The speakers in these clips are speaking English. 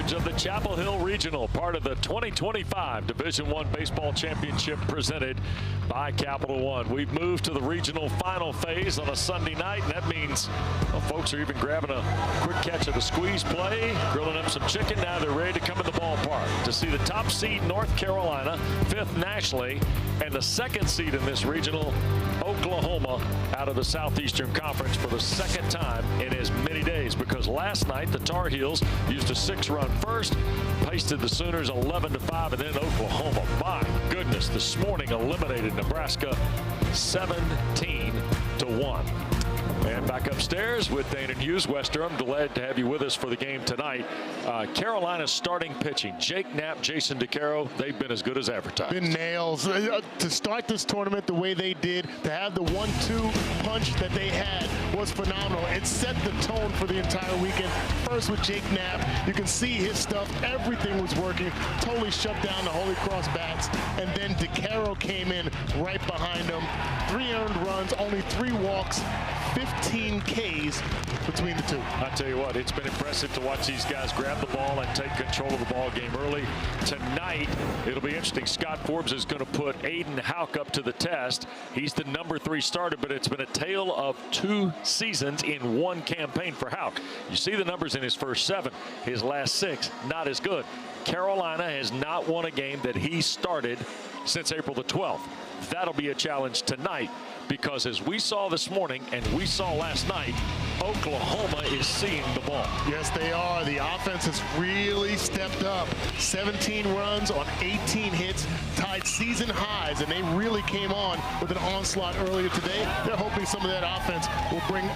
coverage of the Chapel Hill Regional, part of the 2025 Division I Baseball Championship presented by Capital One. We've moved to the regional final phase on a Sunday night, and that means folks are even grabbing a quick catch of the squeeze play, grilling up some chicken. Now they're ready to come in the ballpark to see the top seed North Carolina, 5th nationally, and the 2nd seed in this regional, Oklahoma, out of the Southeastern Conference for the 2nd time in as many days, because last night the Tar Heels used a 6-run first, pasted the Sooners 11-5, and then Oklahoma, my goodness, this morning eliminated Nebraska 17-1. And back upstairs with Dana Hughes. Wester, I'm glad to have you with us for the game tonight. Carolina's starting pitching, Jake Knapp, Jason DeCaro, they've been as good as advertised. Been nails. To start this tournament the way they did, to have the 1-2 punch that they had was phenomenal. It set the tone for the entire weekend. First with Jake Knapp, you can see his stuff. Everything was working. Totally shut down the Holy Cross bats. And then DeCaro came in right behind him. 3 earned runs, only 3 walks, 15 Ks between the two. I tell you what, it's been impressive to watch these guys grab the ball and take control of the ball game early. Tonight, it'll be interesting. Scott Forbes is going to put Aiden Houck up to the test. He's the number 3 starter, but it's been a tale of 2 seasons in 1 campaign for Houck. You see the numbers in his first 7. His last 6, not as good. Carolina has not won a game that he started since April the 12th. That'll be a challenge tonight, because as we saw this morning and we saw last night, Oklahoma is seeing the ball. Yes, they are. The offense has really stepped up. 17 runs on 18 hits, tied season highs, and they really came on with an onslaught earlier today. They're hoping some of that offense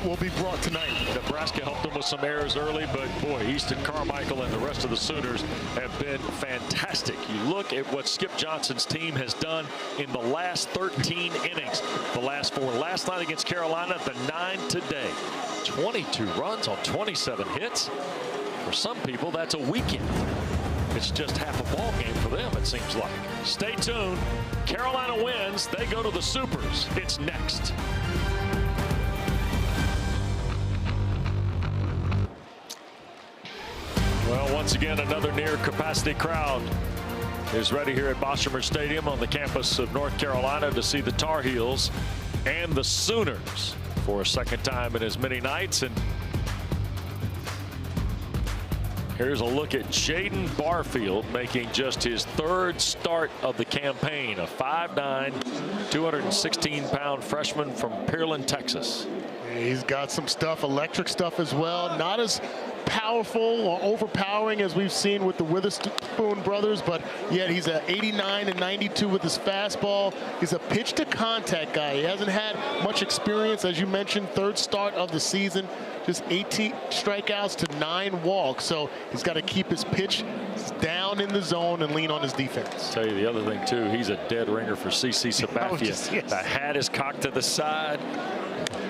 will be brought tonight. Nebraska helped them with some errors early, but boy, Easton Carmichael and the rest of the Sooners have been fantastic. You look at what Skip Johnson's team has done in the last 13 innings. The last 4 last night against Carolina, the 9 today. 22 runs on 27 hits. For some people, that's a weekend. It's just half a ball game for them, it seems like. Stay tuned. Carolina wins. They go to the Supers. It's next. Well, once again, another near capacity crowd is ready here at Boshermer Stadium on the campus of North Carolina to see the Tar Heels and the Sooners for a 2nd time in as many nights. And here's a look at Jaden Barfield making just his 3rd start of the campaign. A 5'9", 216-pound freshman from Pearland, Texas. He's got some stuff, electric stuff as well. Not as powerful or overpowering as we've seen with the Witherspoon brothers, but yet he's at 89 and 92 with his fastball. He's a pitch to contact guy. He hasn't had much experience, as you mentioned, 3rd start of the season, just 18 strikeouts to 9 walks. So he's got to keep his pitch down in the zone and lean on his defense. I'll tell you the other thing too, he's a dead ringer for CC Sabathia. Yes. The hat is cocked to the side.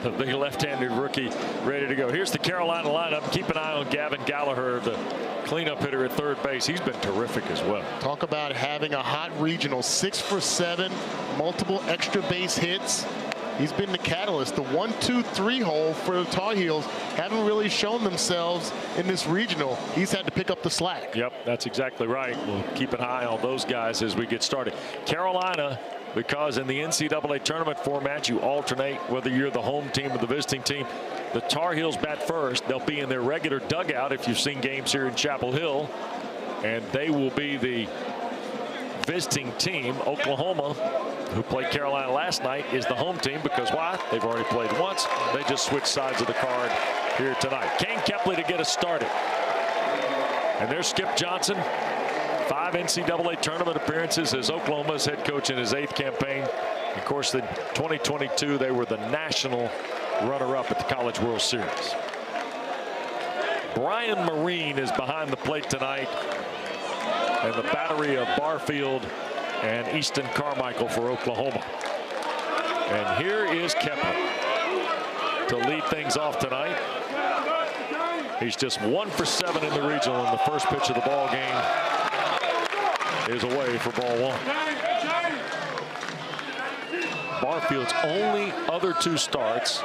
The big left-handed rookie ready to go. Here's the Carolina lineup. Keep an eye on Gavin Gallagher, the cleanup hitter at 3rd base. He's been terrific as well. Talk about having a hot regional. 6 for 7, multiple extra base hits. He's been the catalyst. The 1-2-3 hole for the Tar Heels haven't really shown themselves in this regional. He's had to pick up the slack. Yep, that's exactly right. We'll keep an eye on those guys as we get started. Carolina, because in the NCAA tournament format, you alternate whether you're the home team or the visiting team. The Tar Heels bat first. They'll be in their regular dugout if you've seen games here in Chapel Hill, and they will be the visiting team. Oklahoma, who played Carolina last night, is the home team, because why? They've already played once. They just switched sides of the card here tonight. Kane Kepley to get us started. And there's Skip Johnson. 5 NCAA tournament appearances as Oklahoma's head coach in his 8th campaign. Of course, in 2022, they were the national runner-up at the College World Series. Brian Marine is behind the plate tonight, and the battery of Barfield and Easton Carmichael for Oklahoma. And here is Kepley to lead things off tonight. He's just 1 for 7 in the regional, and the first pitch of the ball game is away for ball 1. Barfield's only other 2 starts,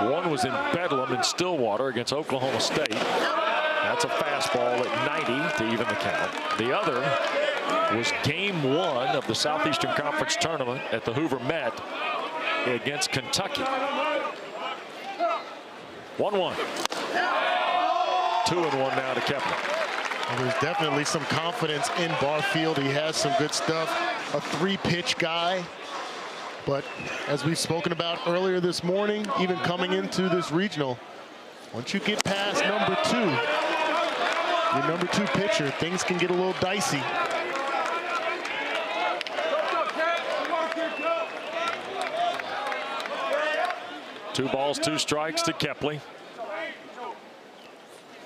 one was in Bedlam in Stillwater against Oklahoma State, That's a fastball at 90 to even the count. The other was game 1 of the Southeastern Conference tournament at the Hoover Met against Kentucky. 1-1. 2-1 now to Kepler. Well, there's definitely some confidence in Barfield. He has some good stuff. A 3-pitch guy. But as we've spoken about earlier this morning, even coming into this regional, once you get past number 2, your number 2 pitcher, things can get a little dicey. Two balls, 2 strikes to Kepley.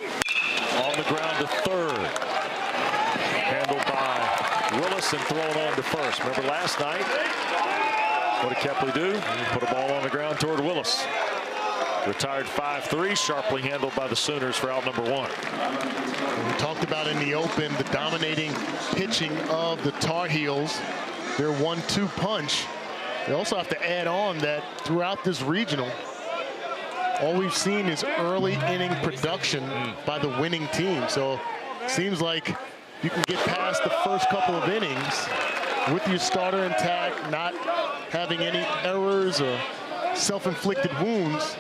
On the ground to third. Handled by Willis and thrown on to first. Remember last night? What did Kepley do? Put a ball on the ground toward Willis. Retired 5-3, sharply handled by the Sooners for out number 1. We talked about in the open the dominating pitching of the Tar Heels. Their 1-2 punch. They also have to add on that throughout this regional, all we've seen is early inning production by the winning team. So it seems like you can get past the first couple of innings with your starter intact, not having any errors or self-inflicted wounds.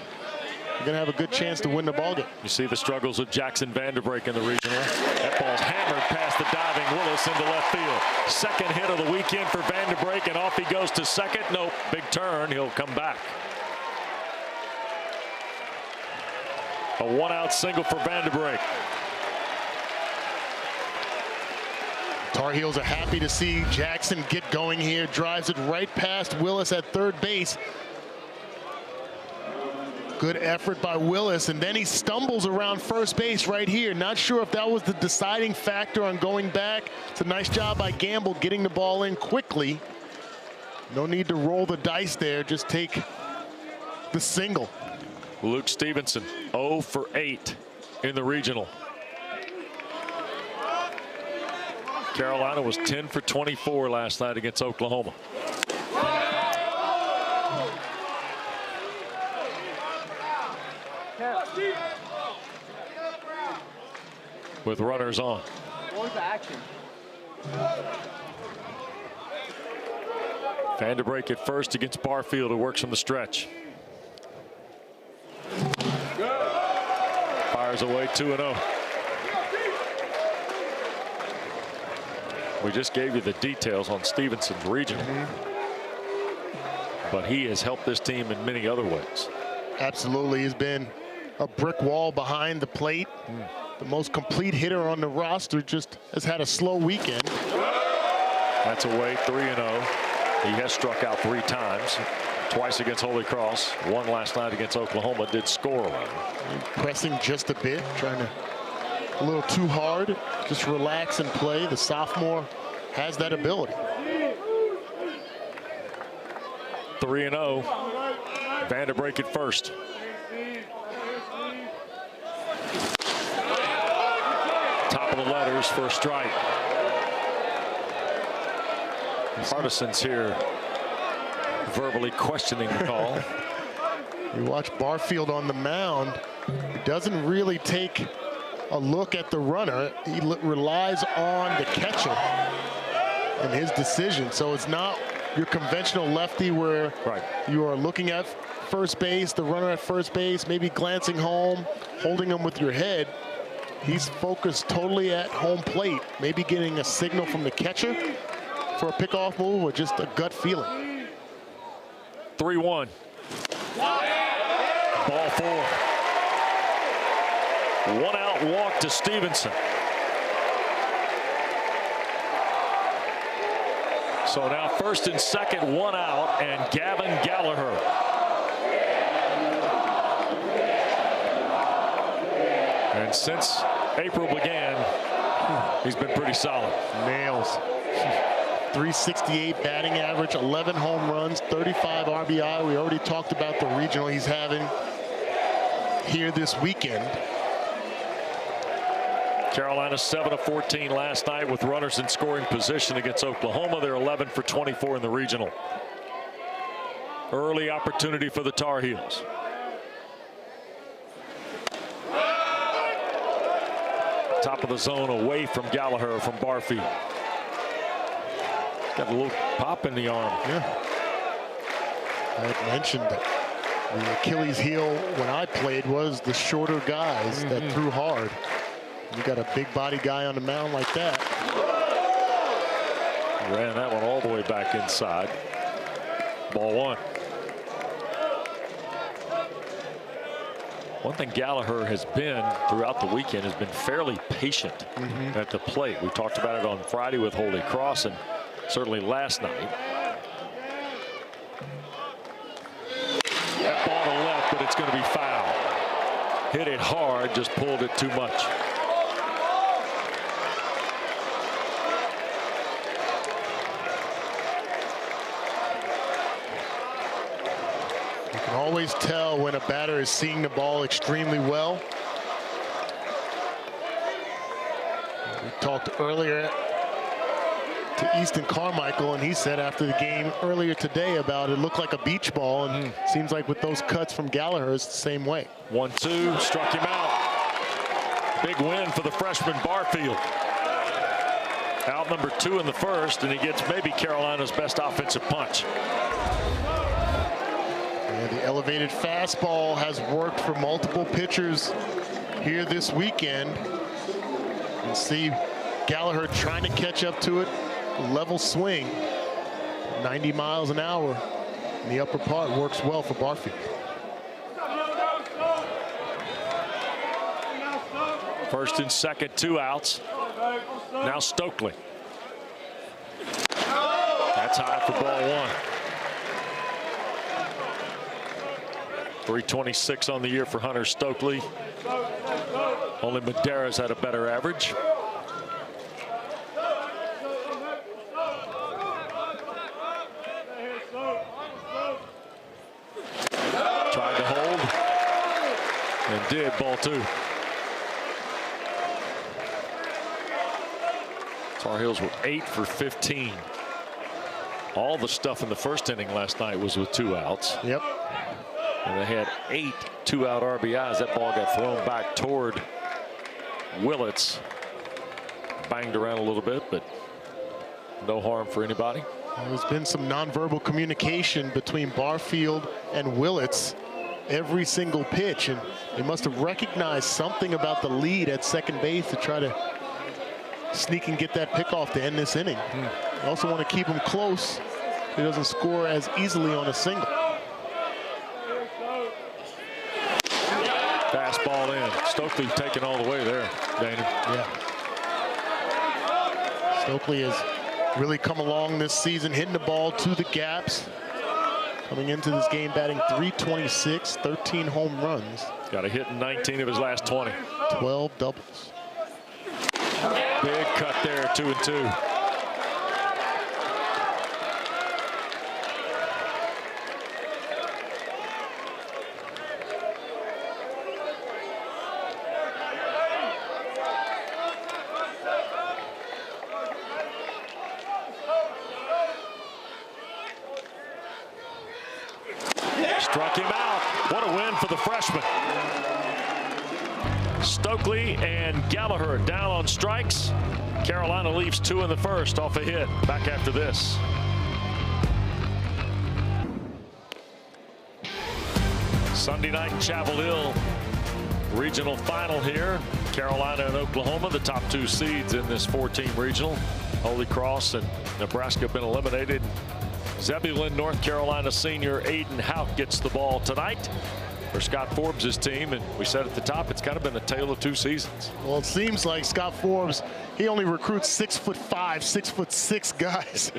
You're going to have a good chance to win the ballgame. You see the struggles of Jackson Vanderbrake in the regional. That ball's hammered past the diving Willis into left field. Second hit of the weekend for Vanderbrake, and off he goes to second. Nope, big turn. He'll come back. A 1-out single for Vanderbrake. Tar Heels are happy to see Jackson get going here. Drives it right past Willis at third base. Good effort by Willis, and then he stumbles around first base right here. Not sure if that was the deciding factor on going back. It's a nice job by Gamble getting the ball in quickly. No need to roll the dice there. Just take the single. Luke Stevenson 0 for 8 in the regional. Carolina was 10 for 24 last night against Oklahoma. With runners on. Vanderbrake at first against Barfield, who works from the stretch. Fires away 2-0. We just gave you the details on Stevenson's regional. But he has helped this team in many other ways. Absolutely. He's been a brick wall behind the plate. The most complete hitter on the roster, just has had a slow weekend. That's away 3-0. He has struck out 3 times. Twice against Holy Cross. 1 last night against Oklahoma. Did score one. Pressing just a bit. Trying to a little too hard. Just relax and play. The sophomore has that ability. 3-0. Vanderbrake at first. Top of the letters for a strike. Partisans here verbally questioning the call. You watch Barfield on the mound. He doesn't really take a look at the runner. He relies on the catcher and his decision. So it's not your conventional lefty where you are looking at first base, the runner at first base, maybe glancing home, holding him with your head. He's focused totally at home plate, maybe getting a signal from the catcher for a pickoff move or just a gut feeling. 3-1. Ball 4. 1-out walk to Stevenson. So now first and second, 1 out, and Gavin Gallagher. And since April began, he's been pretty solid. Nails. 368 batting average, 11 home runs, 35 RBI. We already talked about the regional he's having here this weekend. Carolina 7 of 14 last night with runners in scoring position against Oklahoma. They're 11 for 24 in the regional. Early opportunity for the Tar Heels. Top of the zone away from Gallagher from Barfield. Got a little pop in the arm. Yeah. I had mentioned that the Achilles heel when I played was the shorter guys that threw hard. You got a big body guy on the mound like that. Ran that one all the way back inside. Ball one. One thing Gallagher has been throughout the weekend has been fairly patient at the plate. We talked about it on Friday with Holy Cross and certainly last night. That ball to left, but it's going to be foul. Hit it hard, just pulled it too much. You can always tell when a batter is seeing the ball extremely well. We talked earlier to Easton Carmichael, and he said after the game earlier today about it looked like a beach ball, and seems like with those cuts from Gallagher, it's the same way. 1-2, struck him out. Big win for the freshman Barfield. Out number 2 in the first, and he gets maybe Carolina's best offensive punch. And the elevated fastball has worked for multiple pitchers here this weekend. You see Gallagher trying to catch up to it. Level swing, 90 miles an hour in the upper part, works well for Barfield. First and second, 2 outs. Now Stokely. That's high for ball one. 326 on the year for Hunter Stokely. Only Madera's had a better average. Tried to hold and did. Ball 2. Tar Heels were 8 for 15. All the stuff in the first inning last night was with 2 outs. Yep. And they had 8 2-out RBIs. That ball got thrown back toward Willits. Banged around a little bit, but no harm for anybody. There's been some nonverbal communication between Barfield and Willits every single pitch, and they must have recognized something about the lead at second base to try to sneak and get that pickoff to end this inning. You also want to keep him close so he doesn't score as easily on a single. Fastball in. Stokely taking all the way there, Dana. Yeah. Stokely has really come along this season, hitting the ball to the gaps. Coming into this game batting .326, 13 home runs. Got a hit in 19 of his last 20. 12 doubles. Big cut there, 2-2. Struck him out. What a win for the freshman. Stokely and Gallagher down on strikes. Carolina leaves 2 in the first off a hit. Back after this. Sunday night in Chapel Hill. Regional final here. Carolina and Oklahoma, the top 2 seeds in this 4-team regional. Holy Cross and Nebraska have been eliminated. Zebulon, North Carolina senior Aiden Houck gets the ball tonight for Scott Forbes' team, and we said at the top it's kind of been a tale of 2 seasons. Well, it seems like Scott Forbes, he only recruits 6'5", 6'6" guys.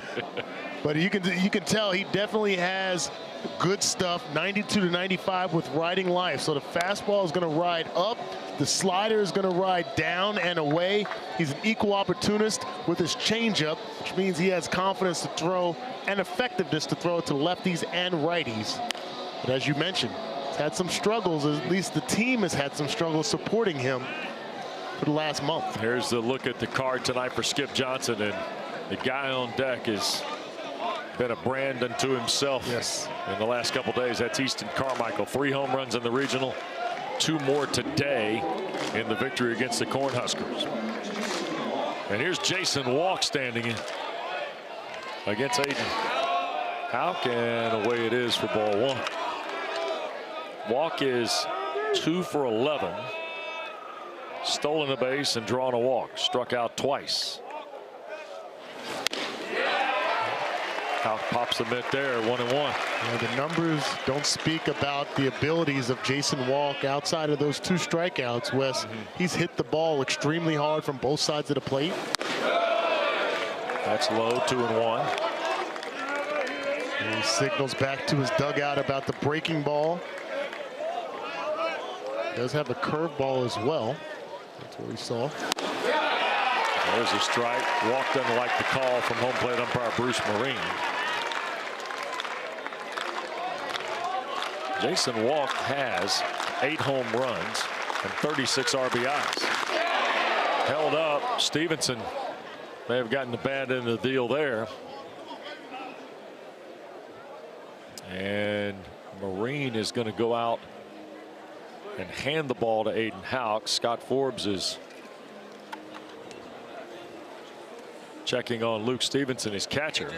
But you can tell he definitely has good stuff, 92 to 95 with riding life. So the fastball is going to ride up, the slider is going to ride down and away. He's an equal opportunist with his changeup, which means he has confidence to throw and effectiveness to throw to lefties and righties. But as you mentioned, he's had some struggles, at least the team has had some struggles supporting him for the last month. Here's the look at the card tonight for Skip Johnson, and the guy on deck has been a brand unto himself. Yes. In the last couple days. That's Easton Carmichael. 3 home runs in the regional, 2 more today in the victory against the Cornhuskers. And here's Jason Walk standing in against Aiden Houck, and away it is for ball 1. Walk is 2 for 11. Stolen a base and drawn a walk. Struck out twice. Houck pops the mitt there, 1-1. Yeah, the numbers don't speak about the abilities of Jason Walk outside of those 2 strikeouts, Wes. He's hit the ball extremely hard from both sides of the plate. That's low, 2-1. And he signals back to his dugout about the breaking ball. Does have a curveball as well. That's what we saw. There's a strike. Walk doesn't like the call from home plate umpire Bruce Marine. Jason Walk has 8 home runs and 36 RBIs. Held up. Stevenson may have gotten the bad end of the deal there. And Marine is going to go out and hand the ball to Aiden Houck. Scott Forbes is checking on Luke Stevenson, his catcher.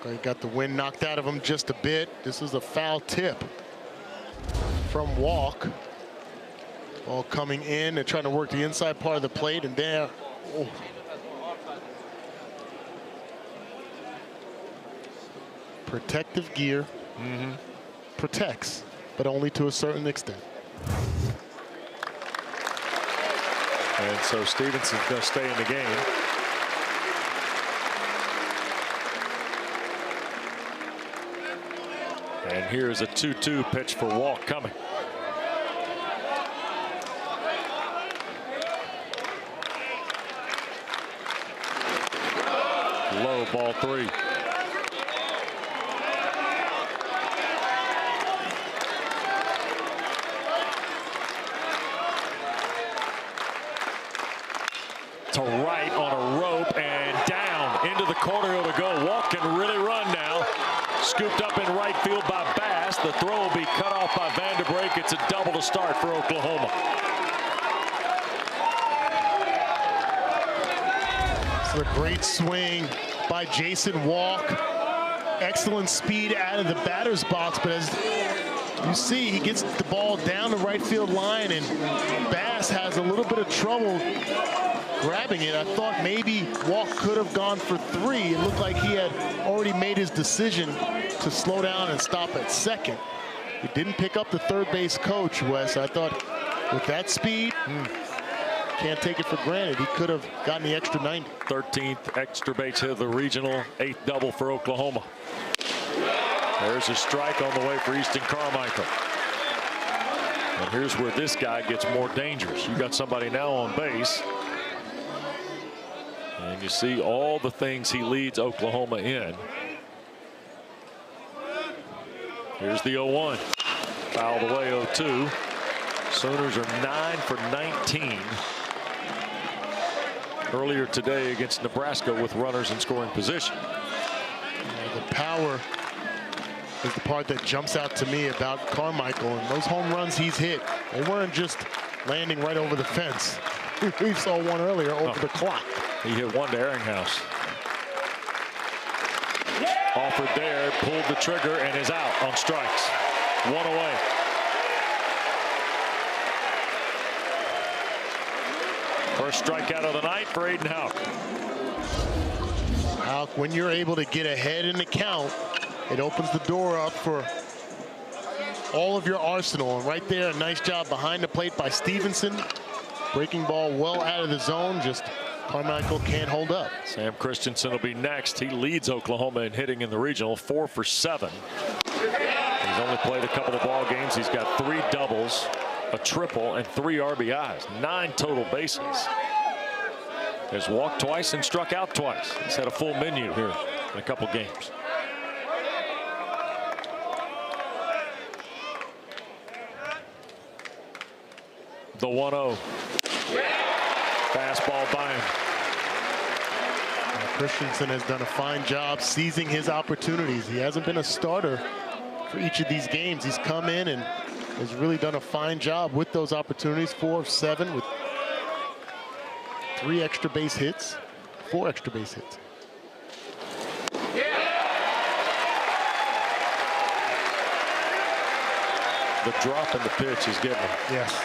Okay, got the wind knocked out of him just a bit. This is a foul tip from Walk. Ball coming in. They're trying to work the inside part of the plate, and there. Oh. Protective gear. Protects, but only to a certain extent. And so Stevenson's going to stay in the game. And here's a 2-2 pitch for Walk coming. Low, ball 3. To right on a rope and down into the corner to go. Walk can really run now. Scooped up in right field by Bass. The throw will be cut off by Vanderbrake. It's a double to start for Oklahoma. This is a great swing by Jason Walk. Excellent speed out of the batter's box, but as you see, he gets the ball down the right field line, and Bass has a little bit of trouble grabbing it. I thought maybe Walk could have gone for 3. It looked like he had already made his decision to slow down and stop at second. He didn't pick up the third base coach, Wes. I thought with that speed, can't take it for granted. He could have gotten the extra 90. 13th extra base hit of the regional, 8th double for Oklahoma. There's a strike on the way for Easton Carmichael. And here's where this guy gets more dangerous. You got somebody now on base. And you see all the things he leads Oklahoma in. Here's the 0-1. Fouled away 0-2. Sooners are 9 for 19 earlier today against Nebraska with runners in scoring position. The power is the part that jumps out to me about Carmichael, and those home runs he's hit, they weren't just landing right over the fence. We saw one earlier over the clock. He hit one to Ehringhaus. Offered there, pulled the trigger, and is out on strikes. 1 away. First strikeout of the night for Aiden Houck. Houck, when you're able to get ahead in the count, it opens the door up for all of your arsenal. And right there, a nice job behind the plate by Stevenson. Breaking ball well out of the zone, just Carmichael can't hold up. Sam Christensen will be next. He leads Oklahoma in hitting in the regional, 4 for 7. He's only played a couple of ball games. He's got 3 doubles, a triple, and 3 RBIs, 9 total bases. Has walked twice and struck out twice. He's had a full menu here in a couple games. The 1-0. Fastball by him. Christensen has done a fine job seizing his opportunities. He hasn't been a starter for each of these games. He's come in and has really done a fine job with those opportunities. 4 of 7 with 3 extra base hits, 4 extra base hits. The drop in the pitch is getting him. Yes,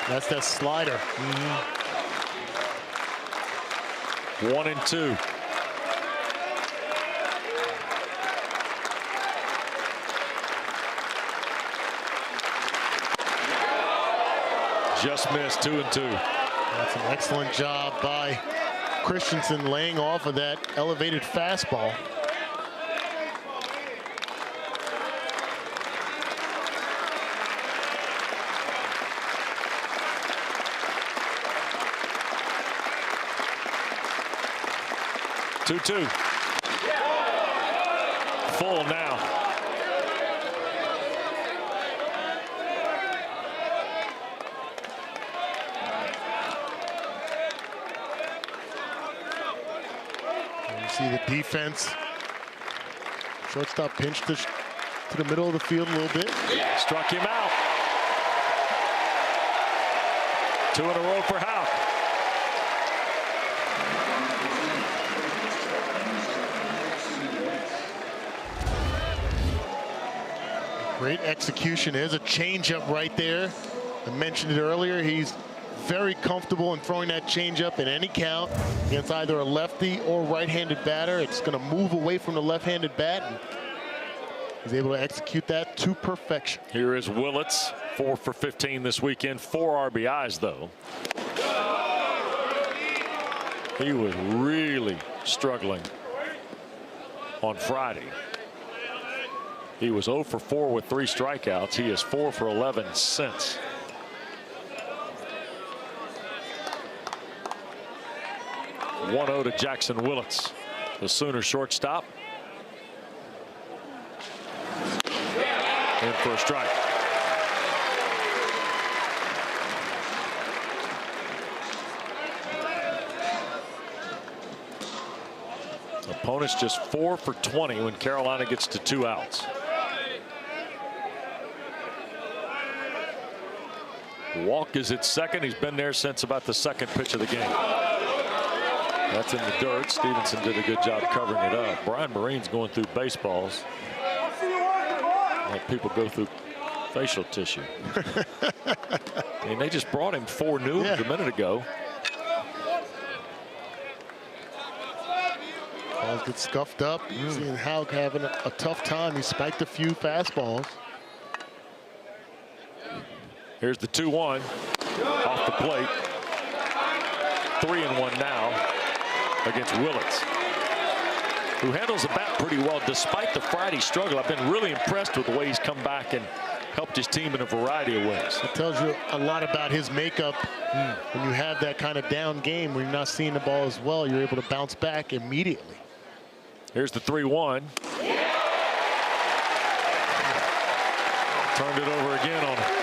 that's that slider. 1-2. Just missed. 2-2. That's an excellent job by Christensen laying off of that elevated fastball. Two. Full now. And you see the defense. Shortstop pinched to the middle of the field a little bit. Struck him out. 2 in a row for Houck. Great execution. There's a changeup right there. I mentioned it earlier. He's very comfortable in throwing that changeup in any count against either a lefty or right-handed batter. It's going to move away from the left-handed bat. And he's able to execute that to perfection. Here is Willits, 4 for 15 this weekend, 4 RBIs though. He was really struggling on Friday. He was 0 for 4 with 3 strikeouts. He is 4 for 11 since. (1-0) to Jackson Willits, the Sooner shortstop. In for a strike. Opponents just 4 for 20 when Carolina gets to 2 outs. Walk is at second. He's been there since about the 2nd pitch of the game. That's in the dirt. Stevenson did a good job covering it up. Brian Marine's going through baseballs like people go through facial tissue. And they just brought him 4 new a minute ago. Balls get scuffed up. Seeing Houck having a tough time. He spiked a few fastballs. Here's the 2-1 off the plate. 3-1 now against Willits, who handles the bat pretty well despite the Friday struggle. I've been really impressed with the way he's come back and helped his team in a variety of ways. It tells you a lot about his makeup. When you have that kind of down game where you're not seeing the ball as well, you're able to bounce back immediately. Here's the 3-1. Turned it over again on him.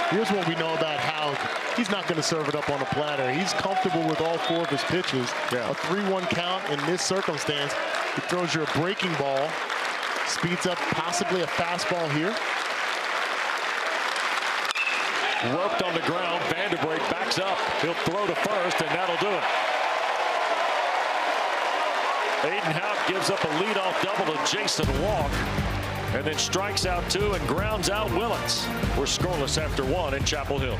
Here's what we know about Houck. He's not going to serve it up on a platter. He's comfortable with all 4 of his pitches. Yeah. A 3-1 count in this circumstance. He throws you a breaking ball, speeds up possibly a fastball here. Roped on the ground. Vanderbrake backs up. He'll throw to first, and that'll do it. Aiden Houck gives up a leadoff double to Jason Walk, and then strikes out 2 and grounds out Willits. We're scoreless after 1 in Chapel Hill.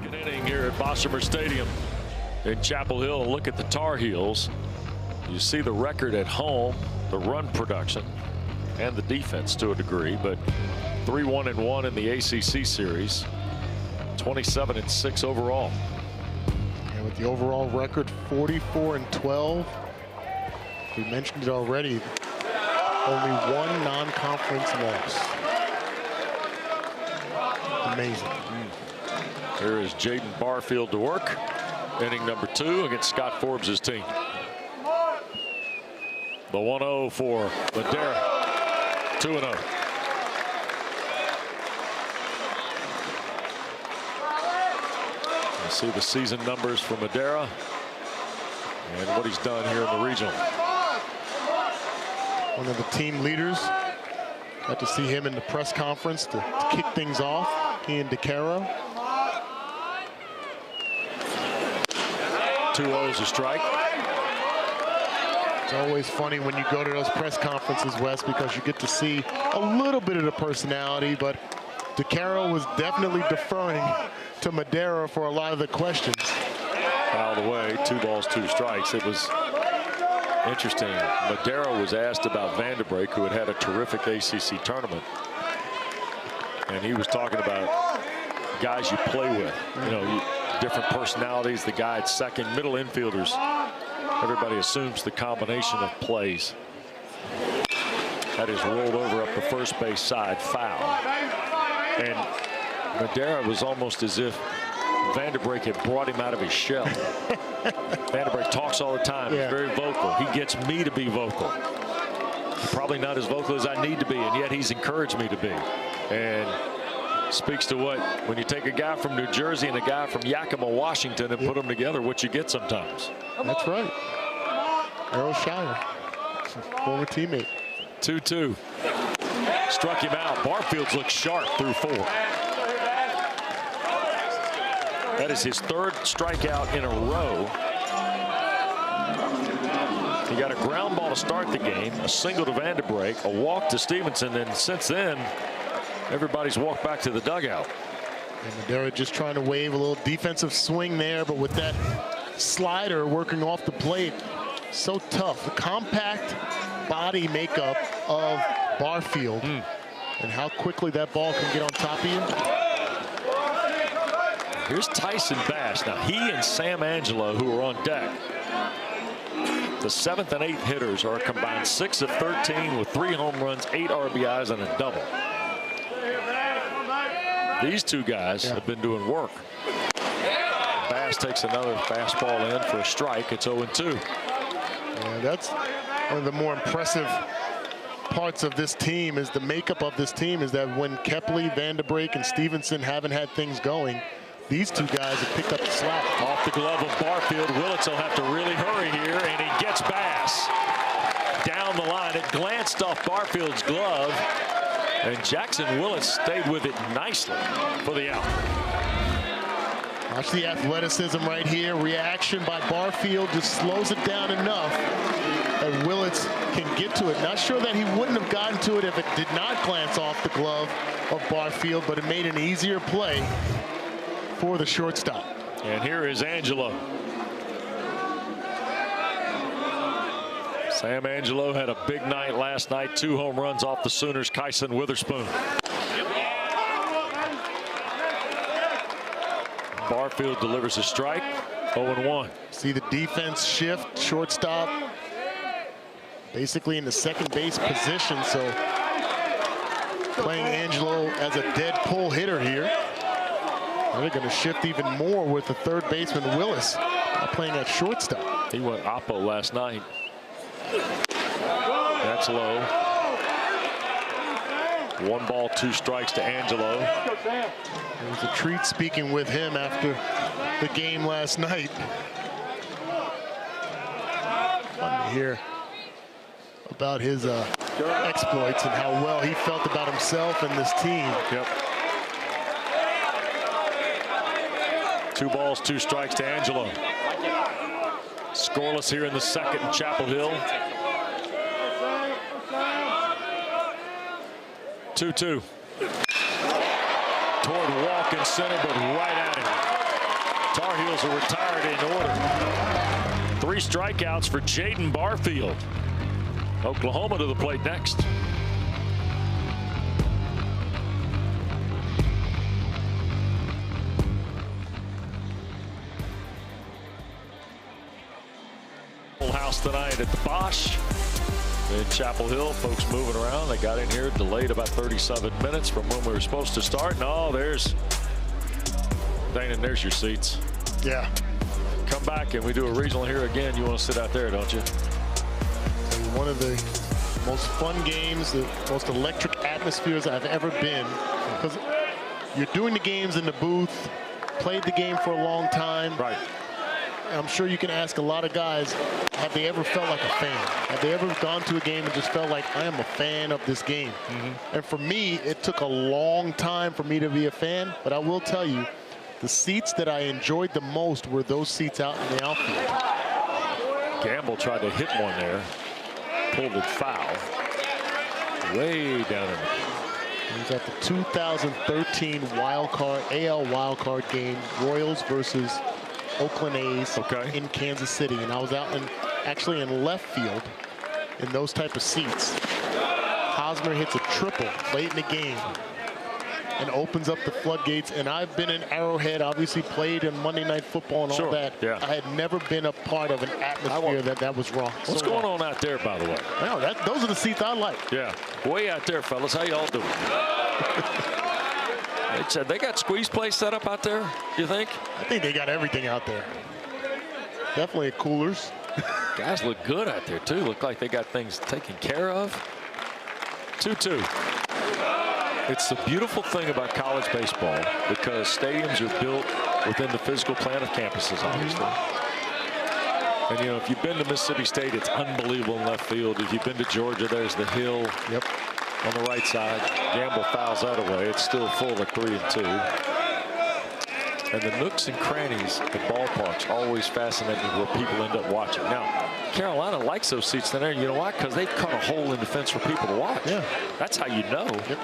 Good inning here at Bossamer Stadium in Chapel Hill. Look at the Tar Heels. You see the record at home, the run production, and the defense to a degree, but 3-1-1 in the ACC series. 27-6 overall. And with the overall record 44-12, we mentioned it already, only 1 non-conference loss. Amazing. Here is Jaden Barfield to work. Inning number 2 against Scott Forbes' team. The 1-0 for Ladera. 2-0. You see the season numbers for Madera and what he's done here in the regional. One of the team leaders. Got to see him in the press conference to kick things off. He and DeCaro. 2-0's a strike. It's always funny when you go to those press conferences, Wes, because you get to see a little bit of the personality, but DeCaro was definitely deferring to Madera for a lot of the questions. Out of the way, 2 balls, 2 strikes. It was interesting. Madera was asked about Vanderbrake, who had had a terrific ACC tournament. And he was talking about guys you play with, you know, different personalities. The guy at second, middle infielders. Everybody assumes the combination of plays. That is rolled over up the first base side, foul. And Madera was almost as if Vanderbrake had brought him out of his shell. Vanderbrake talks all the time. He's very vocal. He gets me to be vocal. Probably not as vocal as I need to be, and yet he's encouraged me to be. And speaks to what, when you take a guy from New Jersey and a guy from Yakima, Washington, and put them together, what you get sometimes. That's right. Errol Shire, former teammate. 2-2. Struck him out. Barfield looks sharp through 4. That is his 3rd strikeout in a row. He got a ground ball to start the game, a single to Vanderbrake, a walk to Stevenson, and since then, everybody's walked back to the dugout. And Madera just trying to wave a little defensive swing there, but with that slider working off the plate, so tough. The compact body makeup of Barfield and how quickly that ball can get on top of you. Here's Tyson Bass. Now, he and Sam Angelo, who are on deck, the 7th and 8th hitters, are a combined 6 of 13 with 3 home runs, 8 RBIs, and a double. These 2 guys have been doing work. Bass takes another fastball in for a strike. It's 0-2. Yeah, that's one of the more impressive parts of this team, is the makeup of this team, is that when Kepley, Vanderbrake, and Stevenson haven't had things going, these 2 guys have picked up the slack. Off the glove of Barfield. Willits will have to really hurry here, and he gets Bass down the line. It glanced off Barfield's glove, and Jackson Willits stayed with it nicely for the out. Watch the athleticism right here. Reaction by Barfield just slows it down enough that Willits can get to it. Not sure that he wouldn't have gotten to it if it did not glance off the glove of Barfield, but it made an easier play for the shortstop. And here is Angelo. Sam Angelo had a big night last night. 2 home runs off the Sooners. Kyson Witherspoon. Barfield delivers a strike. 0-1. See the defense shift. Shortstop basically in the second base position, so playing Angelo as a dead pull hitter here. They're going to shift even more with the 3rd baseman Willis playing at shortstop. He went oppo last night. That's low. 1 ball, 2 strikes to Angelo. It was a treat speaking with him after the game last night. Fun to hear about his exploits and how well he felt about himself and this team. Yep. 2 balls, 2 strikes to Angelo. Scoreless here in the 2nd in Chapel Hill. 2-2. Toward walk in center, but right at him. Tar Heels are retired in order. 3 strikeouts for Jaden Barfield. Oklahoma to the plate next. Full house tonight at the Bosch in Chapel Hill. Folks moving around. They got in here delayed about 37 minutes from when we were supposed to start. No, there's Dana, there's your seats. Yeah. Come back and we do a regional here again. You want to sit out there, don't you? One of the most fun games, the most electric atmospheres I've ever been, because you're doing the games in the booth, played the game for a long time. Right. I'm sure you can ask a lot of guys, have they ever felt like a fan? Have they ever gone to a game and just felt like, I am a fan of this game? And for me, it took a long time for me to be a fan, but I will tell you, the seats that I enjoyed the most were those seats out in the outfield. Gamble tried to hit one there, pulled it foul, way down in the. It was at the 2013 AL wildcard game, Royals versus Oakland A's in Kansas City, and I was out actually in left field in those type of seats. Hosmer hits a triple late in the game and opens up the floodgates. And I've been in Arrowhead, obviously played in Monday Night Football and all that. Yeah. I had never been a part of an atmosphere that was wrong. What's going on out there, by the way? No, those are the seats I like. Yeah, way out there, fellas. How y'all doing? They got squeeze play set up out there, you think? I think they got everything out there. Definitely coolers. Guys look good out there, too. Look like they got things taken care of. 2-2. It's the beautiful thing about college baseball, because stadiums are built within the physical plan of campuses, obviously. And, you know, if you've been to Mississippi State, it's unbelievable in left field. If you've been to Georgia, there's the hill. Yep. On the right side, Gamble fouls that away. It's still full of 3-2. And the nooks and crannies at ballparks always fascinate me where people end up watching. Now, Carolina likes those seats in there. You know why? Because they've cut a hole in the fence for people to watch. Yeah. That's how you know. Yep.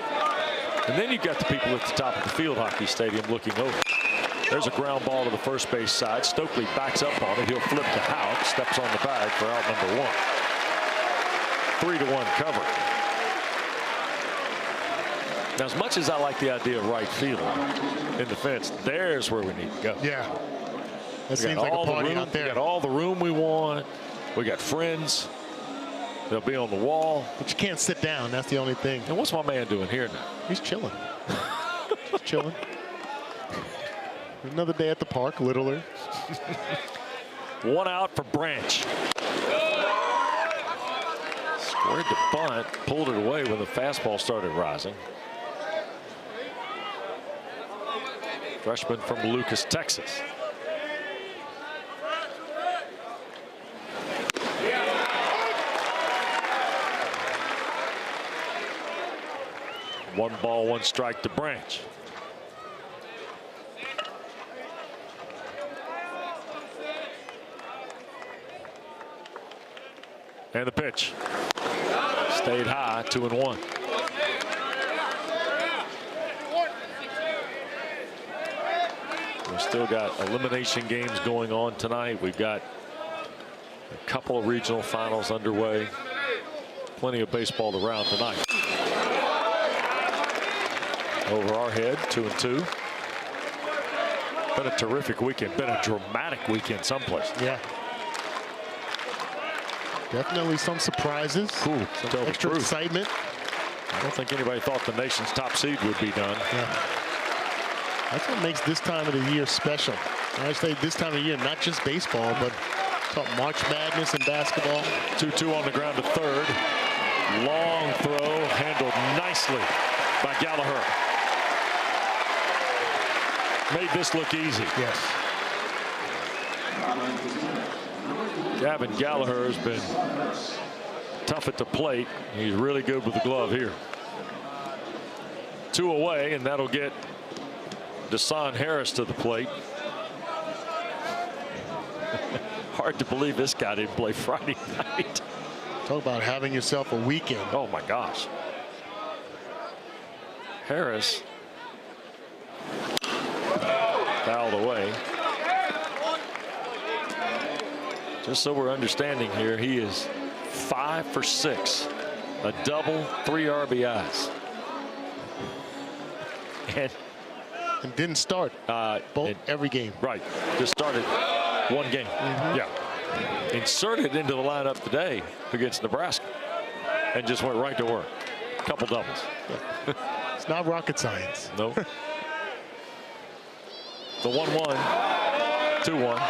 And then you've got the people at the top of the field hockey stadium looking over. There's a ground ball to the first base side. Stokely backs up on it. He'll flip to Houck. Steps on the bag for out number 1. 3-1 cover. Now, as much as I like the idea of right field in the fence, there's where we need to go. Yeah. That seems like a party out there. We got all the room we want. We got friends. They'll be on the wall. But you can't sit down. That's the only thing. And what's my man doing here now? He's chilling. He's chilling. Another day at the park, littler. 1 out for Branch. Squared the bunt, pulled it away when the fastball started rising. Freshman from Lucas, Texas. One ball, one strike to Branch. And the pitch. Stayed high, 2-1. We've still got elimination games going on tonight. We've got a couple of regional finals underway. Plenty of baseball to round tonight. Over our head, 2-2. Been a terrific weekend. Been a dramatic weekend someplace. Yeah. Definitely some surprises. Cool. Some extra excitement. I don't think anybody thought the nation's top seed would be done. Yeah. That's what makes this time of the year special. I say this time of year, not just baseball, but March Madness and basketball. 2-2 on the ground to third. Long throw, handled nicely by Gallagher. Made this look easy. Yes. Gavin Gallagher has been tough at the plate. He's really good with the glove here. 2 away, and that'll get Desan Harris to the plate. Hard to believe this guy didn't play Friday night. Talk about having yourself a weekend. Oh my gosh. Harris fouled away. Just so we're understanding here, he is 5 for 6, a double, 3 RBIs. And didn't start every game. Right. Just started one game. Yeah. Inserted into the lineup today against Nebraska and just went right to work. Couple doubles. It's not rocket science. Nope. The 1-1, 2-1.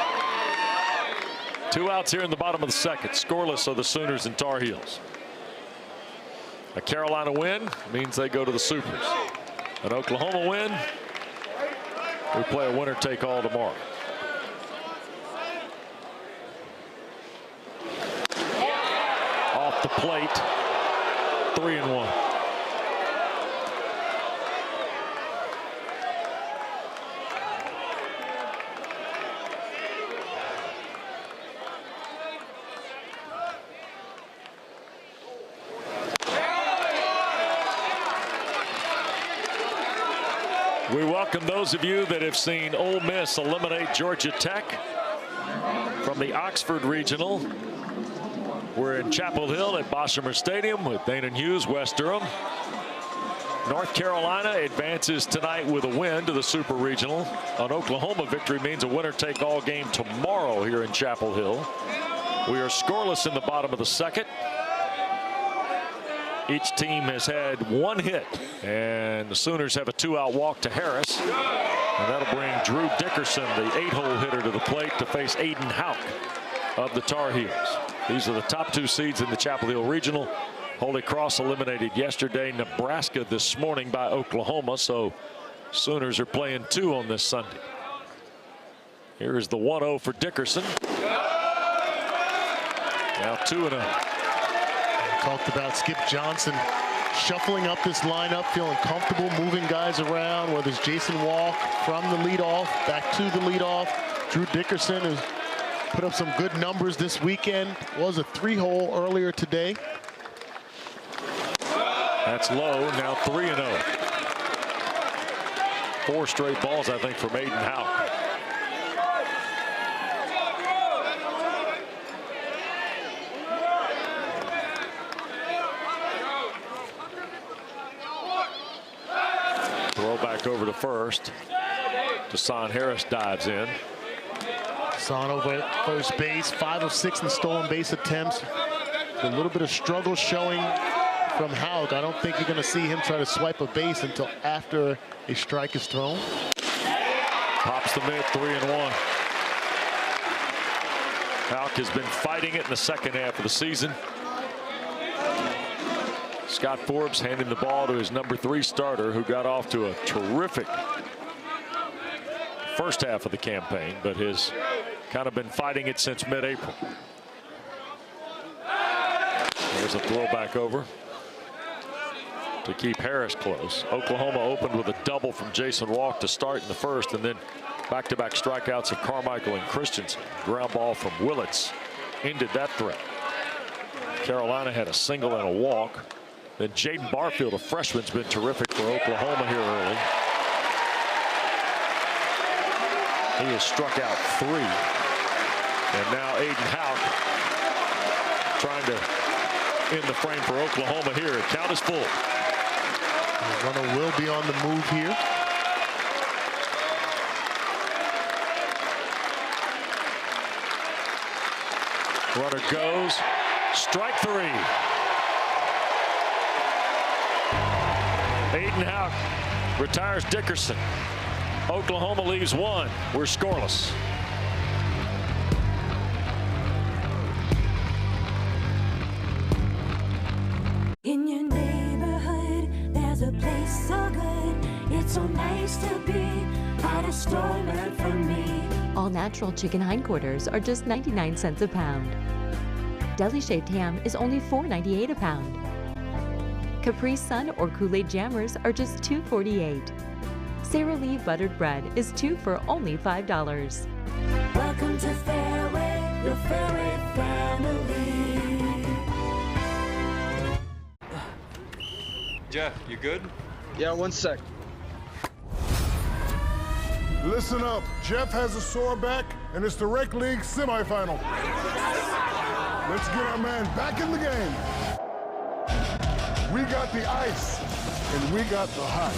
2 outs here in the bottom of the second. Scoreless are the Sooners and Tar Heels. A Carolina win means they go to the Supers. An Oklahoma win We play a winner-take-all tomorrow. Off the plate, 3-1. We welcome those of you that have seen Ole Miss eliminate Georgia Tech from the Oxford Regional. We're in Chapel Hill at Boshamer Stadium with Dana Hughes, Wes Durham. North Carolina advances tonight with a win to the Super Regional. An Oklahoma victory means a winner-take-all game tomorrow here in Chapel Hill. We are scoreless in the bottom of the second. Each team has had one hit, and the Sooners have a 2-out walk to Harris. And that'll bring Drew Dickerson, the 8-hole hitter, to the plate to face Aiden Houck of the Tar Heels. These are the top 2 seeds in the Chapel Hill Regional. Holy Cross eliminated yesterday. Nebraska this morning by Oklahoma. So Sooners are playing 2 on this Sunday. Here is the 1-0 for Dickerson. Now 2-0. Talked about Skip Johnson shuffling up this lineup, feeling comfortable moving guys around, whether it's Jason Walk from the leadoff back to the leadoff. Drew Dickerson has put up some good numbers this weekend. Was a 3-hole earlier today. That's low. Now 3-0. 4 straight balls, I think, from Aiden Houck. Throw back over to first. Deshaun Harris dives in. Deshaun over at first base, 5 of 6 in stolen base attempts. A little bit of struggle showing from Houck. I don't think you're going to see him try to swipe a base until after a strike is thrown. Pops the mid, 3-1. Houck has been fighting it in the second half of the season. Scott Forbes handing the ball to his number 3 starter, who got off to a terrific first half of the campaign, but has kind of been fighting it since mid-April. There's a throw back over to keep Harris close. Oklahoma opened with a double from Jason Walk to start in the first, and then back-to-back strikeouts of Carmichael and Christensen. Ground ball from Willits ended that threat. Carolina had a single and a walk. Then Jaden Barfield, a freshman, has been terrific for Oklahoma here early. He has struck out 3. And now Aiden Houck trying to end the frame for Oklahoma here. Count is full. The runner will be on the move here. Runner goes. Strike 3. Aiden Houck retires Dickerson. Oklahoma leaves 1. We're scoreless. In your neighborhood, there's a place so good. It's so nice to be part of Storeman for me. All natural chicken hindquarters are just 99 cents a pound. Deli shaved ham is only $4.98 a pound. Capri Sun or Kool-Aid Jammers are just $2.48. Sara Lee buttered bread is 2 for only $5. Welcome to Fairway, your Fairway family. Jeff, you good? Yeah, 1 sec. Listen up. Jeff has a sore back, and it's the Rec League semifinal. Let's get our man back in the game. We got the ice, and we got the hot.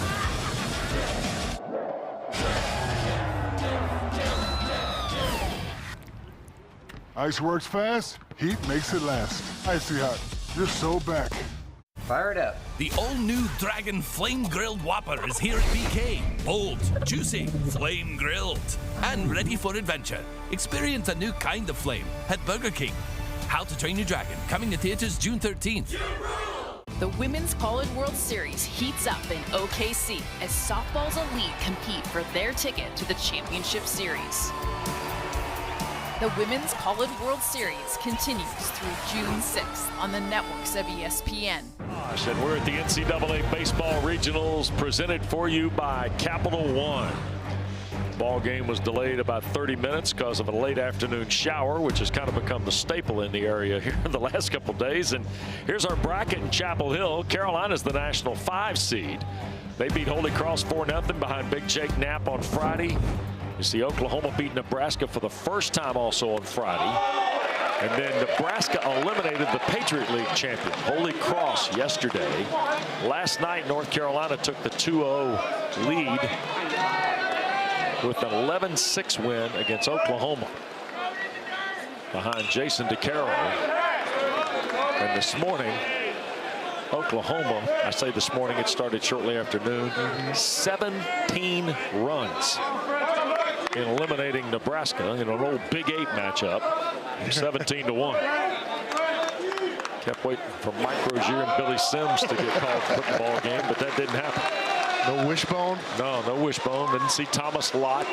Ice works fast, heat makes it last. Icy Hot, you're so back. Fire it up. The all-new Dragon Flame Grilled Whopper is here at BK. Bold, juicy, flame grilled, and ready for adventure. Experience a new kind of flame at Burger King. How to Train Your Dragon, coming to theaters June 13th. The Women's College World Series heats up in OKC as softball's elite compete for their ticket to the championship series. The Women's College World Series continues through June 6th on the networks of ESPN. And we're at the NCAA Baseball Regionals presented for you by Capital One. Ball game was delayed about 30 minutes because of a late afternoon shower, which has kind of become the staple in the area here in the last couple of days. And here's our bracket in Chapel Hill. Carolina's the national 5 seed. They beat Holy Cross 4-0 behind Big Jake Knapp on Friday. You see Oklahoma beat Nebraska for the first time also on Friday. And then Nebraska eliminated the Patriot League champion, Holy Cross, yesterday. Last night, North Carolina took the 2-0 lead with an 11-6 win against Oklahoma behind Jason DeCaro. And this morning, Oklahoma, I say this morning, it started shortly after noon, 17 runs in eliminating Nebraska in an old Big 8 matchup, 17-1. Kept waiting for Mike Rozier and Billy Sims to get called for the ball game, but that didn't happen. No wishbone? No wishbone. Didn't see Thomas Lott.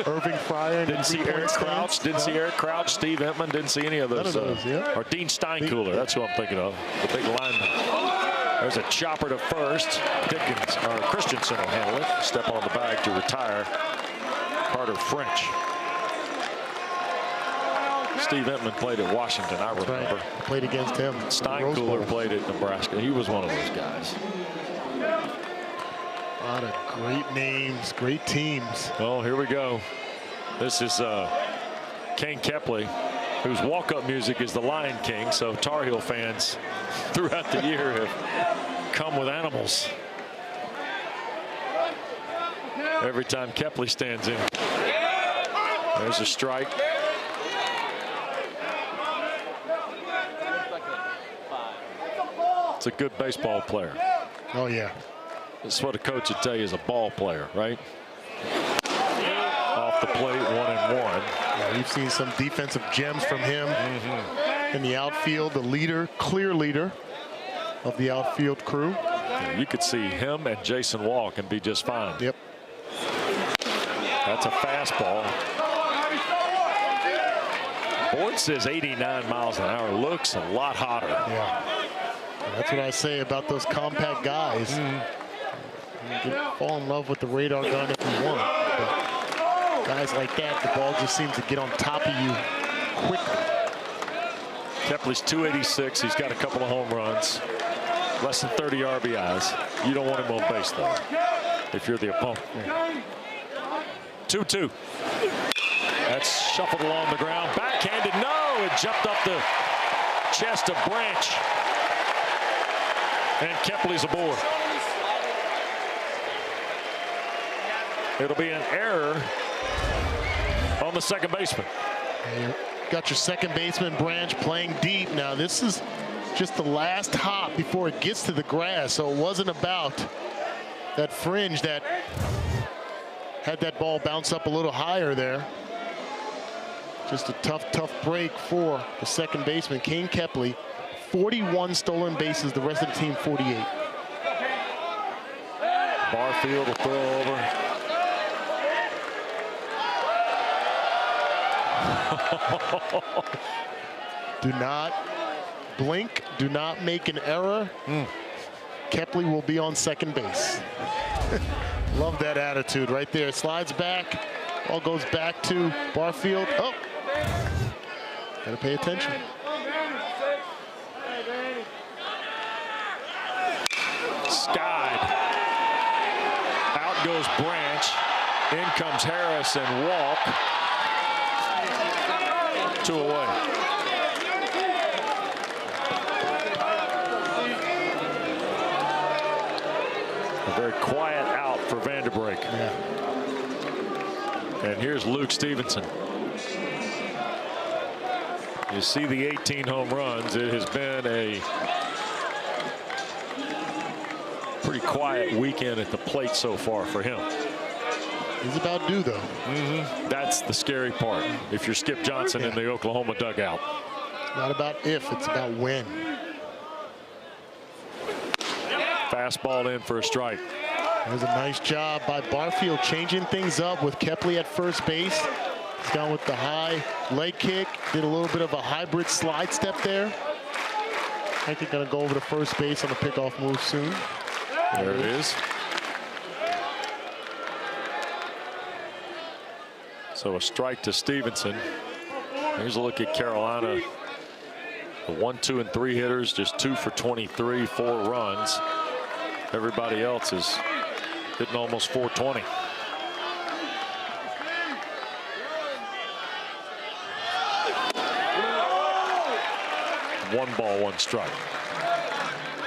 Irving Fryer. Didn't see Eric Crouch. Didn't see Eric Crouch. Steve Entman. Didn't see any of those. Or Dean Steinkühler. That's who I'm thinking of. The big lineman. There's a chopper to first. Christensen will handle it. Step on the bag to retire Carter French. Steve Entman played at Washington, I remember. Right. Played against him. Steinkühler played at Nebraska. He was one of those guys. A lot of great names, great teams. Well, here we go. This is Kane Kepley, whose walk-up music is the Lion King. So Tar Heel fans throughout the year have come with animals every time Kepley stands in. There's a strike. It's a good baseball player. Oh, yeah. This is what a coach would tell you is a ball player, right? Off the plate, 1-1. Yeah, we've seen some defensive gems from him in the outfield. The leader, clear leader of the outfield crew. Yeah, you could see him and Jason Wall can be just fine. Yep. That's a fastball. Boyd says 89 miles an hour. Looks a lot hotter. Yeah. That's what I say about those compact guys. You can fall in love with the radar gun if you want, but guys like that, the ball just seems to get on top of you quickly. Kepley's 286. He's got a couple of home runs, less than 30 RBIs. You don't want him on base though, if you're the opponent. 2-2. That's shuffled along the ground. Backhanded, no! It jumped up the chest of Branch. And Kepley's aboard. It'll be an error on the second baseman. And you got your second baseman, Branch, playing deep. Now, this is just the last hop before it gets to the grass, so it wasn't about that fringe that had that ball bounce up a little higher there. Just a tough break for the second baseman, Kane Kepley. 41 stolen bases, the rest of the team 48. Barfield will throw over. Do not blink, do not make an error. Kepley will be on second base. Love that attitude right there. Slides back, ball goes back to Barfield. Oh, gotta pay attention. Skied. Out goes Branch. In comes Harris and walk. 2 away. A very quiet out for Vanderbrake. Yeah. And here's Luke Stevenson. You see the 18 home runs. It has been a pretty quiet weekend at the plate so far for him. He's about due, though. That's the scary part. If you're Skip Johnson in the Oklahoma dugout. Not about if, it's about when. fastball in for a strike. There's a nice job by Barfield changing things up with Kepley at first base. He's gone with the high leg kick, did a little bit of a hybrid slide step there. I think they're going to go over to first base on the pickoff move soon. There it is. So a strike to Stevenson. Here's a look at Carolina. The 1, 2, and 3 hitters, just 2 for 23, 4 runs. Everybody else is hitting almost 420. One ball, one strike.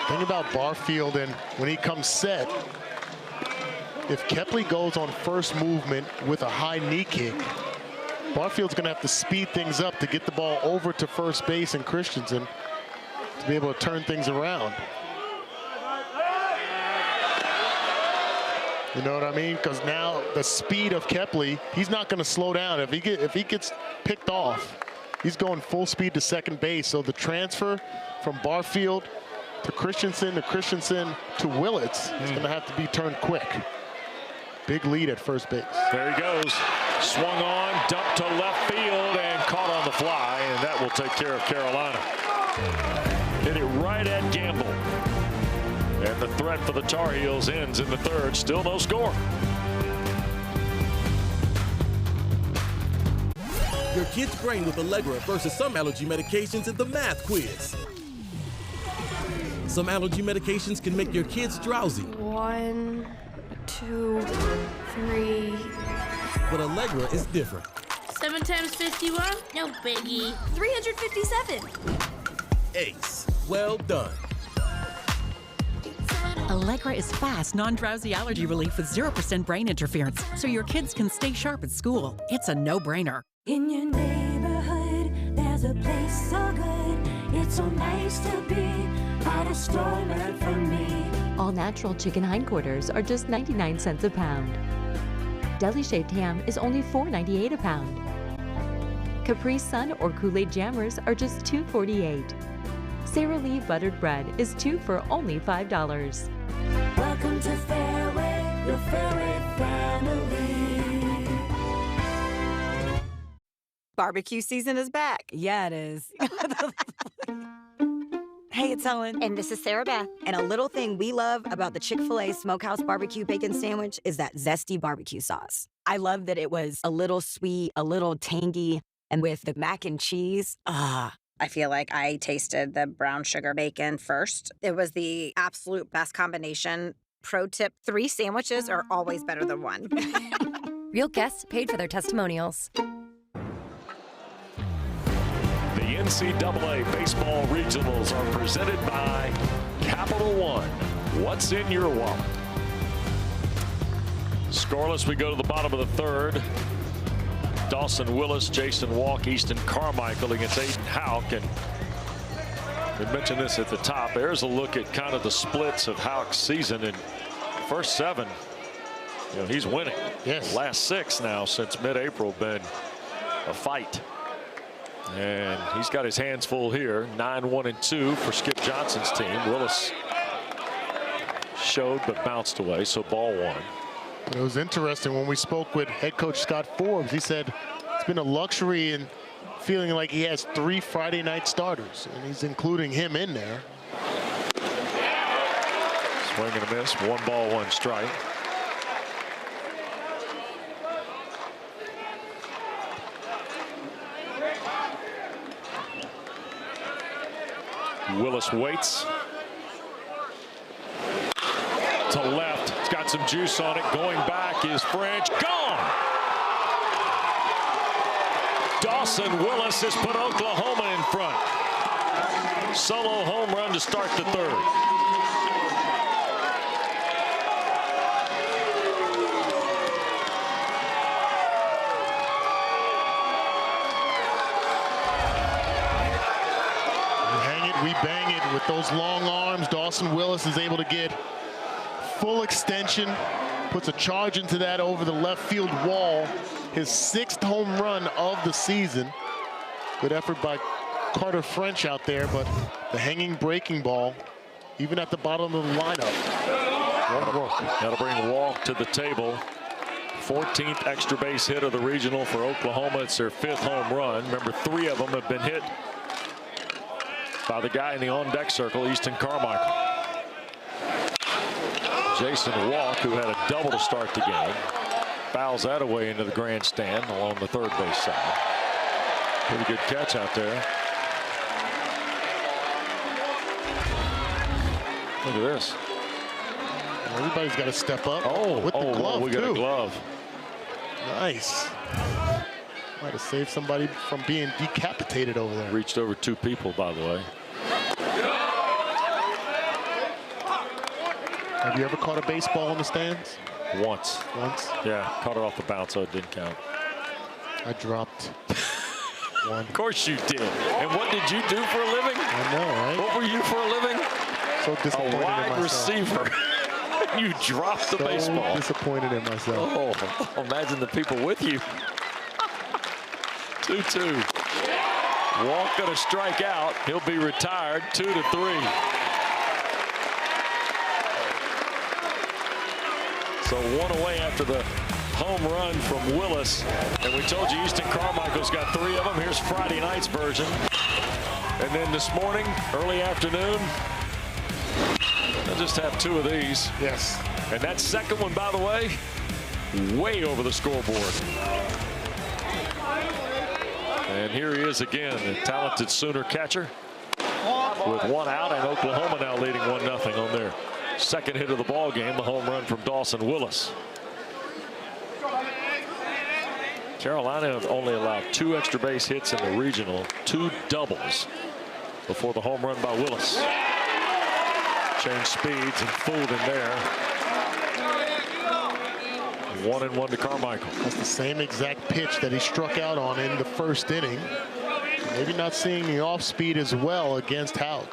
Thing about Barfield, and when he comes set, if Kepley goes on first movement with a high knee kick, Barfield's going to have to speed things up to get the ball over to first base and Christensen to be able to turn things around. You know what I mean? Because now the speed of Kepley, he's not going to slow down. If he gets picked off, he's going full speed to second base. So the transfer from Barfield to Christensen to Willits is going to have to be turned quick. Big lead at first base. There he goes. Swung on, dumped to left field, and caught on the fly, and that will take care of Carolina. Hit it right at Gamble. And the threat for the Tar Heels ends in the third. Still no score. Your kid's brain with Allegra versus some allergy medications in the math quiz. Some allergy medications can make your kids drowsy. 1, 2, 3. But Allegra is different. 7 times 51? No biggie. 357. Ace. Well done. Allegra is fast, non-drowsy allergy relief with 0% brain interference, so your kids can stay sharp at school. It's a no-brainer. In your neighborhood, there's a place so good. It's so nice to be part of store meant for me. All natural chicken hindquarters are just 99 cents a pound. Deli-shaped ham is only $4.98 a pound. Capri Sun or Kool-Aid Jammers are just $2.48. Sara Lee buttered bread is 2 for only $5. Welcome to Fairway, your Fairway family. Barbecue season is back. Yeah, it is. Hey, it's Ellen. And this is Sarah Beth. And a little thing we love about the Chick-fil-A Smokehouse Barbecue Bacon Sandwich is that zesty barbecue sauce. I love that it was a little sweet, a little tangy, and with the mac and cheese, I feel like I tasted the brown sugar bacon first. It was the absolute best combination. Pro tip, 3 sandwiches are always better than 1. Real guests paid for their testimonials. The NCAA Baseball Regionals are presented by Capital One. What's in your wallet? Scoreless, we go to the bottom of the third. Dawson Willis, Jason Walk, Easton Carmichael against Aiden Houck. And we mentioned this at the top. There's a look at kind of the splits of Houck's season. In first 7, you know, he's winning. Yes. Last 6 now since mid-April been a fight. And he's got his hands full here. 9-1-2 for Skip Johnson's team. Willis showed but bounced away, so ball 1. It was interesting when we spoke with head coach Scott Forbes. He said it's been a luxury in feeling like he has 3 Friday night starters, and he's including him in there. Swing and a miss. 1 ball, 1 strike. Willis waits to left. It's got some juice on it. Going back is French. Gone. Dawson Willis has put Oklahoma in front. Solo home run to start the third. We bang it with those long arms. Dawson Willis is able to get full extension, puts a charge into that over the left field wall. His 6th home run of the season. Good effort by Carter French out there, but the hanging breaking ball even at the bottom of the lineup. That'll bring Walk to the table. 14th extra base hit of the regional for Oklahoma. It's their 5th home run. Remember, 3 of them have been hit by the guy in the on-deck circle, Easton Carmichael. Jason Walk, who had a double to start the game, fouls that away into the grandstand along the third base side. Pretty good catch out there. Look at this. Everybody's got to step up. With the glove, we got a glove. Nice. Might have saved somebody from being decapitated over there. Reached over 2 people, by the way. Have you ever caught a baseball in the stands? Once. Once? Yeah, caught it off the bounce, so it didn't count. I dropped one. Of course you did. And what did you do for a living? I know, right? What were you for a living? So disappointed a wide in myself. receiver. You dropped the baseball. Disappointed in myself. Oh, imagine the people with you. 2-2. Walk gonna strike out. He'll be retired. 2-3. So 1 away after the home run from Willis. And we told you Easton Carmichael's got 3 of them. Here's Friday night's version. And then this morning, early afternoon, they'll just have 2 of these. Yes. And that second one, by the way, way over the scoreboard. And here he is again, the talented Sooner catcher with 1 out, and Oklahoma now leading 1-0 on their second hit of the ball game, the home run from Dawson Willis. Carolina only allowed 2 extra base hits in the regional, 2 doubles before the home run by Willis. Changed speeds and fooled him there. 1-1 to Carmichael. That's the same exact pitch that he struck out on in the first inning. Maybe not seeing the off speed as well against Haug.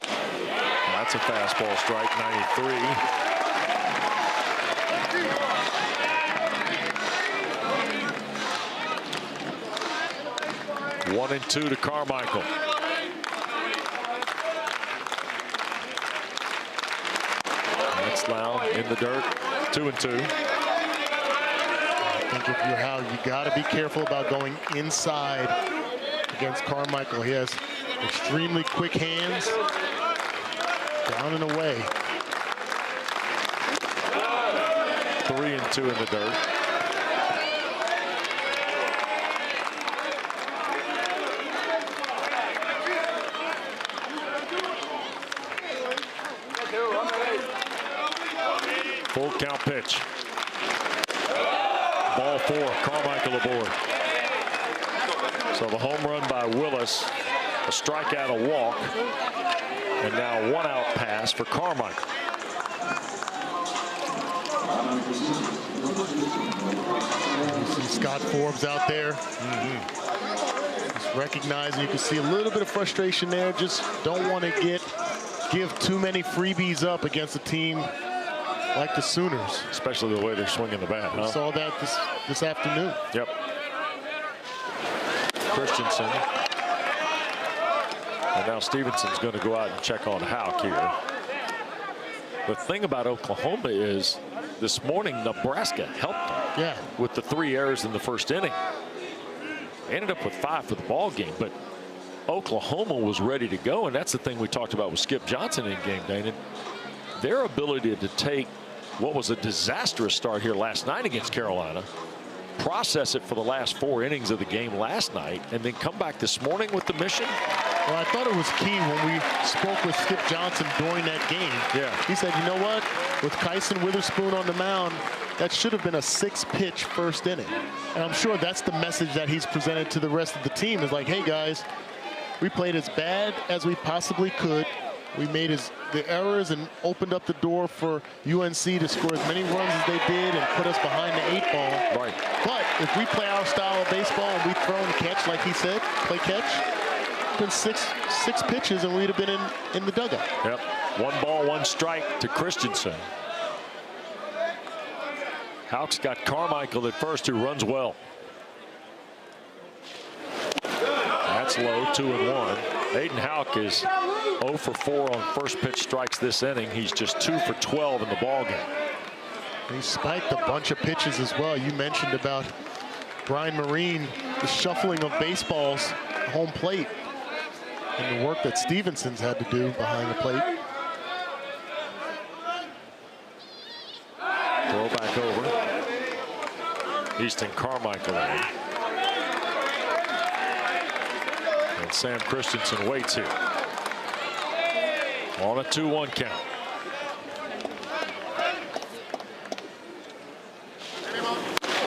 That's a fastball strike, 93. One and 2 to Carmichael. That's Lau in the dirt. 2-2. I think if you're Haug, you got to be careful about going inside against Carmichael. He has extremely quick hands. Down and away. 3-2 in the dirt. Full count pitch. Ball 4, Carmichael aboard. So the home run by Willis, a strikeout, a walk, and now 1 out pass for Carmichael. You see Scott Forbes out there. Just recognizing, you can see a little bit of frustration there. Just don't want to give too many freebies up against a team like the Sooners. Especially the way they're swinging the bat. We saw that this afternoon. Yep. Christensen. And now Stevenson's going to go out and check on Haug here. The thing about Oklahoma is this morning Nebraska helped them with the 3 errors in the first inning. They ended up with 5 for the ball game, but Oklahoma was ready to go, and that's the thing we talked about with Skip Johnson in game day. And their ability to take what was a disastrous start here last night against Carolina, process it for the last 4 innings of the game last night, and then come back this morning with the mission. Well, I thought it was key when we spoke with Skip Johnson during that game. Yeah. He said, you know what? With Kyson Witherspoon on the mound, that should have been a 6-pitch first inning. And I'm sure that's the message that he's presented to the rest of the team, is like, hey, guys, we played as bad as we possibly could. We made the errors and opened up the door for UNC to score as many runs as they did and put us behind the 8 ball. Right. But if we play our style of baseball and we throw and catch, like he said, play catch, been six pitches and we'd have been in the dugout. Yep. 1 ball, 1 strike to Christensen. Haug's got Carmichael at first, who runs well. That's low, 2-1. Aiden Houck is 0 for 4 on first pitch strikes this inning. He's just 2 for 12 in the ballgame. He spiked a bunch of pitches as well. You mentioned about Brian Marine, the shuffling of baseballs, home plate, and the work that Stevenson's had to do behind the plate. Throw back over. Easton Carmichael in. And Sam Christensen waits here. On a 2-1 count.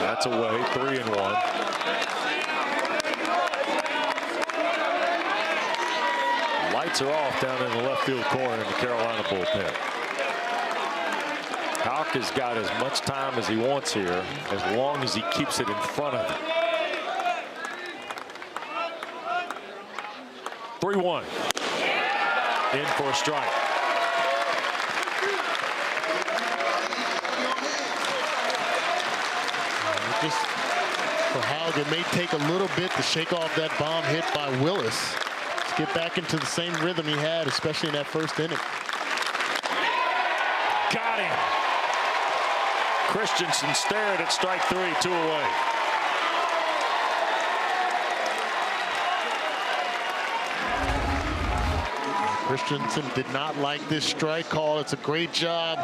That's away, 3-1. Lights are off down in the left field corner in the Carolina bullpen. Houck has got as much time as he wants here, as long as he keeps it in front of him. 3-1. In for a strike. Just for Houck, it may take a little bit to shake off that bomb hit by Willis. Let's get back into the same rhythm he had, especially in that first inning. Got him. Christensen stared at strike 3, 2 away. Christensen did not like this strike call. It's a great job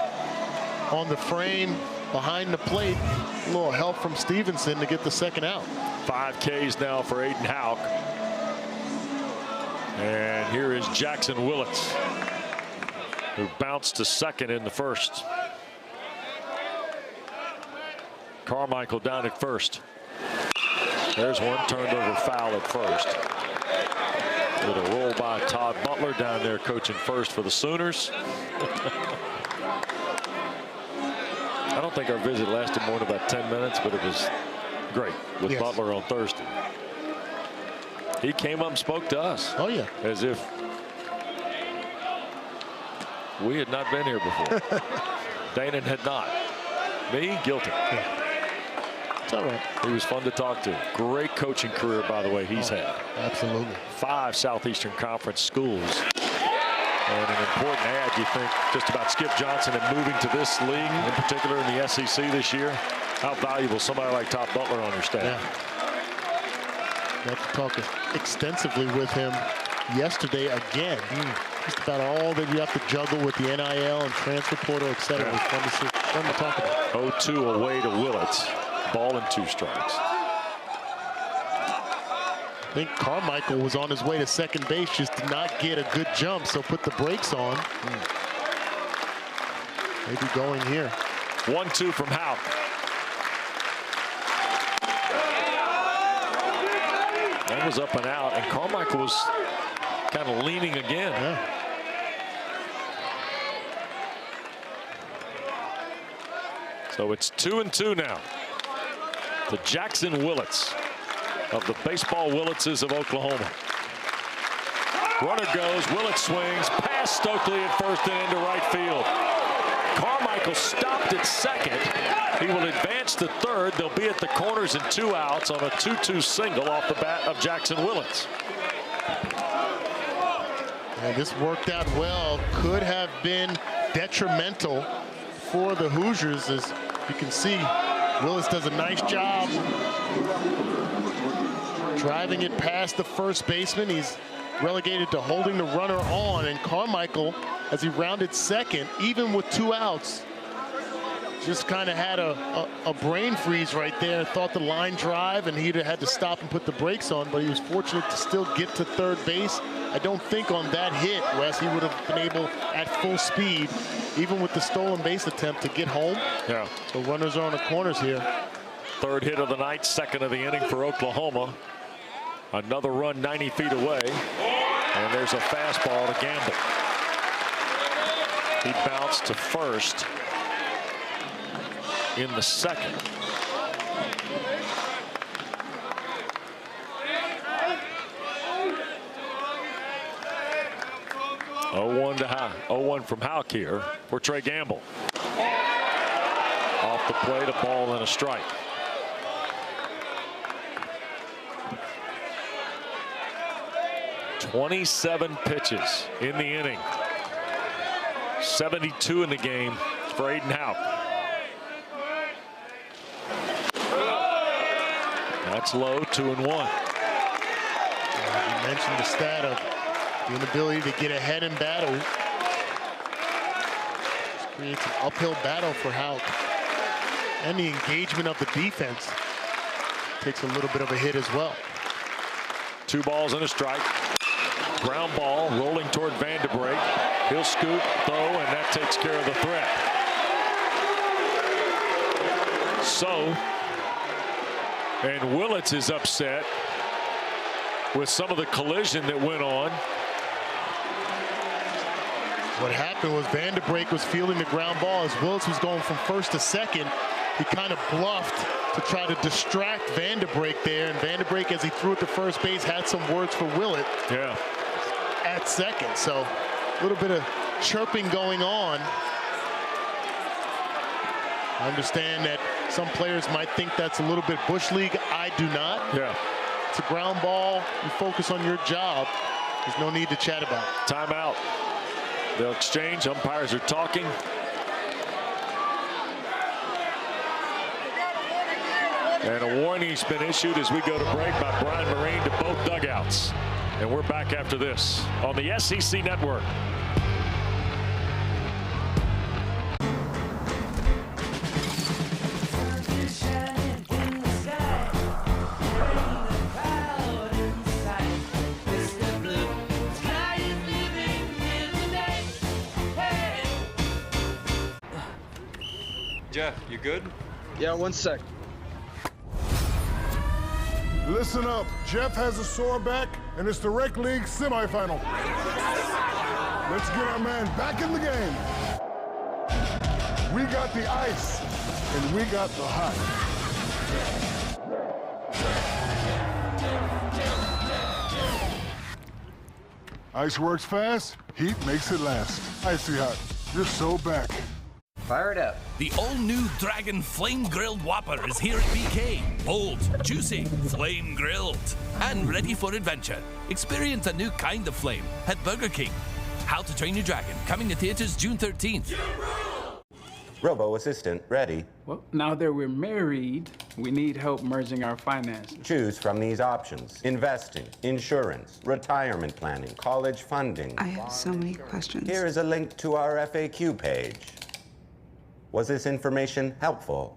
on the frame behind the plate. A little help from Stevenson to get the second out. 5 Ks now for Aiden Houck. And here is Jackson Willits, who bounced to second in the first. Carmichael down at first. There's one turned over foul at first. With a roll by Todd Butler down there coaching first for the Sooners. I don't think our visit lasted more than about 10 minutes, but it was great with Butler on Thursday. He came up and spoke to us. Oh, yeah. As if we had not been here before. Danon had not. Me, guilty. Yeah. It's all right. He was fun to talk to. Great coaching career, by the way, he's had. Absolutely. 5 Southeastern Conference schools. And an important add, you think, just about Skip Johnson and moving to this league, in particular in the SEC this year. How valuable somebody like Todd Butler on your staff. Yeah. Got to talk extensively with him yesterday again. Just about all that you have to juggle with the NIL and transfer portal, et cetera. It was fun to talk about. 0-2 away to Willits. Ball and 2 strikes. I think Carmichael was on his way to second base, just did not get a good jump, so put the brakes on. Maybe going here. 1-2 from Houck. That was up and out, and Carmichael was kind of leaning again. Yeah. So it's 2-2 now. To Jackson Willits of the Baseball Willitses of Oklahoma. Runner goes, Willits swings, past Stokely at first and into right field. Carmichael stopped at second. He will advance to third. They'll be at the corners and 2 outs on a 2-2 single off the bat of Jackson Willits. And this worked out well. Could have been detrimental for the Hoosiers, as you can see. Willis does a nice job driving it past the first baseman. He's relegated to holding the runner on, and Carmichael, as he rounded second, even with 2 outs, just kind of had a brain freeze right there. Thought the line drive, and he'd have had to stop and put the brakes on, but he was fortunate to still get to third base. I don't think on that hit, Wes, he would have been able at full speed, even with the stolen base attempt, to get home. Yeah. So runners are on the corners here. 3rd hit of the night, 2nd of the inning for Oklahoma. Another run 90 feet away. And there's a fastball to Gamble. He bounced to first in the 2nd. Oh-1 from Houck here for Trey Gamble. Off the plate, a ball and a strike. 27 pitches in the inning. 72 in the game for Aiden Houck. That's low, 2-1. You mentioned the stat of the inability to get ahead in battle. Just creates an uphill battle for Houck. And the engagement of the defense takes a little bit of a hit as well. 2 balls and a strike. Ground ball rolling toward Vanderbrake. He'll scoop, throw, and that takes care of the threat. So, and Willits is upset with some of the collision that went on. What happened was Vanderbrake was fielding the ground ball as Willits was going from first to second. He kind of bluffed to try to distract Vanderbrake there, and Vanderbrake, as he threw it to first base, had some words for Willett at second. So a little bit of chirping going on. I understand that some players might think that's a little bit Bush League. I do not. Yeah. It's a ground ball. You focus on your job. There's no need to chat about it. Timeout. They'll exchange. Umpires are talking. And a warning's been issued as we go to break by Brian Marine to both dugouts. And we're back after this on the SEC Network. Jeff, you good? Yeah, 1 sec. Listen up. Jeff has a sore back, and it's the Rec League semifinal. Let's get our man back in the game. We got the ice, and we got the hot. Ice works fast, heat makes it last. Icy Hot, you're so back. Fire it up. The all-new Dragon Flame Grilled Whopper is here at BK. Bold, juicy, flame grilled, and ready for adventure. Experience a new kind of flame at Burger King. How to Train Your Dragon, coming to theaters June 13th. Robo Assistant, ready. Well, now that we're married, we need help merging our finances. Choose from these options: investing, insurance, retirement planning, college funding. I have so many questions. Here is a link to our FAQ page. Was this information helpful?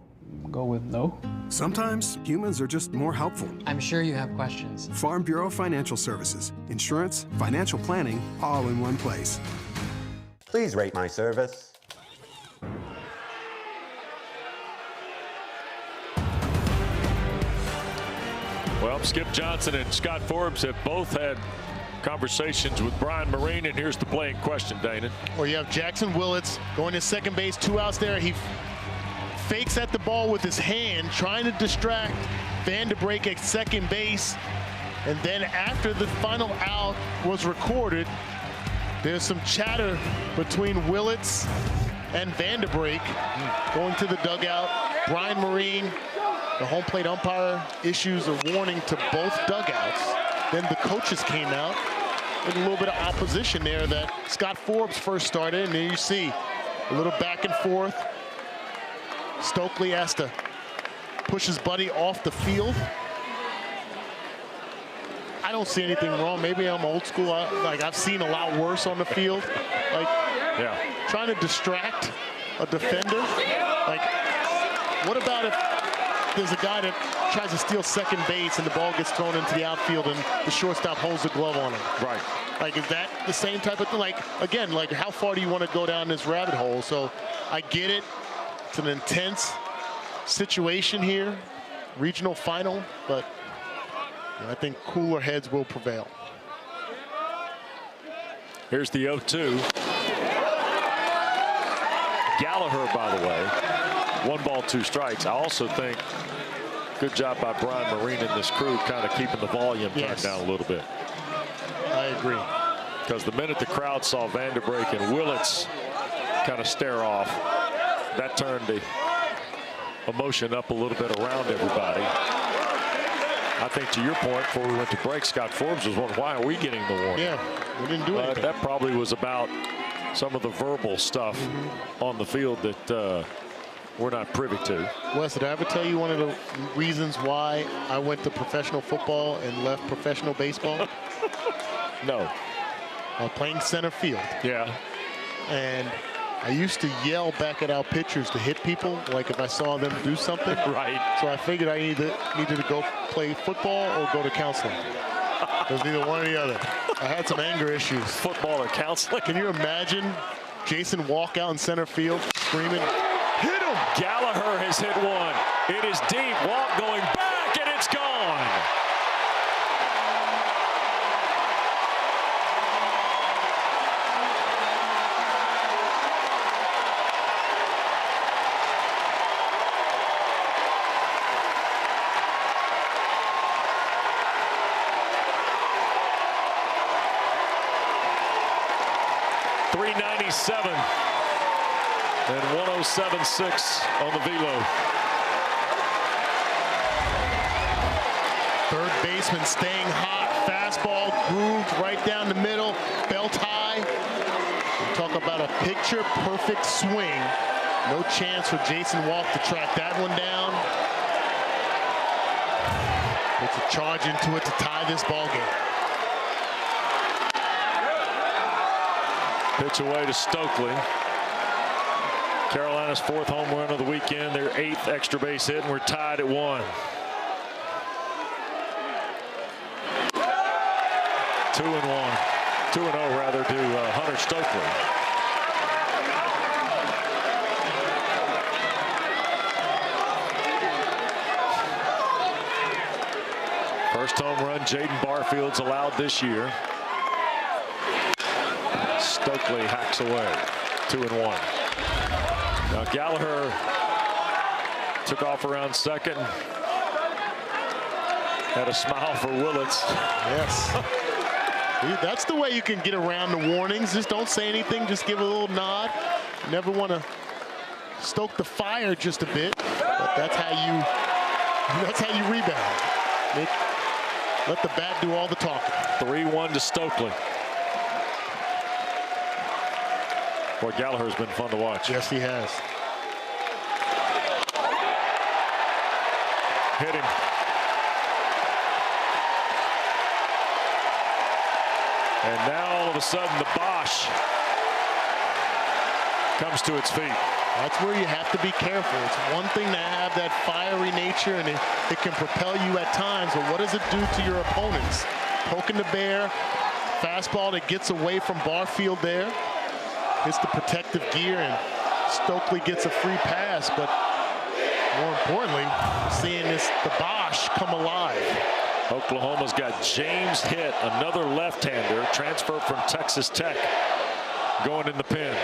Go with no. Sometimes humans are just more helpful. I'm sure you have questions. Farm Bureau Financial Services. Insurance, financial planning, all in one place. Please rate my service. Well, Skip Johnson and Scott Forbes have both had conversations with Brian Marine, and here's the play in question, Dana. Well, you have Jackson Willits going to second base, 2 outs there. He fakes at the ball with his hand, trying to distract Vanderbrake at second base. And then after the final out was recorded, there's some chatter between Willits and Vanderbrake going to the dugout. Brian Marine, the home plate umpire, issues a warning to both dugouts. Then the coaches came out with a little bit of opposition there that Scott Forbes first started, and then you see a little back and forth. Stokely has to push his buddy off the field. I don't see anything wrong. Maybe I'm old school. Like, I've seen a lot worse on the field. Like, trying to distract a defender. Like, what about if there's a guy that tries to steal second base and the ball gets thrown into the outfield and the shortstop holds the glove on him? Right. Like, is that the same type of thing? Like, again, like, how far do you want to go down this rabbit hole? So I get it. It's an intense situation here, regional final, but I think cooler heads will prevail. Here's the 0-2. Gallagher, by the way, 1 ball, 2 strikes. I also think good job by Brian Marine and this crew kind of keeping the volume turned down a little bit. I agree. Because the minute the crowd saw Vanderbrake and Willits kind of stare off, that turned the emotion up a little bit around everybody. I think to your point, before we went to break, Scott Forbes was wondering, why are we getting the warning? Yeah, we didn't do anything. That probably was about some of the verbal stuff on the field that we're not privy to. Wes, did I ever tell you one of the reasons why I went to professional football and left professional baseball? No. Playing center field. Yeah. And I used to yell back at our pitchers to hit people, like if I saw them do something. Right. So I figured I needed to go play football or go to counseling. It was either one or the other. I had some anger issues. Football or counseling? Can you imagine Jason walk out in center field screaming, hit him! Gallagher has hit one. It is deep. Walk going back, and it's gone. .397 and 107.6 on the velo. Third baseman staying hot. Fastball grooved right down the middle. Belt high. We talk about a picture perfect swing. No chance for Jason Walk to track that one down. Puts a charge into it to tie this ball game. Pitch away to Stokely. Carolina's 4th home run of the weekend, their 8th extra base hit, and we're tied at 1. 2-1. 2-0 rather to Hunter Stokely. First home run Jaden Barfield's allowed this year. Stokely hacks away. 2-1. Now Gallagher took off around second. Had a smile for Willits. Yes. That's the way you can get around the warnings. Just don't say anything. Just give a little nod. You never want to stoke the fire just a bit, but that's how you rebound. Let the bat do all the talking. 3-1 to Stokely. Boy, Gallagher's been fun to watch. Yes, he has. Hit him. And now all of a sudden the Bosch comes to its feet. That's where you have to be careful. It's one thing to have that fiery nature, and it can propel you at times, but what does it do to your opponents? Poking the bear, fastball that gets away from Barfield there. Hits the protective gear, and Stokely gets a free pass, but more importantly, seeing the Bosch come alive. Oklahoma's got James Hitt, another left-hander, transferred from Texas Tech, going in the pen.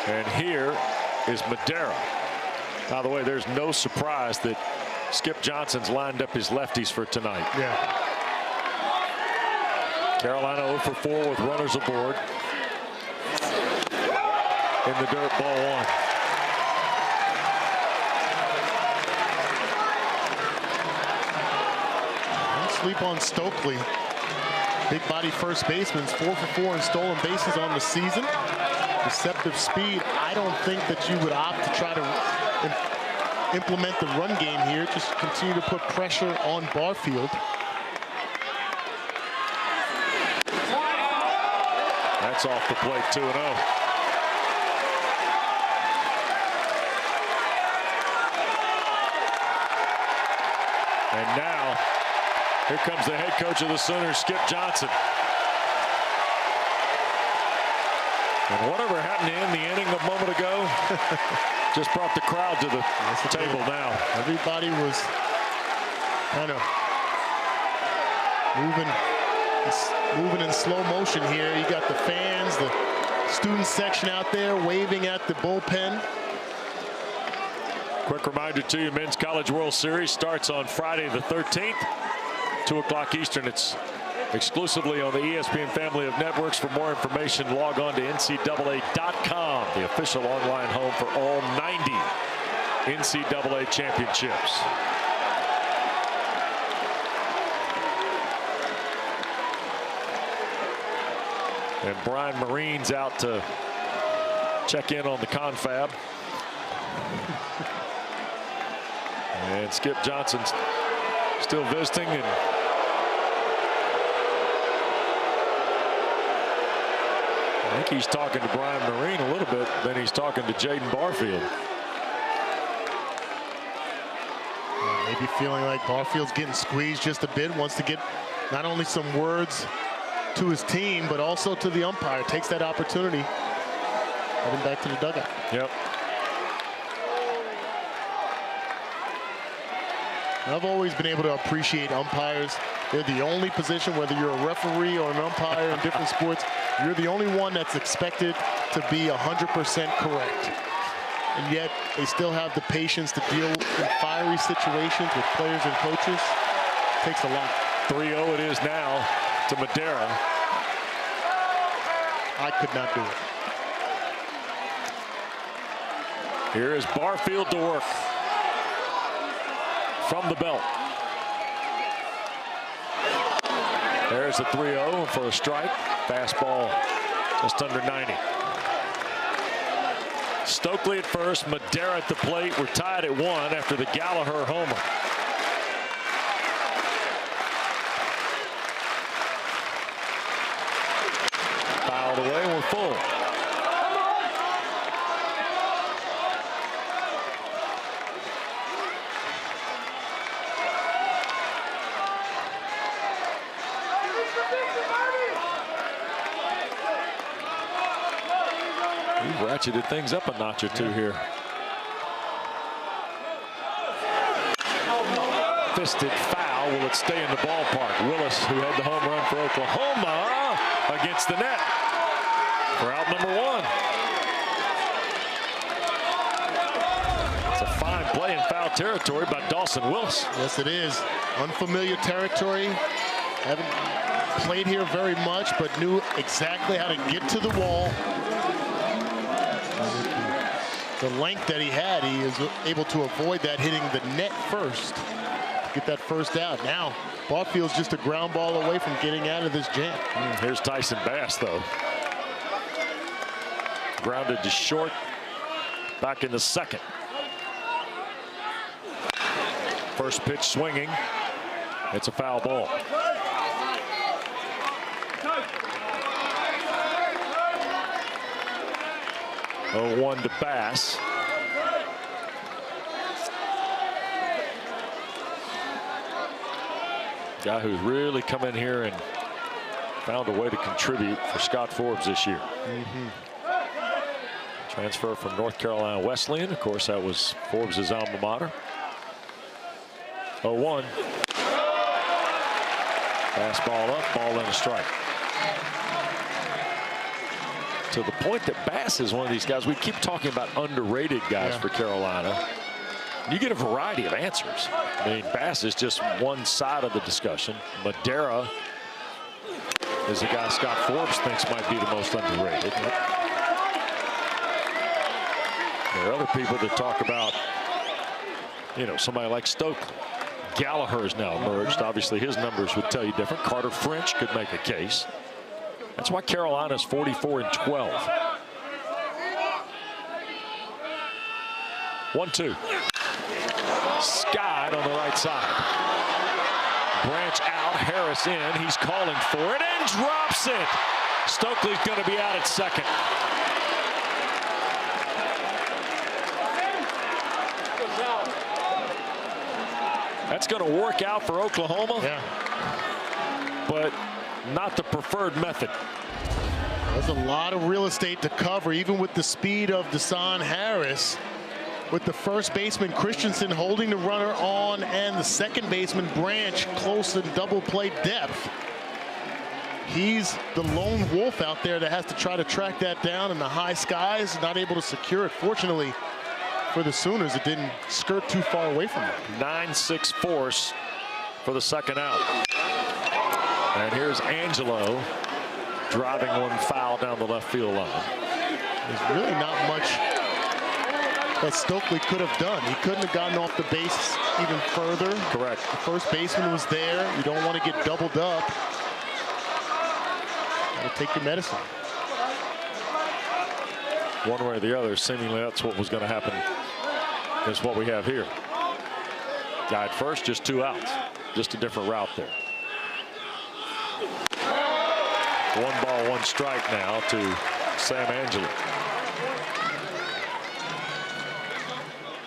And here is Madera. By the way, there's no surprise that Skip Johnson's lined up his lefties for tonight. Yeah. Carolina 0 for 4 with runners aboard. In the dirt, ball 1. Don't sleep on Stokely. Big body first baseman, 4 for 4 in stolen bases on the season. Deceptive speed. I don't think that you would opt to try to implement the run game here. Just continue to put pressure on Barfield. That's off the plate, 2-0. And now, here comes the head coach of the Sooners, Skip Johnson. And whatever happened to end the inning a moment ago just brought the crowd to the table now. Everybody was kind of moving in slow motion here. You got the fans, the student section out there waving at the bullpen. Quick reminder to you, Men's College World Series starts on Friday the 13th, 2 o'clock Eastern. It's exclusively on the ESPN family of networks. For more information, log on to NCAA.com, the official online home for all 90 NCAA championships. And Brian Marine's out to check in on the confab. And Skip Johnson's still visiting, and I think he's talking to Brian Marine a little bit, then he's talking to Jaden Barfield. Maybe feeling like Barfield's getting squeezed just a bit, wants to get not only some words to his team, but also to the umpire. Takes that opportunity. Heading back to the dugout. Yep. I've always been able to appreciate umpires. They're the only position, whether you're a referee or an umpire in different sports, you're the only one that's expected to be 100% correct. And yet they still have the patience to deal in fiery situations with players and coaches. Takes a lot. 3-0 it is now to Madera. I could not do it. Here is Barfield to work from the belt. There's a 3-0 for a strike. Fastball just under 90. Stokely at first, Madera at the plate. We're tied at 1 after the Gallagher homer. Fouled away, we're full. We've ratcheted things up a notch or two here. Fisted foul. Will it stay in the ballpark? Willis, who had the home run for Oklahoma, against the net for out number 1. It's a fine play in foul territory by Dawson Willis. Yes, it is. Unfamiliar territory. Haven't played here very much, but knew exactly how to get to the wall. The length that he had, he is able to avoid that, hitting the net first. Get that first out. Now, Barfield's just a ground ball away from getting out of this jam. Here's Tyson Bass, though. Grounded to short. Back in the second. First pitch swinging. It's a foul ball. 0-1 to Bass. Guy who's really come in here and found a way to contribute for Scott Forbes this year. Transfer from North Carolina Wesleyan. Of course, that was Forbes' alma mater. 0-1. Fastball up, ball and a strike. To the point that Bass is one of these guys, we keep talking about underrated guys for Carolina. You get a variety of answers. I mean, Bass is just one side of the discussion. Madera is a guy Scott Forbes thinks might be the most underrated. There are other people that talk about, you know, somebody like Stokely. Gallagher has now emerged. Obviously, his numbers would tell you different. Carter French could make a case. That's why Carolina's 44-12. 1-2. Scott on the right side. Branch out, Harris in. He's calling for it and drops it. Stokely's going to be out at second. That's going to work out for Oklahoma. But not the preferred method. There's a lot of real estate to cover, even with the speed of Desan Harris. With the first baseman Christensen holding the runner on, and the second baseman Branch close in double play depth. He's the lone wolf out there that has to try to track that down in the high skies, not able to secure it. Fortunately for the Sooners, it didn't skirt too far away from it. 9-6 force for the second out. And here's Angelo driving one foul down the left field line. There's really not much that Stokely could have done. He couldn't have gotten off the base even further. Correct. The first baseman was there. You don't want to get doubled up. Take your medicine. One way or the other, seemingly that's what was going to happen. Is what we have here. Guy at first, just 2 outs. Just a different route there. 1 ball, 1 strike now to Sam Angelo.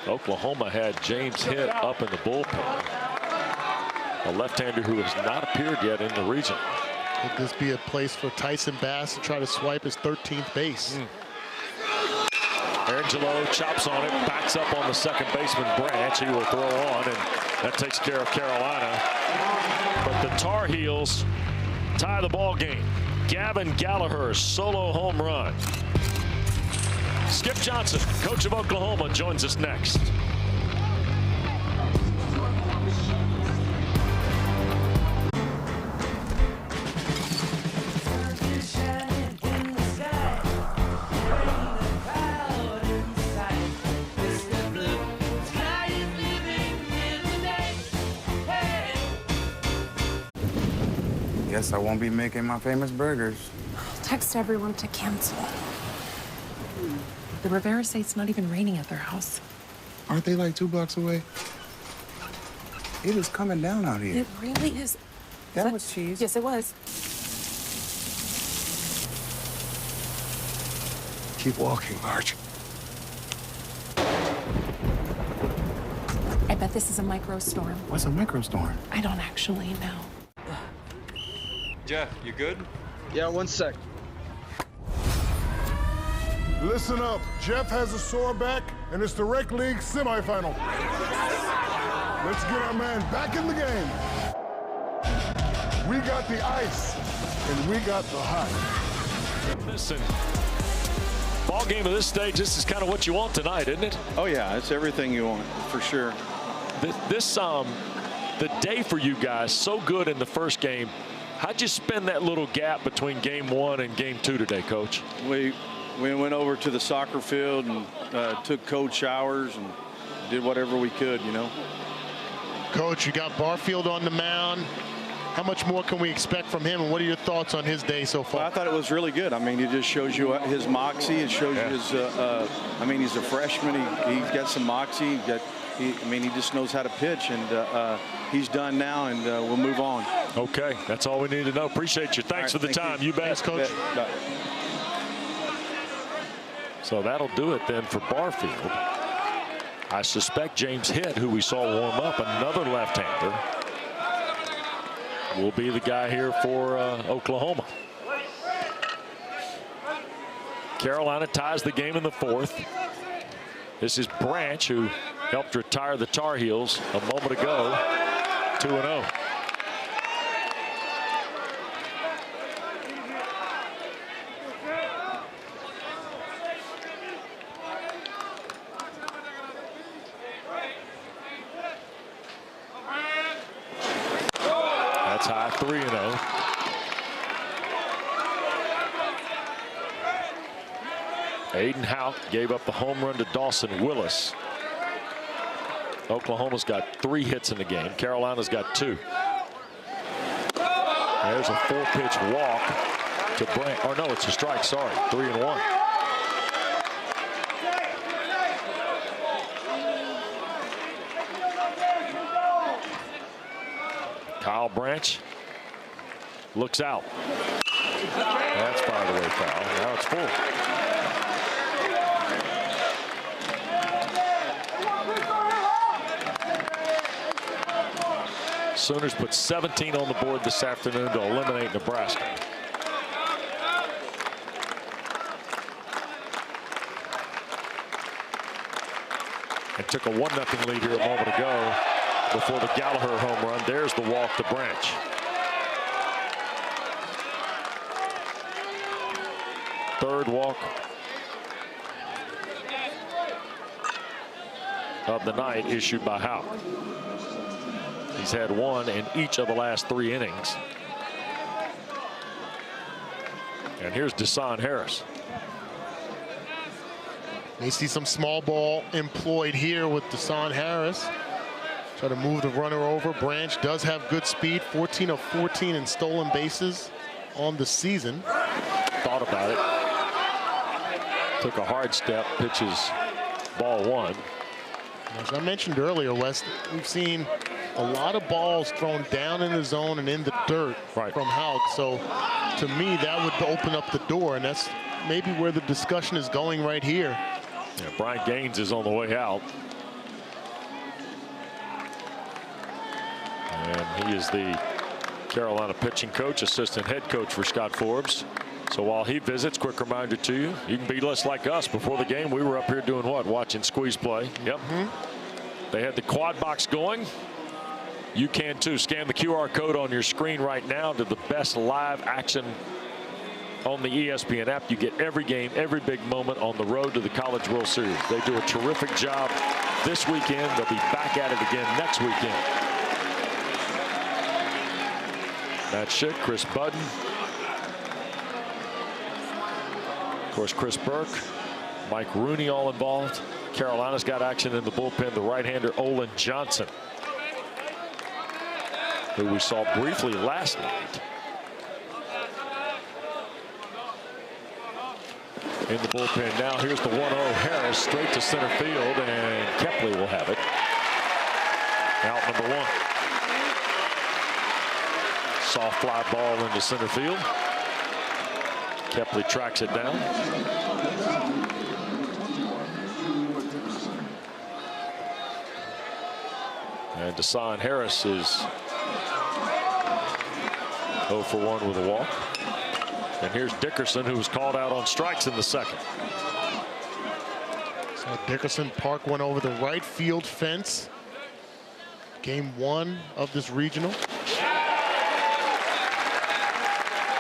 Oklahoma had James Hitt up in the bullpen. A left-hander who has not appeared yet in the region. Could this be a place for Tyson Bass to try to swipe his 13th base? Angelo chops on it, backs up on the second baseman Branch. He will throw on, and that takes care of Carolina. But the Tar Heels tie the ball game. Gavin Gallagher's solo home run. Skip Johnson, coach of Oklahoma, joins us next. Guess I won't be making my famous burgers. Text everyone to cancel. The Rivera say it's not even raining at their house. Aren't they like 2 blocks away? It is coming down out here. It really is. That was cheese. Yes, it was. Keep walking, Marge. I bet this is a microstorm. What's a microstorm? I don't actually know. Jeff, you good? Yeah, 1 sec. Listen up. Jeff has a sore back, and it's the Rec League semifinal. Let's get our man back in the game. We got the ice, and we got the hot. Listen, ball game of this stage, this is kind of what you want tonight, isn't it? Oh yeah, it's everything you want, for sure. The day for you guys, so good in the first game. How'd you spend that little gap between game 1 and game 2 today, Coach? We went over to the soccer field and took cold showers and did whatever we could, you know. Coach, you got Barfield on the mound. How much more can we expect from him, and what are your thoughts on his day so far? Well, I thought it was really good. I mean, it just shows you his moxie. It shows you his. I mean, he's a freshman. He's got some moxie. He just knows how to pitch, and he's done now, and we'll move on. Okay, that's all we need to know. Appreciate you. Thanks for the time. You bet, Coach. So that'll do it then for Barfield. I suspect James Hitt, who we saw warm up, another left-hander, will be the guy here for Oklahoma. Carolina ties the game in the 4th. This is Branch, who helped retire the Tar Heels a moment ago. 2-0. That's high, 3-0. Aiden Houck gave up the home run to Dawson Willis. Oklahoma's got 3 hits in the game. Carolina's got 2. There's a 4-pitch walk to Branch. Or no, it's a strike. Sorry, 3-1. Kyle Branch looks out. That's fired away foul. Now it's full. Sooners put 17 on the board this afternoon to eliminate Nebraska. And took a 1-0 lead here a moment ago before the Gallagher home run. There's the walk to Branch. Third walk of the night issued by Houck. He's had 1 in each of the last 3 innings. And here's Deshaun Harris. May see some small ball employed here with Deshaun Harris. Try to move the runner over. Branch does have good speed. 14 of 14 in stolen bases on the season. Thought about it. Took a hard step. Pitches ball one. As I mentioned earlier, Wes, we've seen a lot of balls thrown down in the zone and in the dirt from Houck. So to me, that would open up the door, and that's maybe where the discussion is going right here. Yeah, Brian Gaines is on the way out. And he is the Carolina pitching coach, assistant head coach for Scott Forbes. So while he visits, quick reminder to you, you can be less like us. Before the game, we were up here doing what? Watching squeeze play. Yep. They had the quad box going. You can too. Scan the QR code on your screen right now to the best live action on the ESPN app. You get every game, every big moment on the road to the College World Series. They do a terrific job this weekend. They'll be back at it again next weekend. Matt Schick, Chris Budden. Of course, Chris Burke, Mike Rooney all involved. Carolina's got action in the bullpen. The right-hander Olin Johnson, who we saw briefly last night. In the bullpen now. Here's the 1-0 Harris straight to center field, and Kepley will have it. Out number one. Soft fly ball into center field. Kepley tracks it down. And Deshaun Harris is 0 for 1 with a walk. And here's Dickerson, who was called out on strikes in the second. So Dickerson Park went over the right field fence. Game 1 of this regional.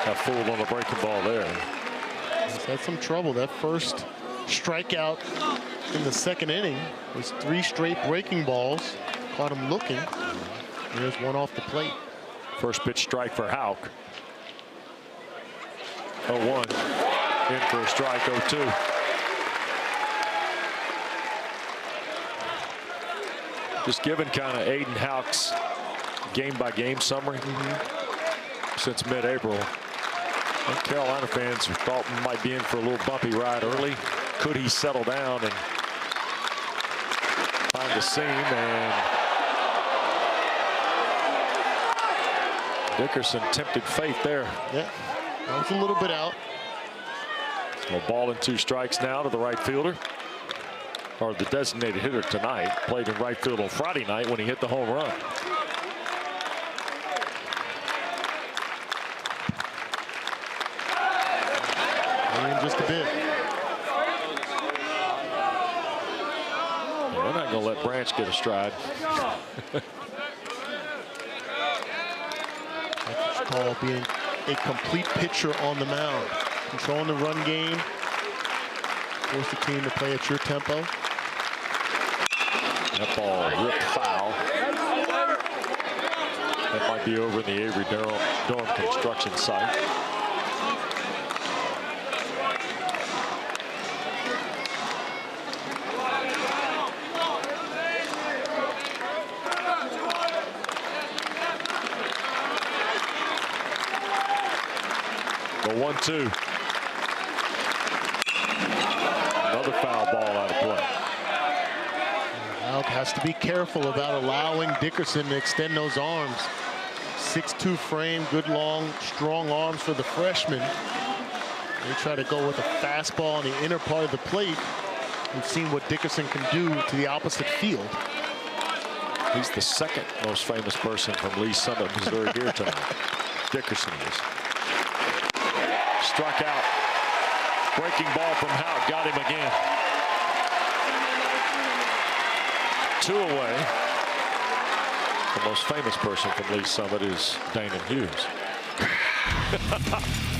Got fooled on the breaking ball there. He's had some trouble. That first strikeout in the second inning was 3 straight breaking balls. Caught him looking. There's one off the plate. First pitch strike for Houck. 0-1. In for a strike. 0-2. Just given kind of Aiden Houck's game-by-game summary since mid-April. I think Carolina fans thought we might be in for a little bumpy ride early. Could he settle down and find a seam? And Dickerson tempted fate there. Yeah, that was a little bit out. So a ball and 2 strikes now to the right fielder, or the designated hitter tonight. Played in right field on Friday night when he hit the home run. In just a bit. We're not going to let Branch get a stride. Call being a complete pitcher on the mound, controlling the run game, force the team to play at your tempo. That ball ripped foul. That might be over in the Avery Dorm construction site. The 1-2. Another foul ball out of play. Houck has to be careful about allowing Dickerson to extend those arms. 6'2" frame, good long, strong arms for the freshman. They try to go with a fastball on the inner part of the plate. We've seen what Dickerson can do to the opposite field. He's the second most famous person from Lee Summit, Missouri here tonight. Dickerson is. Struck out. Breaking ball from Houck. Got him again. 2 away. The most famous person from Lee Summit is Dana Hughes.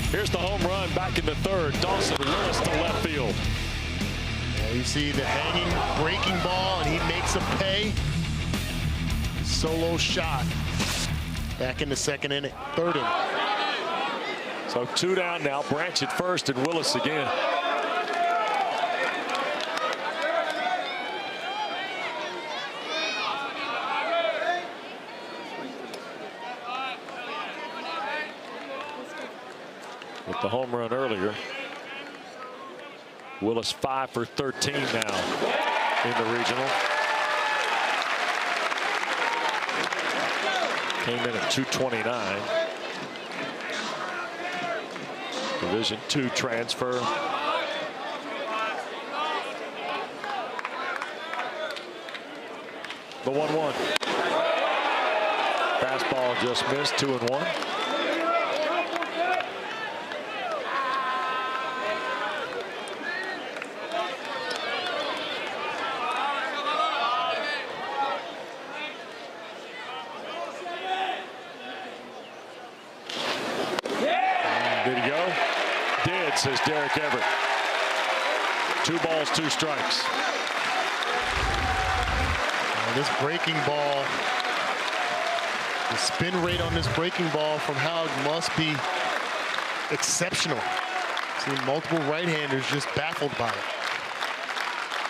Here's the home run back in the third. Dawson Willis to left field. Yeah, you see the hanging breaking ball, and he makes a pay. Solo shot back in the second inning, third inning. So So 2 down now. Branch at first and Willis again. With the home run earlier. Willis 5 for 13 now in the regional. Came in at 229. Division II transfer. The 1-1. Fastball just missed, 2-1. Did he go? Did, says Derek Everett. 2 balls, 2 strikes. And this breaking ball, the spin rate on this breaking ball from Haug must be exceptional. Seen multiple right-handers just baffled by it.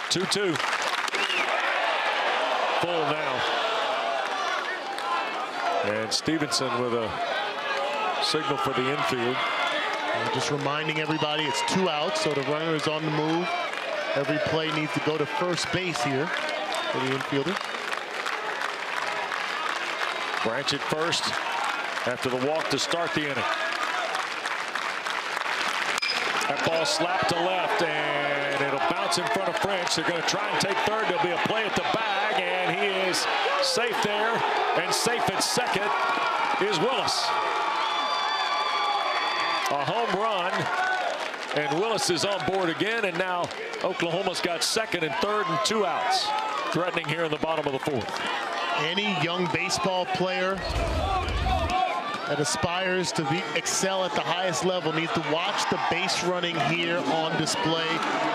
2-2. Full now. And Stevenson with a signal for the infield. Just reminding everybody it's 2 outs, so the runner is on the move. Every play needs to go to first base here for the infielder. Branch at first after the walk to start the inning. That ball slapped to left, and it'll bounce in front of French. They're going to try and take third. There'll be a play at the bag, and he is safe there. And safe at second is Willis. A home run, and Willis is on board again, and now Oklahoma's got second and third and 2 outs. Threatening here in the bottom of the 4th. Any young baseball player that aspires to excel at the highest level needs to watch the base running here on display.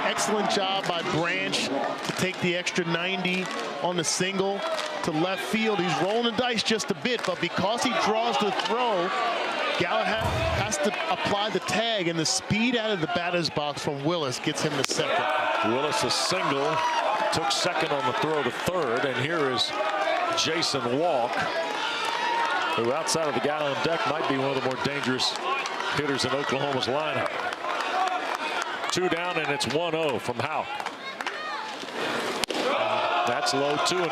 Excellent job by Branch to take the extra 90 on the single to left field. He's rolling the dice just a bit, but because he draws the throw, Galahad has to apply the tag, and the speed out of the batter's box from Willis gets him to second. Willis a single, took second on the throw to third, and here is Jason Walk, who outside of the guy on deck might be one of the more dangerous hitters in Oklahoma's lineup. 2 down, and it's 1-0 from Haug. That's low, 2-0.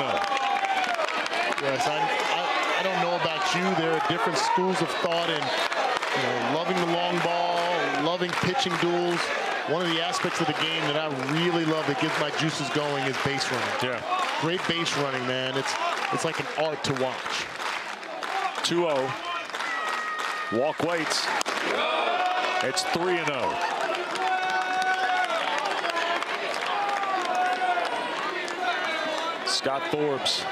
Yes, I don't know about you. There are different schools of thought in loving the long ball, loving pitching duels. One of the aspects of the game that I really love that gets my juices going is base running. Yeah. Great base running, man. It's like an art to watch. 2-0. Walk waits. It's 3-0. Scott Forbes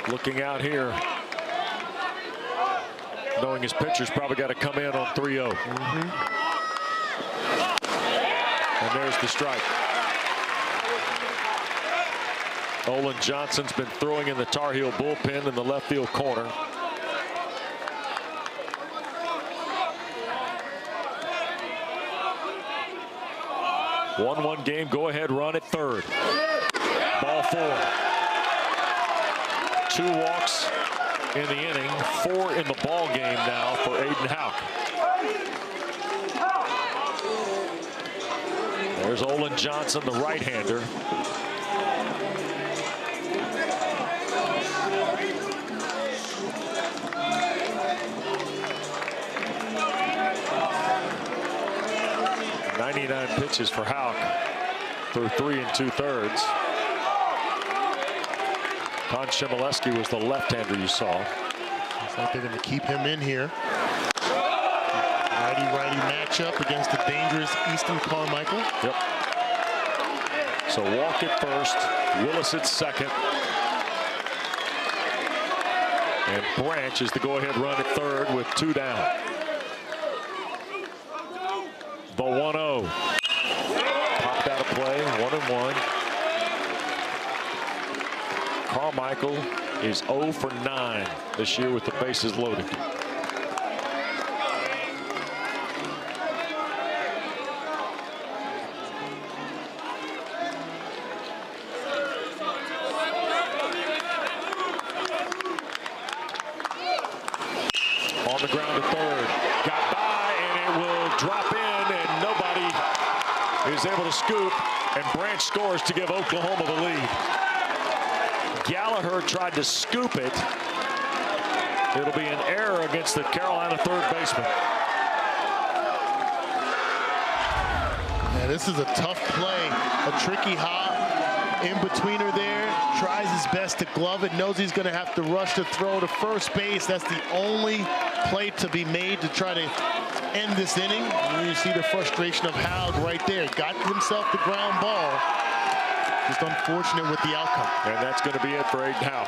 looking out here, knowing his pitcher's probably got to come in on 3-0. And there's the strike. Olin Johnson's been throwing in the Tar Heel bullpen in the left field corner. One game, go ahead run at third. Ball 4. 2 walks in the inning, 4 in the ball game now for Aiden Haug. There's Olin Johnson, the right-hander. .99 pitches for Haug through 3 2/3. Con Chmielewski was the left-hander you saw. Looks like they're going to keep him in here. Righty-righty matchup against the dangerous Easton Carmichael. Yep. So Walk at first, Willis at second. And Branch is the go-ahead run at third with 2 down. The 1-0. Popped out of play, 1-1. Carmichael is 0 for 9 this year with the bases loaded. On the ground to third. Got by, and it will drop in, and nobody is able to scoop. And Branch scores to give Oklahoma the lead. Gallagher tried to scoop it. It'll be an error against the Carolina third baseman. Yeah, this is a tough play. A tricky hop. In-betweener there. Tries his best to glove it. Knows he's going to have to rush to throw to first base. That's the only play to be made to try to end this inning. And you see the frustration of Haug right there. Got himself the ground ball. Just unfortunate with the outcome. And that's going to be it for Aiden Haug.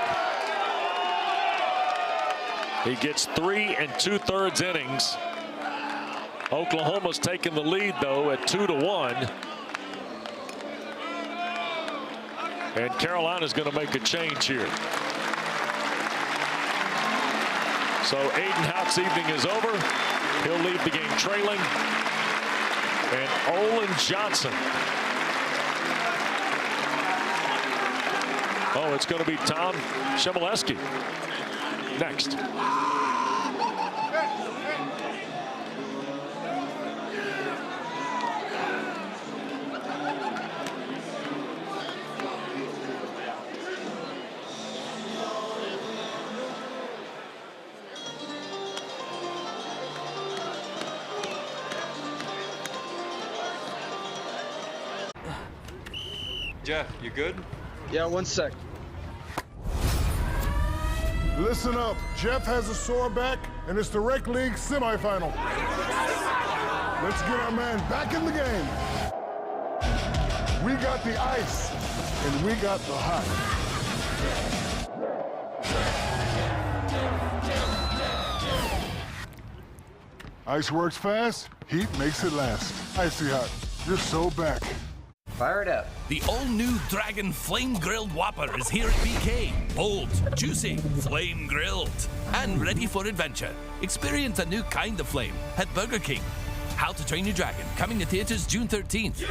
He gets 3 2/3 innings. Oklahoma's taking the lead, though, at 2-1. And Carolina's going to make a change here. So Aiden Haug's evening is over. He'll leave the game trailing. And Olin Johnson. Oh, it's going to be Tom Chmielewski next. Jeff, you good? Yeah, 1 sec. Listen up. Jeff has a sore back, and it's the Rec League semifinal. Let's get our man back in the game. We got the ice, and we got the hot. Ice works fast, heat makes it last. Icy Hot, you're so back. Fire it up. The all-new Dragon Flame Grilled Whopper is here at BK. Bold, juicy, flame grilled, and ready for adventure. Experience a new kind of flame at Burger King. How to Train Your Dragon, coming to theaters June 13th.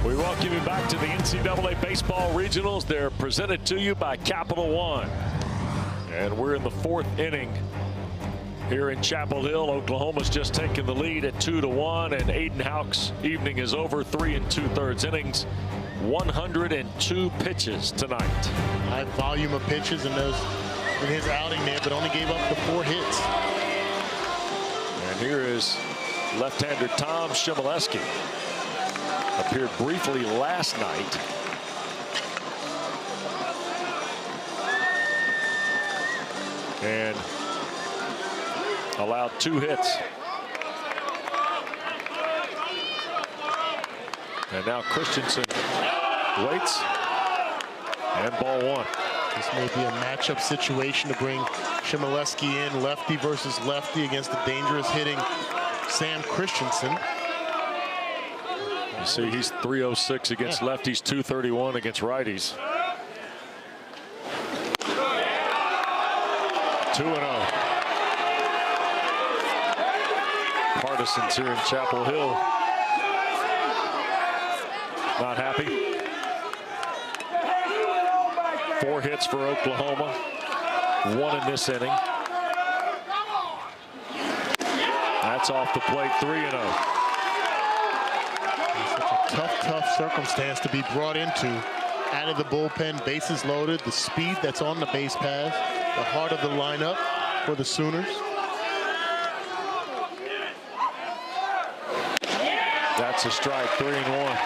We welcome you back to the NCAA Baseball Regionals. They're presented to you by Capital One. And we're in the 4th inning here in Chapel Hill. Oklahoma's just taken the lead at 2-1, and Aiden Haug's evening is over. 3 2/3 innings, 102 pitches tonight. High volume of pitches in his outing there, but only gave up the 4 hits. And here is left-hander Tom Chmielewski. Appeared briefly last night. And allowed 2 hits. And now Christensen waits. And ball 1. This may be a matchup situation to bring Chmielewski in, lefty versus lefty against the dangerous hitting Sam Christensen. You see, he's 306 against lefties, 231 against righties. 2-0. Partisans here in Chapel Hill. Not happy. 4 hits for Oklahoma. 1 in this inning. That's off the plate, 3-0. Tough circumstance to be brought into. Out of the bullpen, bases loaded, the speed that's on the base pass, the heart of the lineup for the Sooners. That's a strike, 3-1.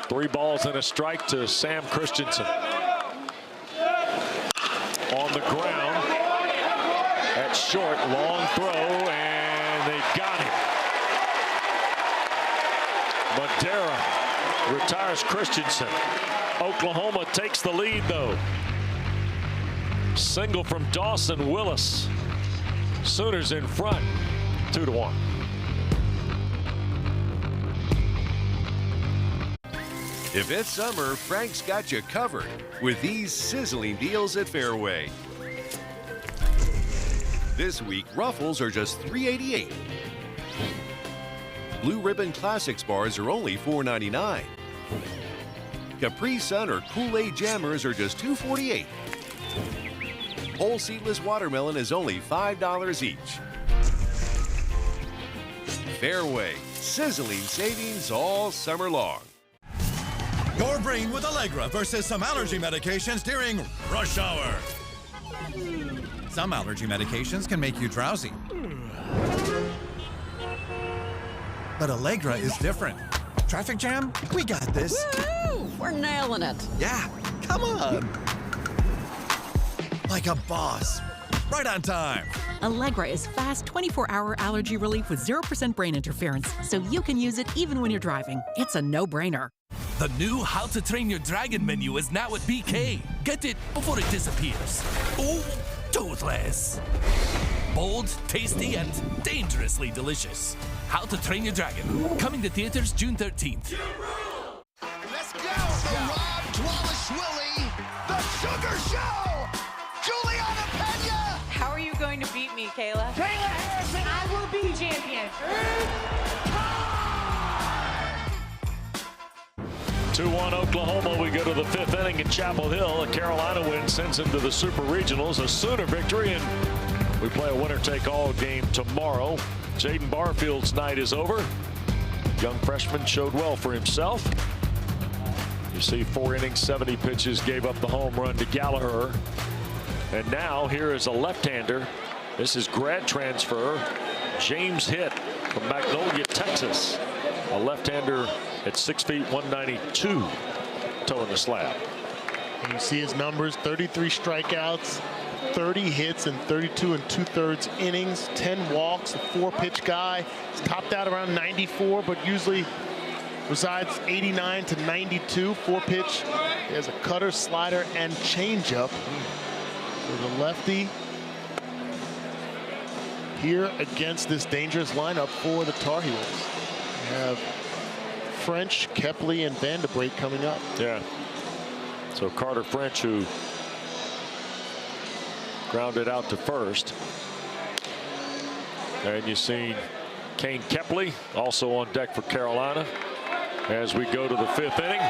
Three balls and a strike to Sam Christensen. On the ground at short, long throw, and they got him. Madera Retires Christensen. Oklahoma takes the lead, though. Single from Dawson Willis. Sooners in front, 2-1. If it's summer, Frank's got you covered with these sizzling deals at Fairway. This week, Ruffles are just $3.88. Blue Ribbon Classics bars are only $4.99. Capri Sun or Kool-Aid Jammers are just $2.48. Whole seedless watermelon is only $5 each. Fairway, sizzling savings all summer long. Your brain with Allegra versus some allergy medications during rush hour. Some allergy medications can make you drowsy. But Allegra is different. Traffic jam? We got this. Woo! We're nailing it. Yeah, come on. Like a boss. Right on time. Allegra is fast 24-hour allergy relief with 0% brain interference, so you can use it even when you're driving. It's a no-brainer. The new How to Train Your Dragon menu is now at BK. Get it before it disappears. Oh, toothless. Bold, tasty, and dangerously delicious. How to Train Your Dragon. Coming to theaters June 13th. Let's go! The Rob Dwalishvili, the Sugar Show! Juliana Pena! How are you going to beat me, Kayla? Kayla Harrison! I will be champion. 2-1 Oklahoma. We go to the 5th inning in Chapel Hill. A Carolina win sends them to the Super Regionals. A Sooner victory, and we play a winner-take-all game tomorrow. Jaden Barfield's night is over. Young freshman showed well for himself. You see 4 innings, 70 pitches, gave up the home run to Gallagher. And now here is a left-hander. This is grad transfer, James Hitt from Magnolia, Texas. A left-hander at 6 feet, 192, toeing the slab. And you see his numbers, 33 strikeouts, 30 hits in 32 2/3 innings, 10 walks, a 4-pitch guy. He's topped out around 94, but usually resides 89 to 92, 4-pitch. He has a cutter, slider, and changeup. For the lefty here against this dangerous lineup for the Tar Heels. We have French, Kepley, and Vanderbrake coming up. Yeah. So Carter French, who grounded out to first. And you see Kane Kepley also on deck for Carolina as we go to the 5th inning.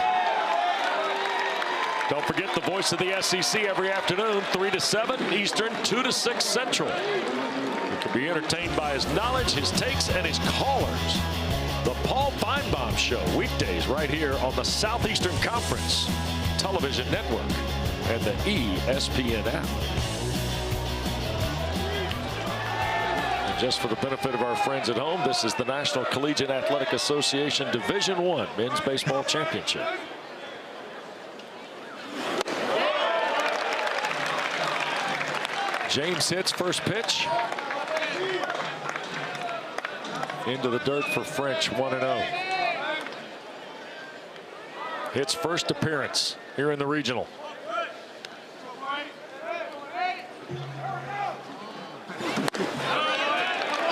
Don't forget the voice of the SEC every afternoon, 3 to 7 Eastern, 2 to 6 Central. You can be entertained by his knowledge, his takes, and his callers. The Paul Feinbaum Show, weekdays right here on the Southeastern Conference Television Network and the ESPN app. And just for the benefit of our friends at home, this is the National Collegiate Athletic Association Division I Men's Baseball Championship. James Hitt's first pitch. Into the dirt for French, 1-0. Hitt's first appearance here in the regional.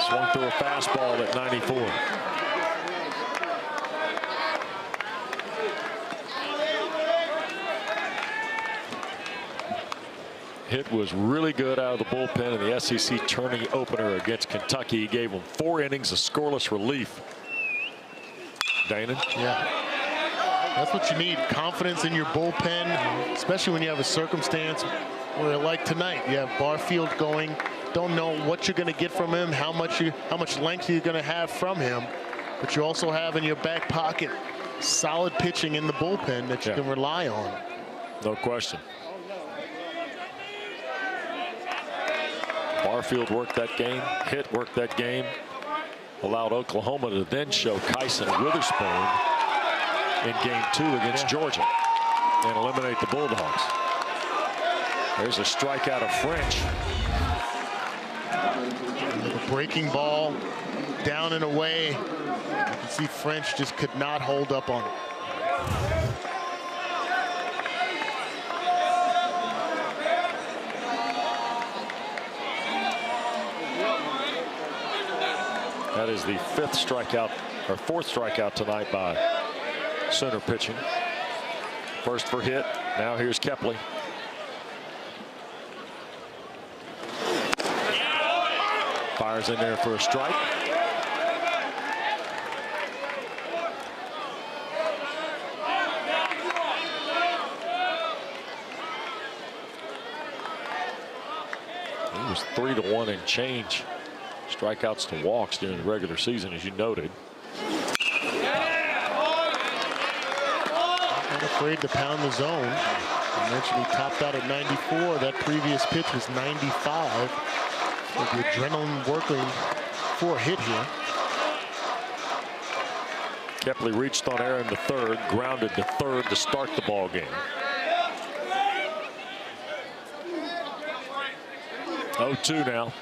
Swung through a fastball at 94. Hitt was really good out of the bullpen in the SEC tourney opener against Kentucky. He gave them 4 innings of scoreless relief. Danon? Yeah. That's what you need, confidence in your bullpen, especially when you have a circumstance where, like tonight, you have Barfield going, don't know what you're going to get from him, how much length you're going to have from him, but you also have in your back pocket solid pitching in the bullpen that you can rely on. No question. Barfield worked that game, Hitt worked that game, allowed Oklahoma to then show Kyson Witherspoon in game 2 against Georgia and eliminate the Bulldogs. There's a strikeout of French. A breaking ball down and away. You can see French just could not hold up on it. That is the fourth strikeout tonight by Sooner pitching. First for hit. Now here's Kepley. Fires in there for a strike. It was 3-1 and change strikeouts to walks during the regular season, as you noted. Not afraid to pound the zone. I mentioned he topped out at 94. That previous pitch was 95. With the adrenaline working for a hit here. Kepley reached on Aaron to third, grounded to third to start the ball game. 0-2 now.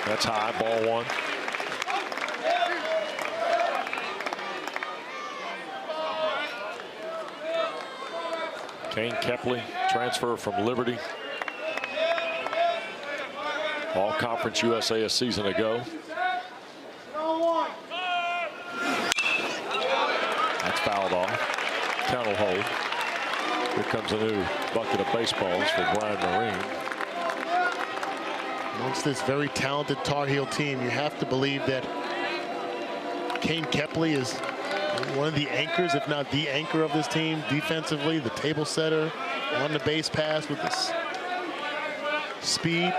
That's high, ball one. Kane Kepley, transfer from Liberty. All Conference USA a season ago. That's fouled off. Count will hold. Here comes a new bucket of baseballs for Brian Marine. Amongst this very talented Tar Heel team, you have to believe that Kane Kepley is one of the anchors, if not the anchor of this team defensively, the table setter on the base pass with this speed.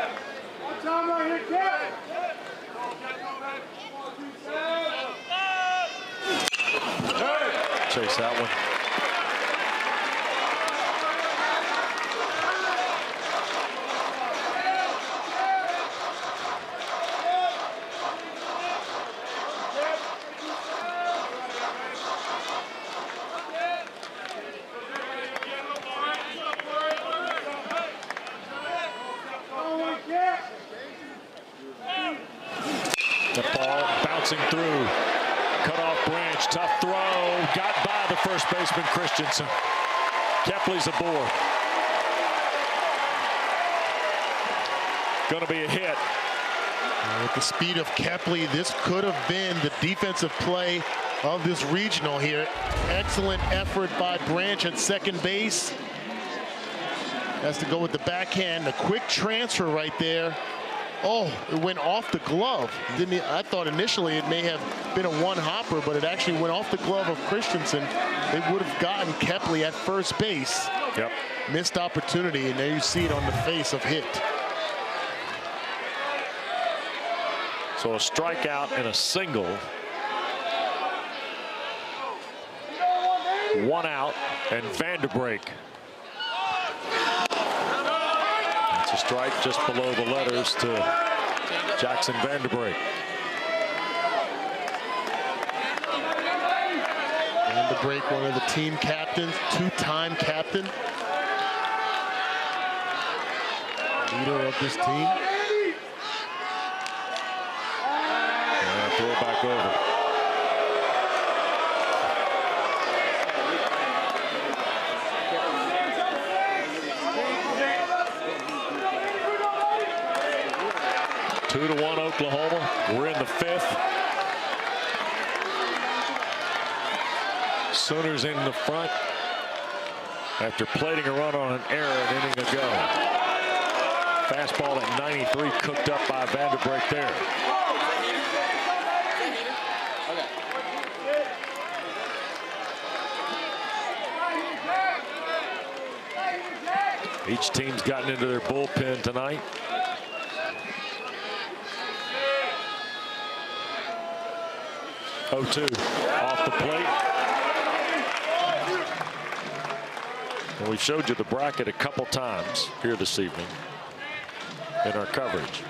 Chase that one. The ball bouncing through. Cut off Branch. Tough throw. Got by the first baseman, Christensen. Kepley's aboard. Going to be a hit. With the speed of Kepley, this could have been the defensive play of this regional here. Excellent effort by Branch at second base. Has to go with the backhand. A quick transfer right there. Oh, it went off the glove. I thought initially it may have been a one-hopper, but it actually went off the glove of Christensen. They would have gotten Kepley at first base. Yep. Missed opportunity, and there you see it on the face of hit. So a strikeout and a single. One out, and Vanderbrake. That's a strike just below the letters to Jackson Vanderbrake. Vanderbrake, one of the team captains, two-time captain. Leader of this team. And throw it back over. 2-1 Oklahoma. We're in the fifth. Sooners in the front after plating a run on an error an inning ago. Fastball at 93 cooked up by Vanderbrake there. Each team's gotten into their bullpen tonight. Oh-2 off the plate. And we showed you the bracket a couple times here this evening in our coverage.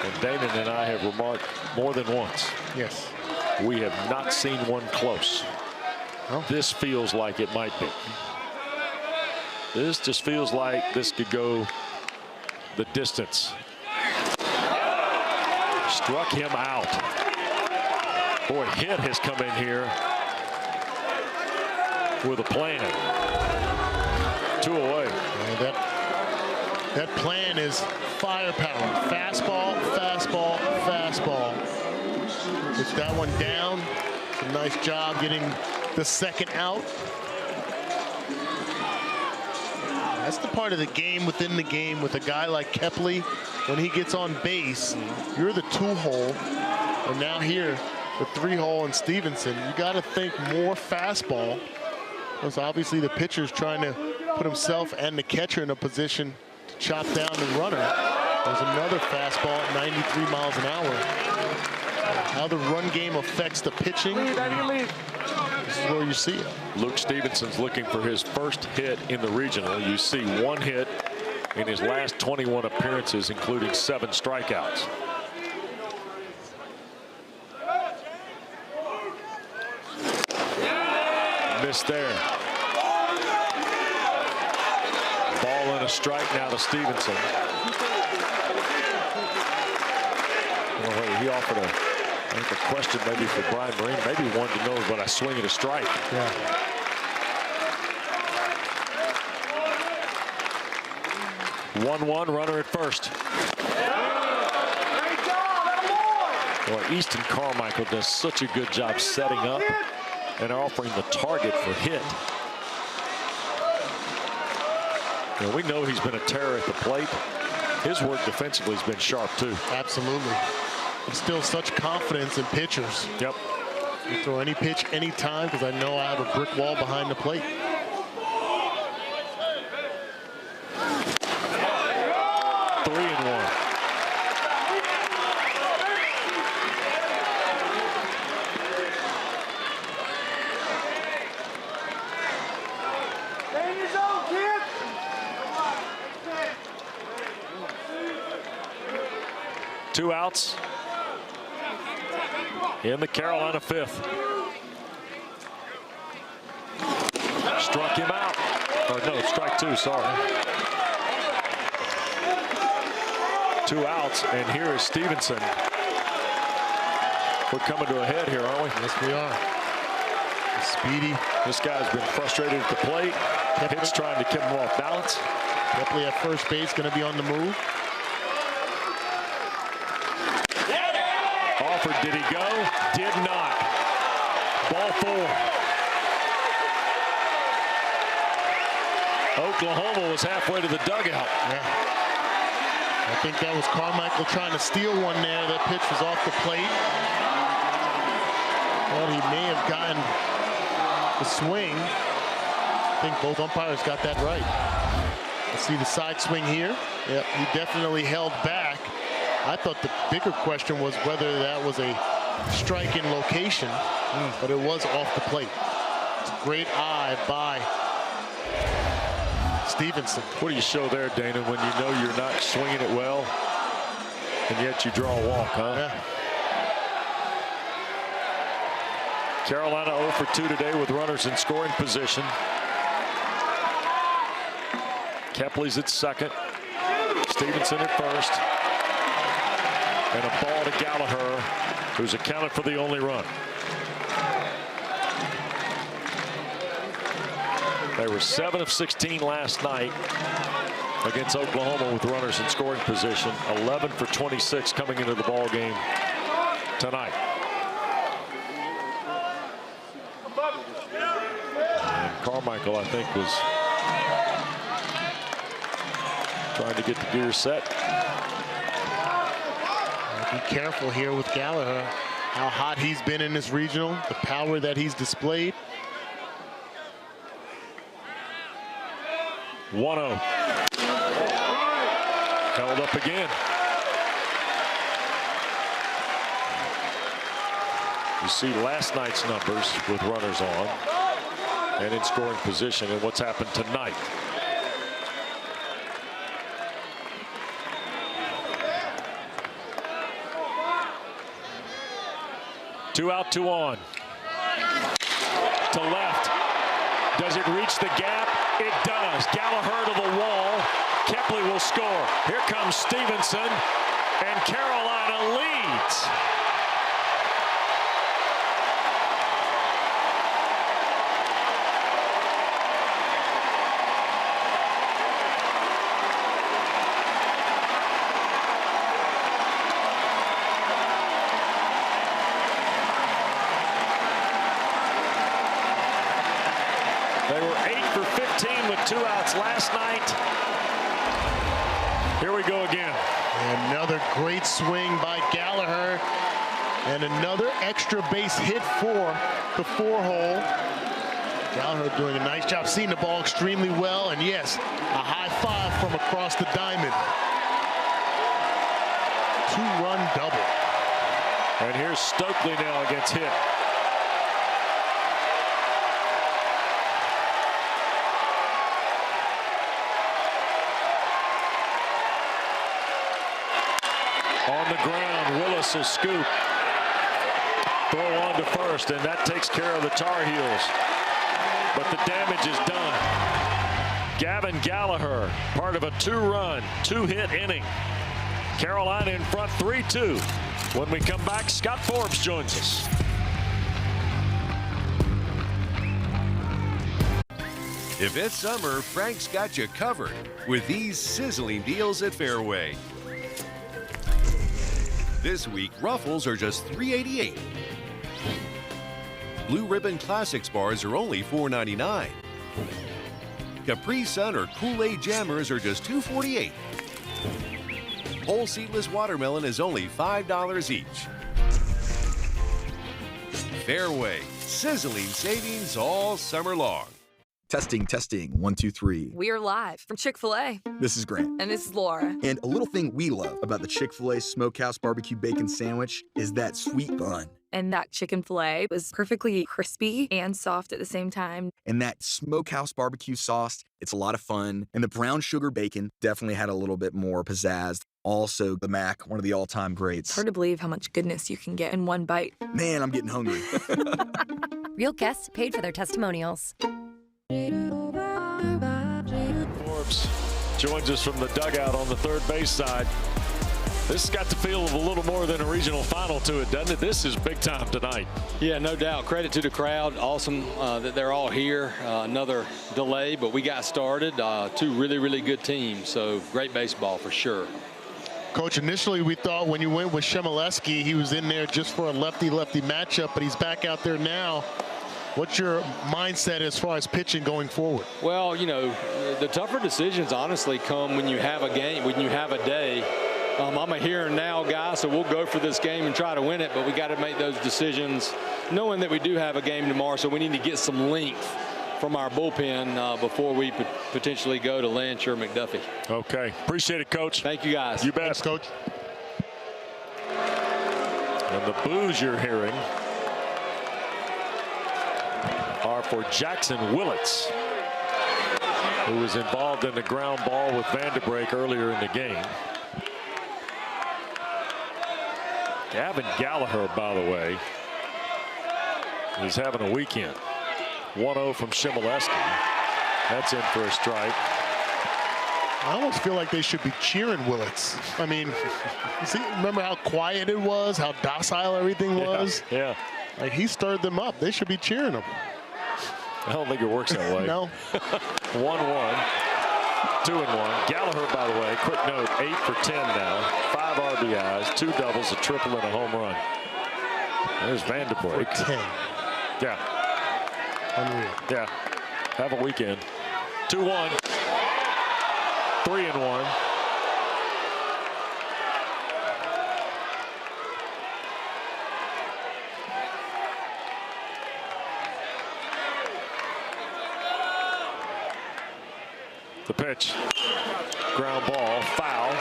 And Damon and I have remarked more than once. Yes. We have not seen one close. Oh. This feels like it might be. This just feels like this could go the distance. Struck him out. Boy, Hit has come in here with a plan. 2 away. And that That plan is firepower. Fastball, fastball, fastball. Puts that one down. It's a nice job getting the second out. That's the part of the game within the game with a guy like Kepley. When he gets on base, you're the 2-hole. And now here, the 3-hole and Stevenson. You got to think more fastball. Because obviously the pitcher's trying to put himself and the catcher in a position to chop down the runner. There's another fastball at 93 miles an hour. How the run game affects the pitching. This is where you see it. Luke Stevenson's looking for his first hit in the regional. You see 1 hit in his last 21 appearances, including 7 strikeouts. Missed there. Ball and a strike now to Stevenson. Well, he offered I think a question maybe for Brian Marine. Maybe he wanted to know when I swing at a strike. Yeah. One runner at first. Well, Easton Carmichael does such a good job setting up and offering the target for hit. You know, we know he's been a terror at the plate. His work defensively has been sharp too. Absolutely. Still such confidence in pitchers. Yep. You throw any pitch anytime because I know I have a brick wall behind the plate. Three and one. Two outs in the Carolina 5th. Struck him out. Or no, strike 2, sorry. 2 outs, and here is Stevenson. We're coming to a head here, aren't we? Yes, we are. Speedy. This guy's been frustrated at the plate. Hit's trying to keep him off balance. Kepley at first base, going to be on the move. Offered, did he go? Did not. Ball 4. Oklahoma was halfway to the dugout. Yeah. I think that was Carmichael trying to steal one there. That pitch was off the plate. Well, he may have gotten the swing. I think both umpires got that right. Let's see the side swing here. Yep, he definitely held back. I thought the bigger question was whether that was a strike in location, but it was off the plate. It's a great eye by Stevenson. What do you show there, Dana, when you know you're not swinging it well, and yet you draw a walk, huh? Yeah. Carolina 0 for 2 today with runners in scoring position. Kepley's at second. Stevenson at first. And a ball to Gallagher, who's accounted for the only run. They were 7 of 16 last night against Oklahoma with runners in scoring position. 11 for 26 coming into the ball game tonight. And Carmichael, I think, was trying to get the gear set. Be careful here with Gallagher. How hot he's been in this regional, the power that he's displayed. 1-0. Held up again. You see last night's numbers with runners on and in scoring position and what's happened tonight. Two out, 2 on. To left. Does it reach the gap? It does. Gallagher to the wall. Kepley will score. Here comes Stevenson, and Carolina leads. had 2 outs last night. Here we go again. Another great swing by Gallagher. And another extra base hit for the 4-hole. Gallagher doing a nice job seeing the ball extremely well. And yes, a high five from across the diamond. 2-run double. And here's Stokely now against hit. On the ground, Willis will scoop. Throw on to first, and that takes care of the Tar Heels. But the damage is done. Gavin Gallagher, part of a 2-run, 2-hit inning. Carolina in front 3-2. When we come back, Scott Forbes joins us. If it's summer, Frank's got you covered with these sizzling deals at Fairway. This week, Ruffles are just $3.88. Blue Ribbon Classics bars are only $4.99. Capri Sun or Kool-Aid Jammers are just $2.48. Whole seedless watermelon is only $5 each. Fairway, sizzling savings all summer long. Testing, 1, 2, 3. We're live from Chick-fil-A. This is Grant. And this is Laura. And a little thing we love about the Chick-fil-A Smokehouse Barbecue Bacon Sandwich is that sweet bun. And that chicken filet was perfectly crispy and soft at the same time. And that Smokehouse Barbecue sauce, it's a lot of fun. And the brown sugar bacon definitely had a little bit more pizzazz. Also, the Mac, one of the all-time greats. It's hard to believe how much goodness you can get in one bite. Man, I'm getting hungry. Real guests paid for their testimonials. Forbes joins us from the dugout on the third base side. This has got the feel of a little more than a regional final to it, doesn't it? This is big time tonight. Yeah, no doubt. Credit to the crowd. Awesome that they're all here. Another delay, but we got started. 2 really, really good teams. So great baseball for sure. Coach, initially we thought when you went with Chmielewski, he was in there just for a lefty-lefty matchup, but he's back out there now. What's your mindset as far as pitching going forward? Well, you know, the tougher decisions honestly come when you have a game, when you have a day. I'm a here and now guy, so we'll go for this game and try to win it, but we got to make those decisions knowing that we do have a game tomorrow, so we need to get some length from our bullpen before we potentially go to Lynch or McDuffie. Okay. Appreciate it, Coach. Thank you, guys. You bet. Thanks, Coach. And the boos you're hearing are for Jackson Willits, who was involved in the ground ball with Vanderbrake earlier in the game. Gavin Gallagher, by the way, is having a weekend. 1-0 from Chmielewski. That's in for a strike. I almost feel like they should be cheering Willits. I mean, remember how quiet it was, how docile everything was? Yeah. Like, he stirred them up. They should be cheering him. I don't think it works that way. No. 1-1. 2-1. Gallagher, by the way, quick note, 8 for 10 now. 5 RBIs, 2 doubles, a triple, and a home run. There's Vanderbrake. For 10. Yeah. Unreal. Yeah. Have a weekend. 2-1. 3-1. The pitch. Ground ball. Foul.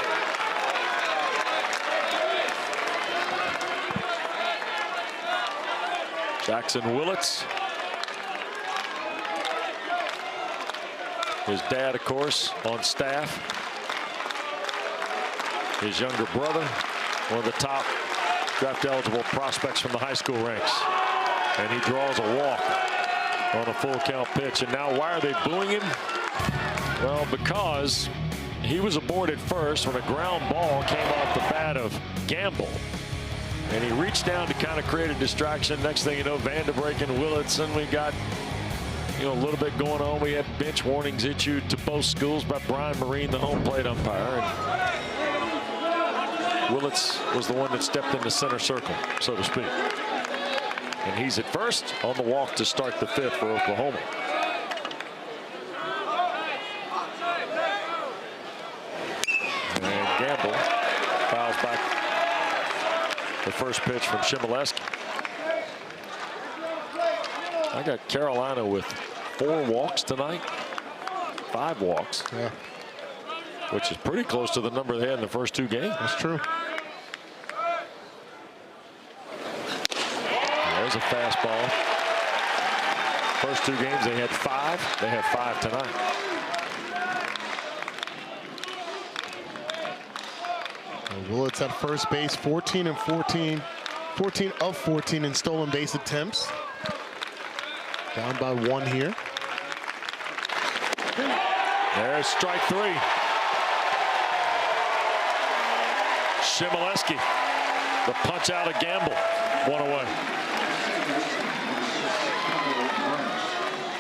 Jackson Willits. His dad, of course, on staff. His younger brother, one of the top draft-eligible prospects from the high school ranks. And he draws a walk on a full count pitch. And now why are they booing him? Well, because he was aboard at first when a ground ball came off the bat of Gamble. And he reached down to kind of create a distraction. Next thing you know, Vanderbrake and Willits, and we got, you know, a little bit going on. We had bench warnings issued to both schools by Brian Marine, the home plate umpire. And Willits was the one that stepped in the center circle, so to speak. And he's at first on the walk to start the 5th for Oklahoma. The first pitch from Chmielewski. I got Carolina with 4 walks tonight. 5 walks. Yeah. Which is pretty close to the number they had in the first 2 games. That's true. There's a fastball. First 2 games they had 5. They have 5 tonight. Willits at first base, 14 of 14 in stolen base attempts. Down by 1 here. There's strike 3. Chmielewski, the punch out of Gamble, 1 away.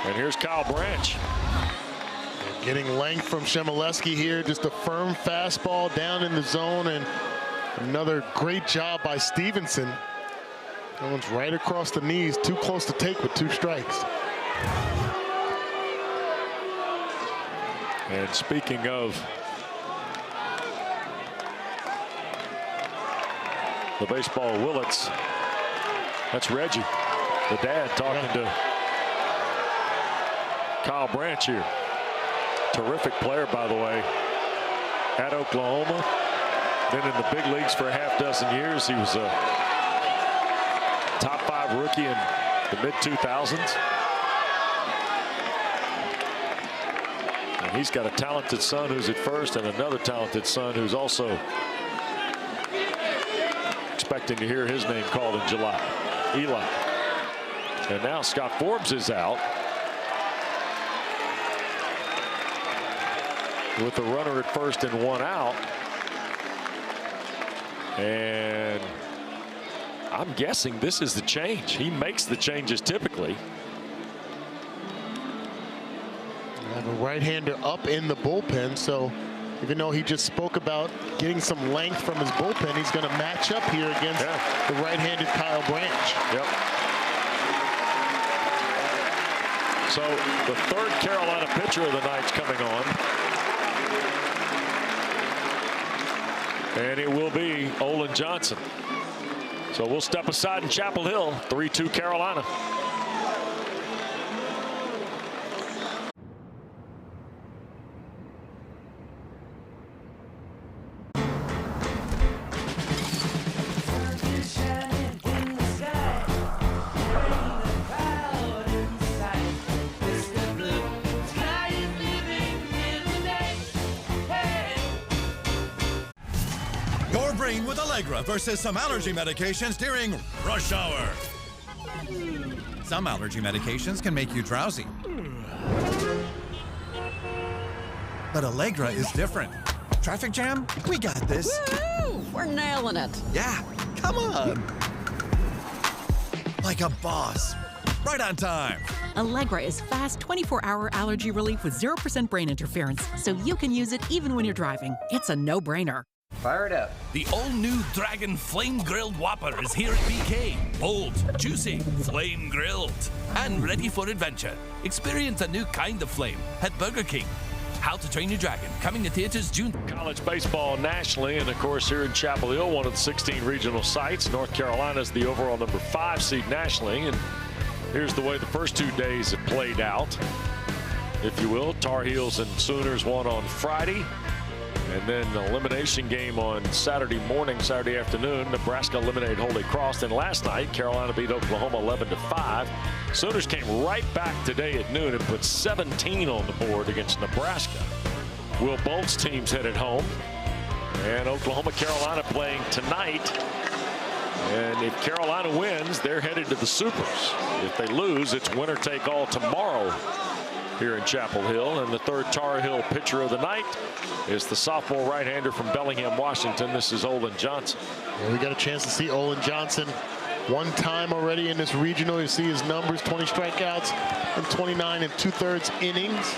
And here's Kyle Branch. Getting length from Chmielewski here, just a firm fastball down in the zone, and another great job by Stevenson. That one's right across the knees, too close to take with 2 strikes. And speaking of the baseball Willits, that's Reggie, the dad, talking to Kyle Branch here. Terrific player, by the way, at Oklahoma. Been in the big leagues for a half-dozen years. He was a top 5 rookie in the mid-2000s. And he's got a talented son who's at first and another talented son who's also expecting to hear his name called in July, Eli. And now Scott Forbes is out with the runner at first and 1 out. And I'm guessing this is the change. He makes the changes typically. We have a right-hander up in the bullpen, so even though he just spoke about getting some length from his bullpen, he's going to match up here against the right-handed Kyle Branch. Yep. So the 3rd Carolina pitcher of the night's coming on. And it will be Olin Johnson. So we'll step aside in Chapel Hill, 3-2 Carolina. Your brain with Allegra versus some allergy medications during rush hour. Some allergy medications can make you drowsy. But Allegra is different. Traffic jam? We got this. Woo! We're nailing it. Yeah, come on. Like a boss. Right on time. Allegra is fast 24-hour allergy relief with 0% brain interference, so you can use it even when you're driving. It's a no-brainer. Fire it up. The all-new Dragon Flame Grilled Whopper is here at BK. Bold, juicy, flame grilled, and ready for adventure. Experience a new kind of flame at Burger King. How to Train Your Dragon, coming to theaters June. College baseball nationally, and of course here in Chapel Hill, one of the 16 regional sites. North Carolina is the overall number 5 seed nationally, and here's the way the first 2 days have played out, if you will. Tar Heels and Sooners won on Friday. And then an elimination game on Saturday morning, Saturday afternoon. Nebraska eliminated Holy Cross. And last night, Carolina beat Oklahoma 11-5. Sooners came right back today at noon and put 17 on the board against Nebraska. Will Bolt's team's headed home. And Oklahoma, Carolina playing tonight. And if Carolina wins, they're headed to the Supers. If they lose, it's winner take all tomorrow here in Chapel Hill. And the 3rd Tar Heel pitcher of the night is the sophomore right-hander from Bellingham, Washington. This is Olin Johnson. Yeah, we got a chance to see Olin Johnson one time already in this regional. You see his numbers: 20 strikeouts and 29 2/3 innings,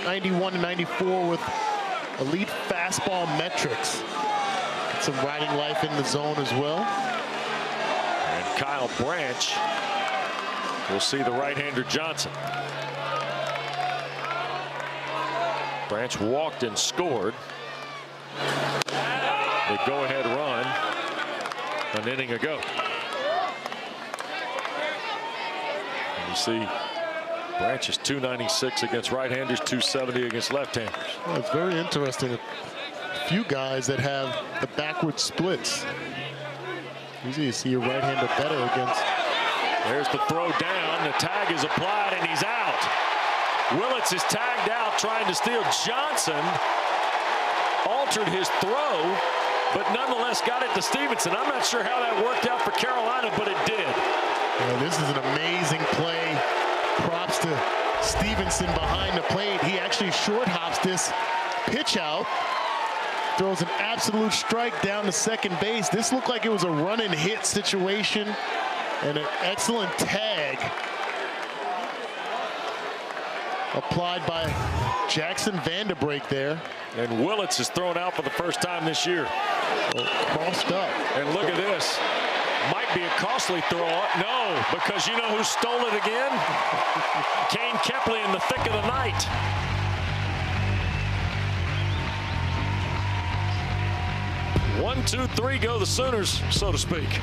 91-94 with elite fastball metrics. Got some riding life in the zone as well. And Kyle Branch will see the right-hander Johnson. Branch walked and scored. The go-ahead run. an inning ago. And you see Branch is .296 against right-handers, .270 against left-handers. Well, it's very interesting. A few guys that have the backward splits. Usually you see your right-hander better against. There's the throw down. The tag is applied, and he's out. Willits is tagged out trying to steal. Johnson altered his throw, but nonetheless got it to Stevenson. I'm not sure how that worked out for Carolina, but it did. Yeah, this is an amazing play. Props to Stevenson behind the plate. He actually short hops this pitch out. Throws an absolute strike down to second base. This looked like it was a run and hit situation, and an excellent tag applied by Jackson Vanderbreak there. And Willits is thrown out for the first time this year. Crossed up. And look at this. Might be a costly throw. No, because you know who stole it again? Kane Kepley in the thick of the night. One, two, three, go the Sooners, so to speak.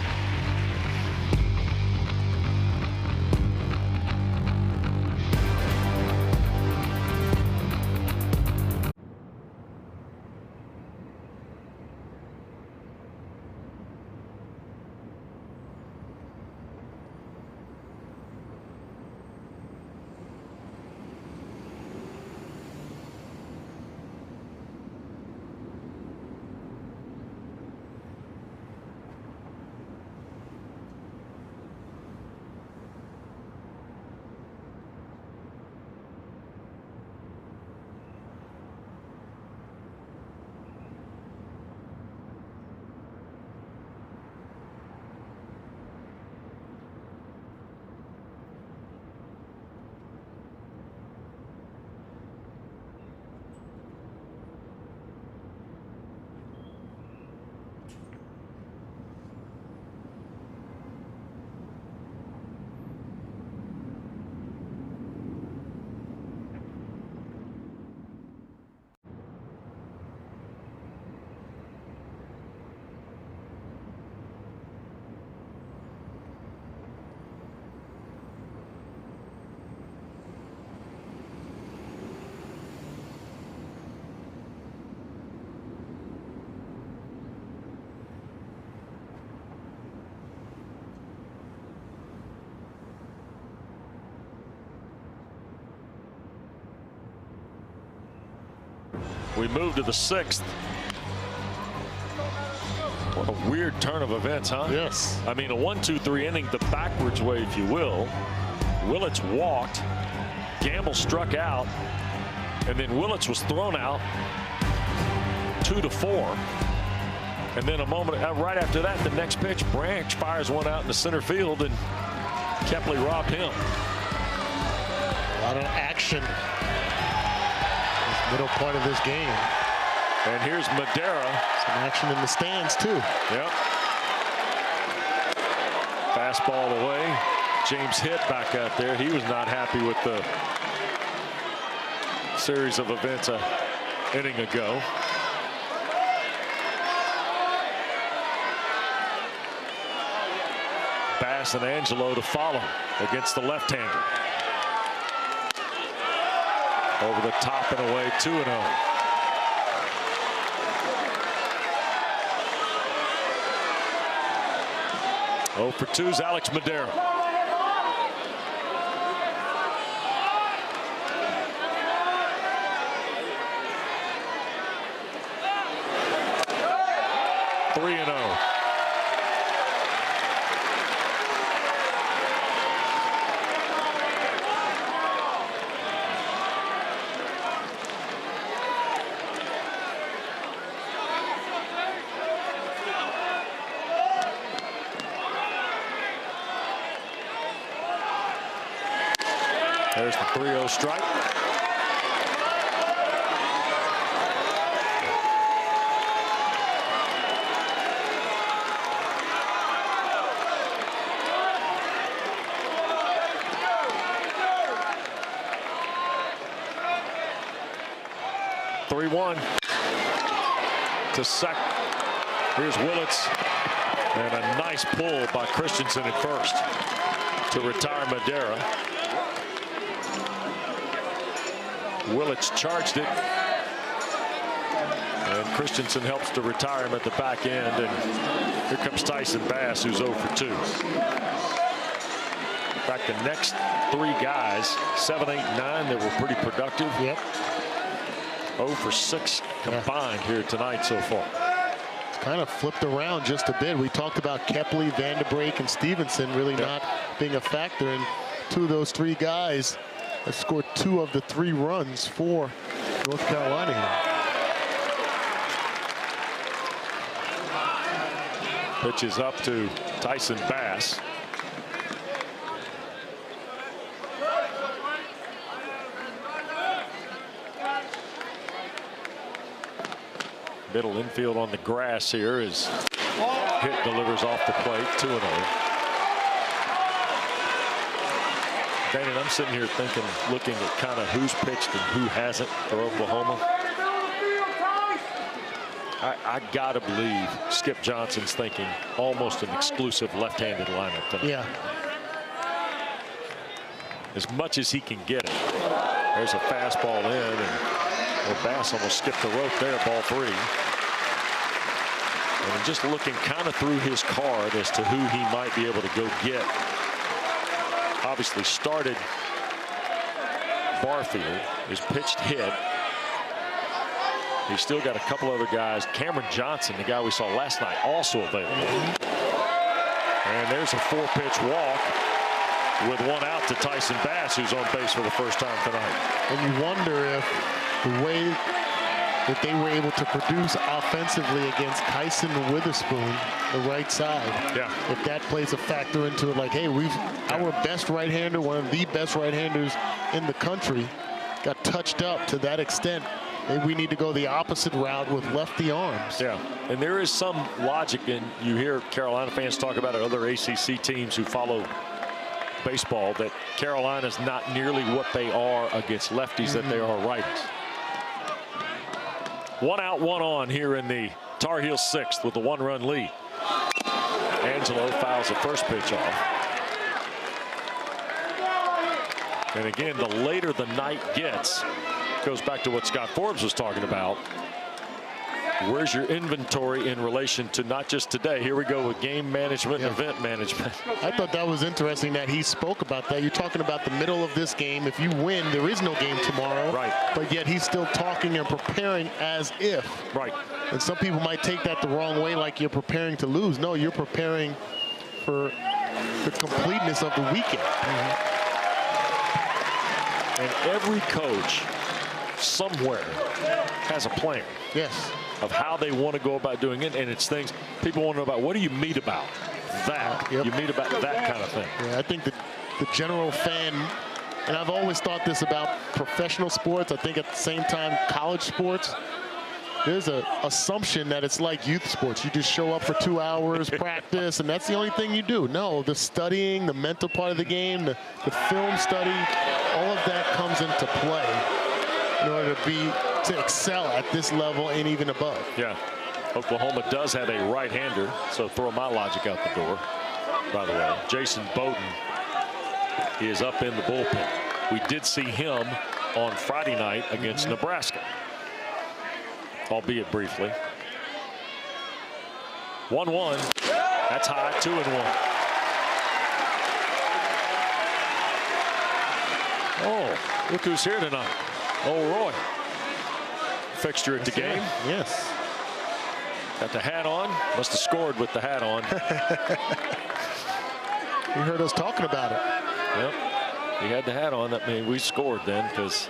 We move to the sixth. What a weird turn of events, huh? Yes. I mean, a 1-2-3 inning the backwards way, if you will. Willits walked. Gamble struck out. And then Willits was thrown out 2-4. And then a moment right after that, the next pitch, Branch fires one out in the center field, and Kepley robbed him. A lot of action. Middle part of this game. And here's Madera. Some action in the stands too. Yep. Fastball away. James Hitt back out there. He was not happy with the series of events an inning ago. Bass and Angelo to follow against the left-hander. Over the top and away, 2-0. Oh for 2's Alex Madera. Three and 0. There's the 3-0 strike. Three-one to second. Here's Willits. And a nice pull by Christensen at first to retire Madera. Willits charged it. And Christensen helps to retire him at the back end. And here comes Tyson Bass, who's 0 for 2. In fact, the next 3 guys, 7, 8, 9, that were pretty productive. Yep. 0 for 6 combined here tonight so far. It's kind of flipped around just a bit. We talked about Kepley, Vanderbrake, and Stevenson really not being a factor. And 2 of those 3 guys have scored 2 of the 3 runs for North Carolina here. Pitch is up to Tyson Bass. Middle infield on the grass here is hit, delivers off the plate, 2-0. Danon, I'm sitting here thinking, looking at kind of who's pitched and who hasn't for Oklahoma. I gotta believe Skip Johnson's thinking almost an exclusive left-handed lineup tonight. Yeah. As much as he can get it. There's a fastball in, and Bass almost skipped the rope there, ball 3. And just looking kind of through his card as to who he might be able to go get. Obviously started Barfield, is pitched hit. He's still got a couple other guys. Cameron Johnson, the guy we saw last night, also available. And there's a 4-pitch walk with 1 out to Tyson Bass, who's on base for the first time tonight. And you wonder if the way that they were able to produce offensively against Kyson Witherspoon, the right side, if that plays a factor into it, like, hey, our best right-hander, one of the best right-handers in the country, got touched up to that extent. Maybe we need to go the opposite route with lefty arms. Yeah, and there is some logic, and you hear Carolina fans talk about it, other ACC teams who follow baseball, that Carolina's not nearly what they are against lefties that they are righties. 1 out, 1 on here in the Tar Heels 6th with a 1-run lead. Angelo fouls the first pitch off. And again, the later the night gets, goes back to what Scott Forbes was talking about. Where's your inventory in relation to not just today? Here we go with game management and event management. I thought that was interesting that he spoke about that. You're talking about the middle of this game. If you win, there is no game tomorrow. Right. But yet he's still talking and preparing as if. Right. And some people might take that the wrong way, like you're preparing to lose. No, you're preparing for the completeness of the weekend. And every coach somewhere has a plan. Yes. Of how they want to go about doing it, and it's things people want to know about. What do you meet about? That. You meet about that kind of thing. Yeah, I think that the general fan, and I've always thought this about professional sports, I think at the same time college sports, there's an assumption that it's like youth sports. You just show up for 2 hours, practice, and that's the only thing you do. No, the studying, the mental part of the game, the film study, all of that comes into play in order to excel at this level and even above. Yeah. Oklahoma does have a right-hander, so throw my logic out the door, by the way. Jason Bowden is up in the bullpen. We did see him on Friday night against Nebraska, albeit briefly. 1-1. That's high, 2-1. Oh, look who's here tonight. Oh, Roy. Fixture at the game. Yes. Got the hat on. Must have scored with the hat on. You heard us talking about it. Yep. He had the hat on. That means we scored then, because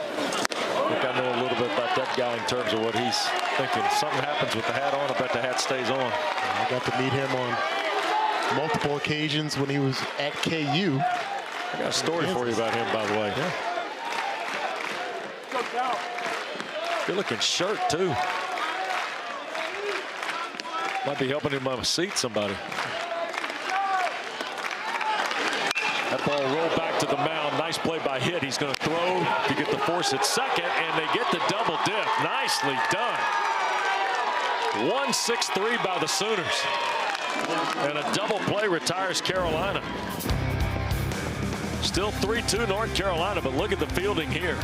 I think I know a little bit about that guy in terms of what he's thinking. If something happens with the hat on, I bet the hat stays on. I got to meet him on multiple occasions when he was at KU. I got a story for you about him, by the way. Yeah. Good looking shirt, too. Might be helping him on a seat, somebody. That ball rolled back to the mound. Nice play by Hitt. He's going to throw to get the force at second, and they get the double dip. Nicely done. 1-6-3 by the Sooners. And a double play retires Carolina. Still 3-2 North Carolina, but look at the fielding here.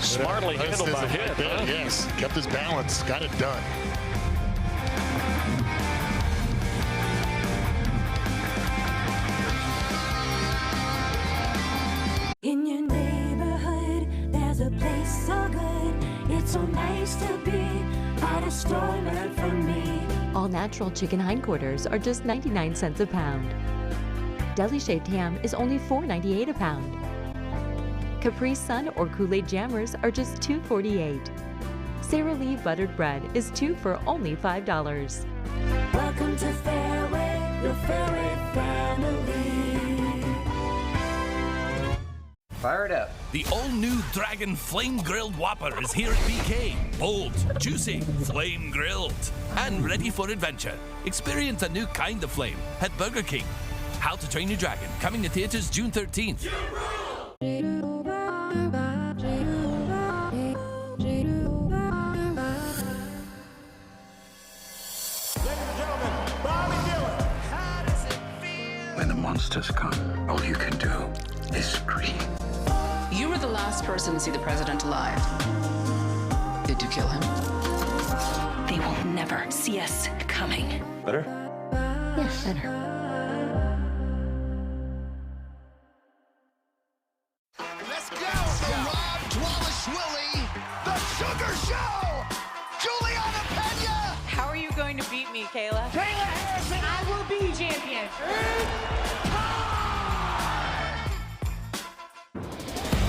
Smartly handled by Hitt. Huh? Yes, kept his balance, got it done. In your neighborhood, there's a place so good. It's so nice to be at a store meant for me. All natural chicken hindquarters are just 99 cents a pound. Deli shaved ham is only $4.98 a pound. Capri Sun or Kool-Aid Jammers are just $2.48. Sara Lee buttered bread is 2 for only $5. Welcome to Fairway, your Fairway family. Fire it up. The all-new Dragon Flame Grilled Whopper is here at BK. Bold, juicy, flame grilled, and ready for adventure. Experience a new kind of flame at Burger King. How to Train Your Dragon, coming to theaters June 13th. When the monsters come, all you can do is scream. You were the last person to see the president alive. Did you kill him? They will never see us coming. Better? Yes, better. Let's go! The Rob Dwalashvili, the Sugar Show! Juliana Pena! How are you going to beat me, Kayla? Kayla Harrison! I will be champion.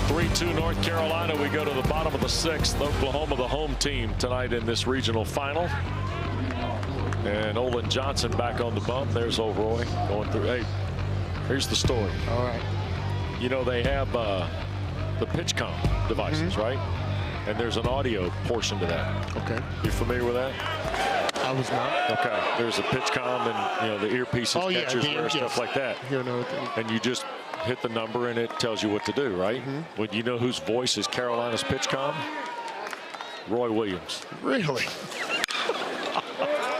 3-2 North Carolina. We go to the bottom of the 6th. Oklahoma, the home team tonight in this regional final. And Olin Johnson back on the bump. There's old Roy going through. Hey, here's the story. All right. You know, they have the pitch-com devices, right? And there's an audio portion to that. Okay. You familiar with that? I was not. Okay. There's a pitch-com and, you know, the earpieces, catchers, stuff like that. And you just hit the number and it tells you what to do, right? Well, you know whose voice is Carolina's pitch-com? Roy Williams. Really?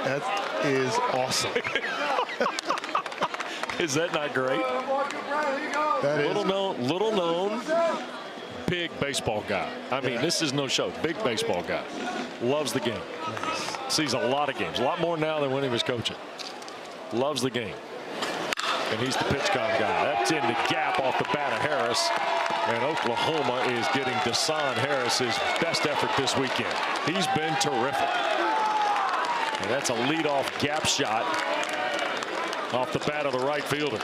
That is awesome. Is that not great? That little known, big baseball guy. I mean, this is no show. Big baseball guy. Loves the game. Sees a lot of games. A lot more now than when he was coaching. Loves the game. And he's the pitch-com guy. That's in the gap off the bat of Harris. And Oklahoma is getting Desan Harris his best effort this weekend. He's been terrific. And that's a leadoff gap shot off the bat of the right fielder.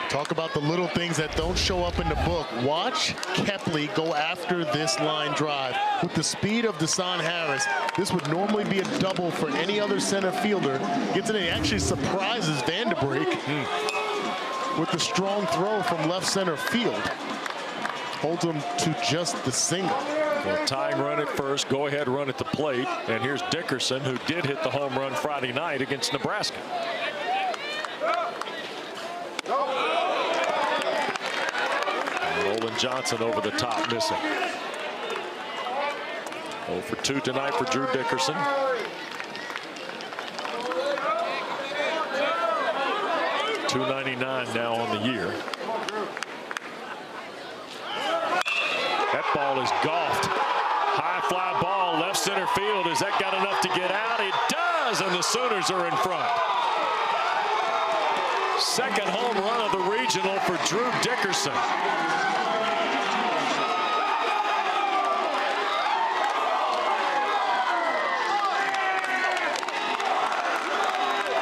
Talk about the little things that don't show up in the book. Watch Kepley go after this line drive. With the speed of Desan Harris, this would normally be a double for any other center fielder. Gets it in, he actually surprises Vanderbeek with the strong throw from left center field. Holds him to just the single. Well, tying run at first, go ahead run at the plate. And here's Dickerson, who did hit the home run Friday night against Nebraska. Olin Johnson over the top, missing. 0 for 2 tonight for Drew Dickerson. .299 now on the year. That ball is golfed. High fly ball, left center field. Has that got enough to get out? It does, and the Sooners are in front. Second home run of the regional for Drew Dickerson.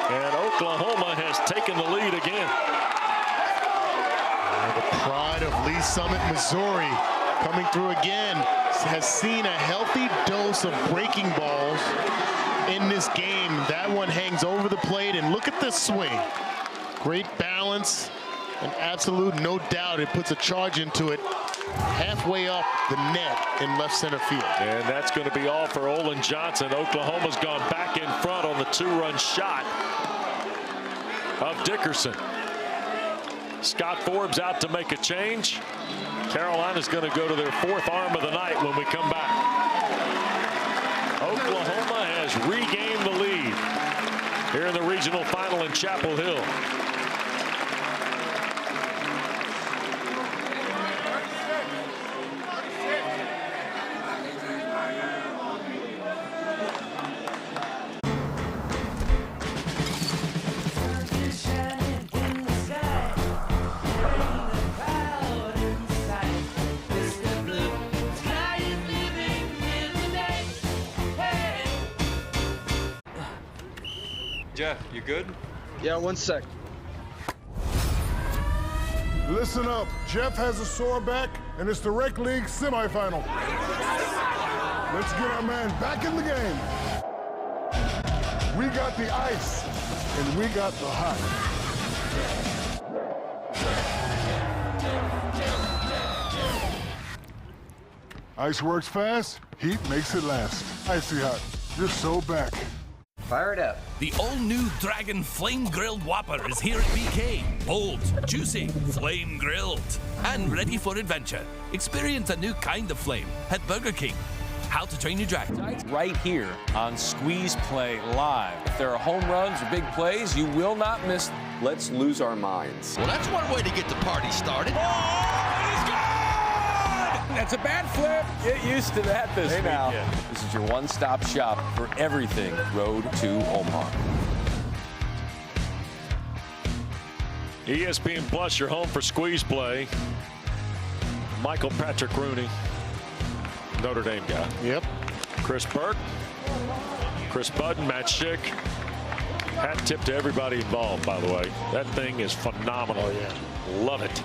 And Oklahoma has taken the lead again. The pride of Lee Summit, Missouri, coming through again, has seen a healthy dose of breaking balls in this game. That one hangs over the plate, and look at this swing. Great balance, and absolute no doubt it puts a charge into it halfway up the net in left center field. And that's going to be all for Olin Johnson. Oklahoma's gone back in front on the 2-run shot of Dickerson. Scott Forbes out to make a change. Carolina's going to go to their 4th arm of the night when we come back. Oklahoma has has regained the lead here in the regional final in Chapel Hill. Jeff, you good? Yeah, 1 sec. Listen up. Jeff has a sore back, and it's the Rec League semifinal. Let's get our man back in the game. We got the ice, and we got the hot. Ice works fast, heat makes it last. Icy Hot, you're so back. Fire it up. The all-new Dragon Flame Grilled Whopper is here at BK. Bold, juicy, flame grilled, and ready for adventure. Experience a new kind of flame at Burger King. How to Train Your Dragon. Right here on Squeeze Play Live. If there are home runs or big plays, you will not miss. Let's lose our minds. Well, that's one way to get the party started. That's a bad flip. Get used to that this weekend. This is your one-stop shop for everything Road to Omaha. ESPN Plus, your home for Squeeze Play. Michael Patrick Rooney, Notre Dame guy. Yep. Chris Burke, Chris Budden, Matt Schick. Hat tip to everybody involved, by the way. That thing is phenomenal. Oh, yeah. Love it.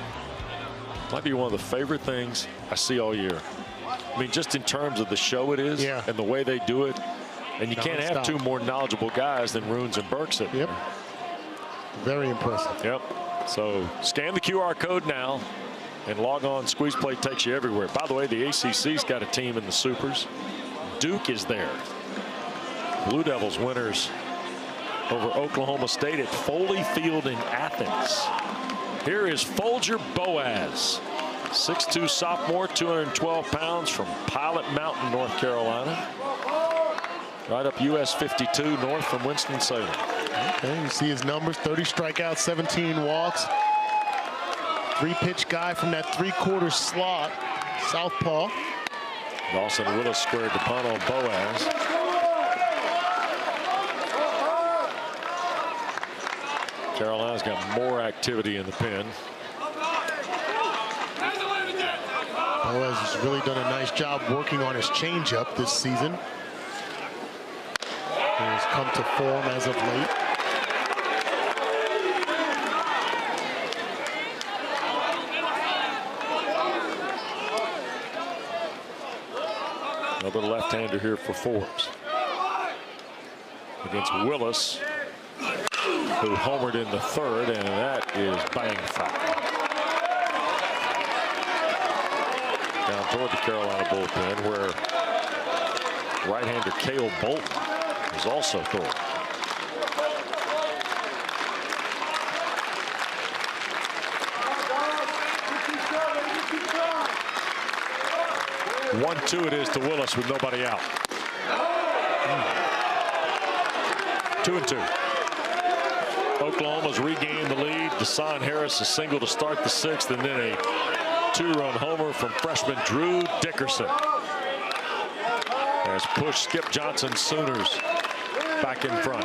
Might be one of the favorite things I see all year. I mean, just in terms of the show it is and the way they do it. And you can't have two more knowledgeable guys than Runes and Burke sitting there. Very impressive. Yep. So scan the QR code now and log on. Squeeze Play takes you everywhere. By the way, the ACC's got a team in the Supers. Duke is there. Blue Devils winners over Oklahoma State at Foley Field in Athens. Here is Folger Boaz, 6'2" sophomore, 212 pounds from Pilot Mountain, North Carolina. Right up US 52 north from Winston-Salem. Okay, you see his numbers, 30 strikeouts, 17 walks. Three-pitch guy from that three-quarter slot, southpaw. Dawson Willis squared the punt on Boaz. Carolina's got more activity in the pen. Boaz has really done a nice job working on his changeup this season. He has come to form as of late. Another left-hander here for Forbes. Against Willis, who homered in the third, and that is bang foul. Down toward the Carolina bullpen, where right-hander Cale Bolton is also throwing. One-two it is to Willis with nobody out. 2-2. Oklahoma's regained the lead. Deshaun Harris a single to start the sixth, and then a two-run homer from freshman Drew Dickerson. Has pushed Skip Johnson Sooners back in front.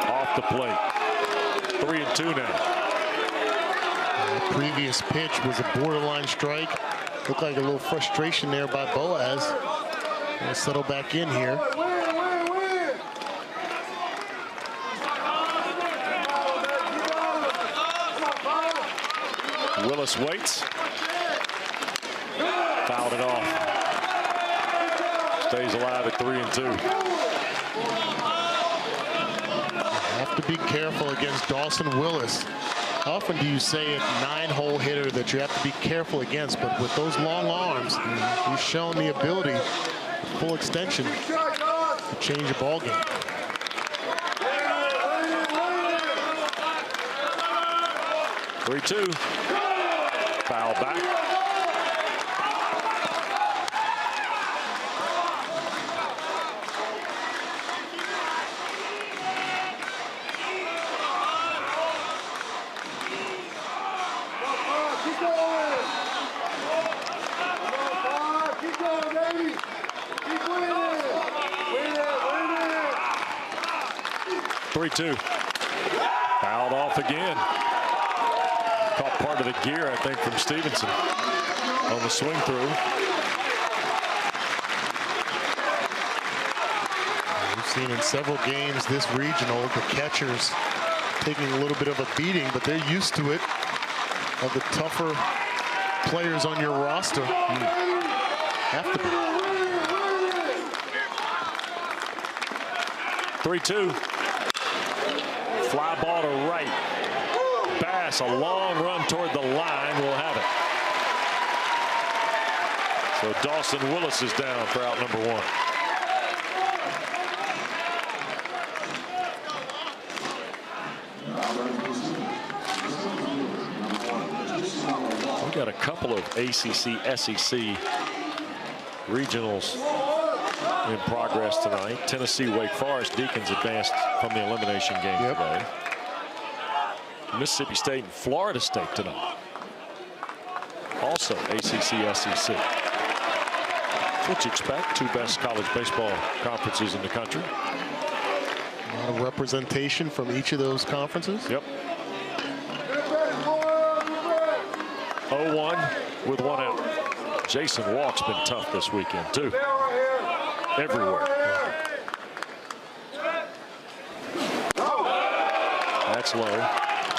Off the plate. 3-2 now. The previous pitch was a borderline strike. Looked like a little frustration there by Boaz. Gonna settle back in here. Willis waits. Fouled it off. Stays alive at 3-2. Have to be careful against Dawson Willis. How often do you say a 9-hole hitter that you have to be careful against? But with those long arms, he's shown the ability, full extension, to change a ball game. Foul back. 3-2. Fouled off again. Caught part of the gear, I think, from Stevenson on the swing through. We've seen in several games this regional, the catchers taking a little bit of a beating, but they're used to it, of the tougher players on your roster. Have to be. 3-2. Fly ball to right. Bass, a long run toward the line, will have it. So Dawson Willis is down for out number 1. We got a couple of ACC, SEC regionals in progress tonight. Tennessee, Wake Forest, Deacons advanced from the elimination game today. Mississippi State and Florida State tonight. Also ACC, SEC. That's what you expect. 2 best college baseball conferences in the country. A lot of representation from each of those conferences. Yep. 0-1 with 1 out. Jason Walk's been tough this weekend too. Everywhere. That's low.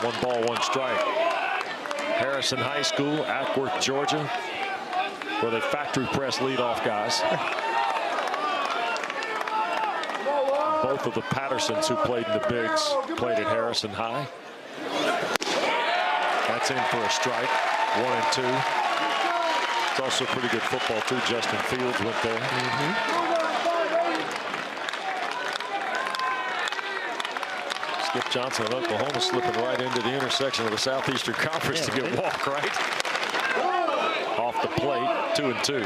1 ball, 1 strike. Harrison High School, Ackworth, Georgia, where they factory press leadoff guys. Both of the Pattersons who played in the bigs played at Harrison High. That's in for a strike. 1 and 2. It's also pretty good football too. Justin Fields went there. Skip Johnson of Oklahoma slipping right into the intersection of the Southeastern Conference to get walk right. Off the plate, 2 and 2.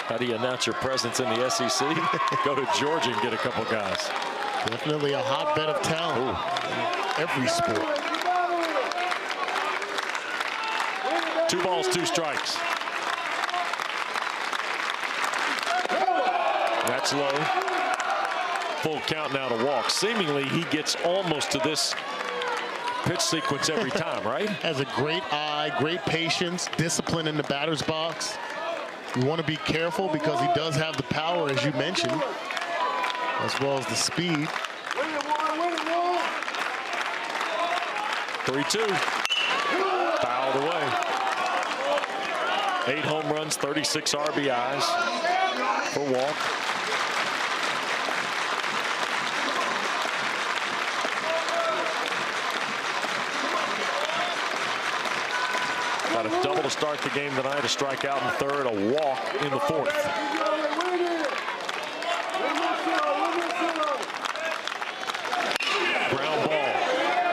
How do you announce your presence in the SEC? Go to Georgia and get a couple guys. Definitely a hotbed of talent. Every sport. 2 balls, 2 strikes. That's low. Full count now to walk. Seemingly he gets almost to this pitch sequence every time, right? Has a great eye, great patience, discipline in the batter's box. You want to be careful because he does have the power, as you mentioned, as well as the speed. 3-2. Fouled away. 8 home runs, 36 RBIs for Walk. Got a double to start the game tonight, a strikeout in the 3rd, a walk in the 4th. Ground ball.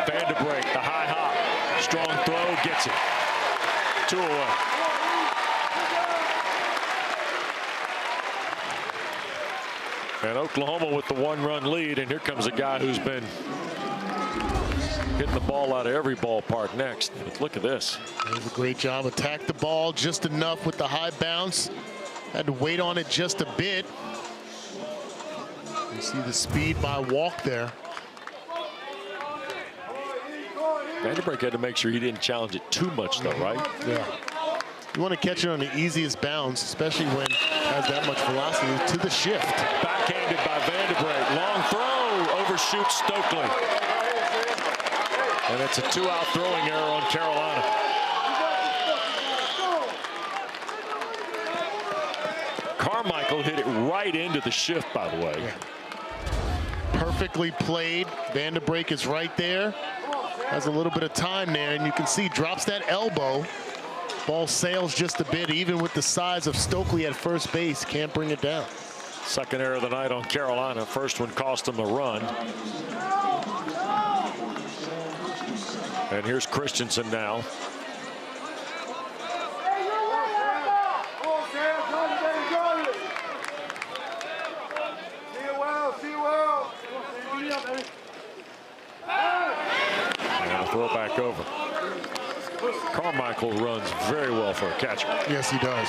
Vanderbrake, the high hop. Strong throw, gets it. 2 away. And Oklahoma with the 1-run lead, and here comes a guy who's been hitting the ball out of every ballpark next. But look at this. That was a great job. Attacked the ball just enough with the high bounce. Had to wait on it just a bit. You see the speed by Walk there. Vanderbrake had to make sure he didn't challenge it too much, though, right? Yeah. You want to catch it on the easiest bounce, especially when it has that much velocity, to the shift. Backhanded by Vanderbrake. Long throw. Overshoots Stokely. And it's a 2-out throwing error on Carolina. Carmichael hit it right into the shift, by the way. Yeah. Perfectly played. Vanderbrake is right there. Has a little bit of time there, and you can see drops that elbow. Ball sails just a bit, even with the size of Stokely at first base. Can't bring it down. Second error of the night on Carolina. First one cost them a run. And here's Christensen now. And a throw back over. Carmichael runs very well for a catcher. Yes, he does.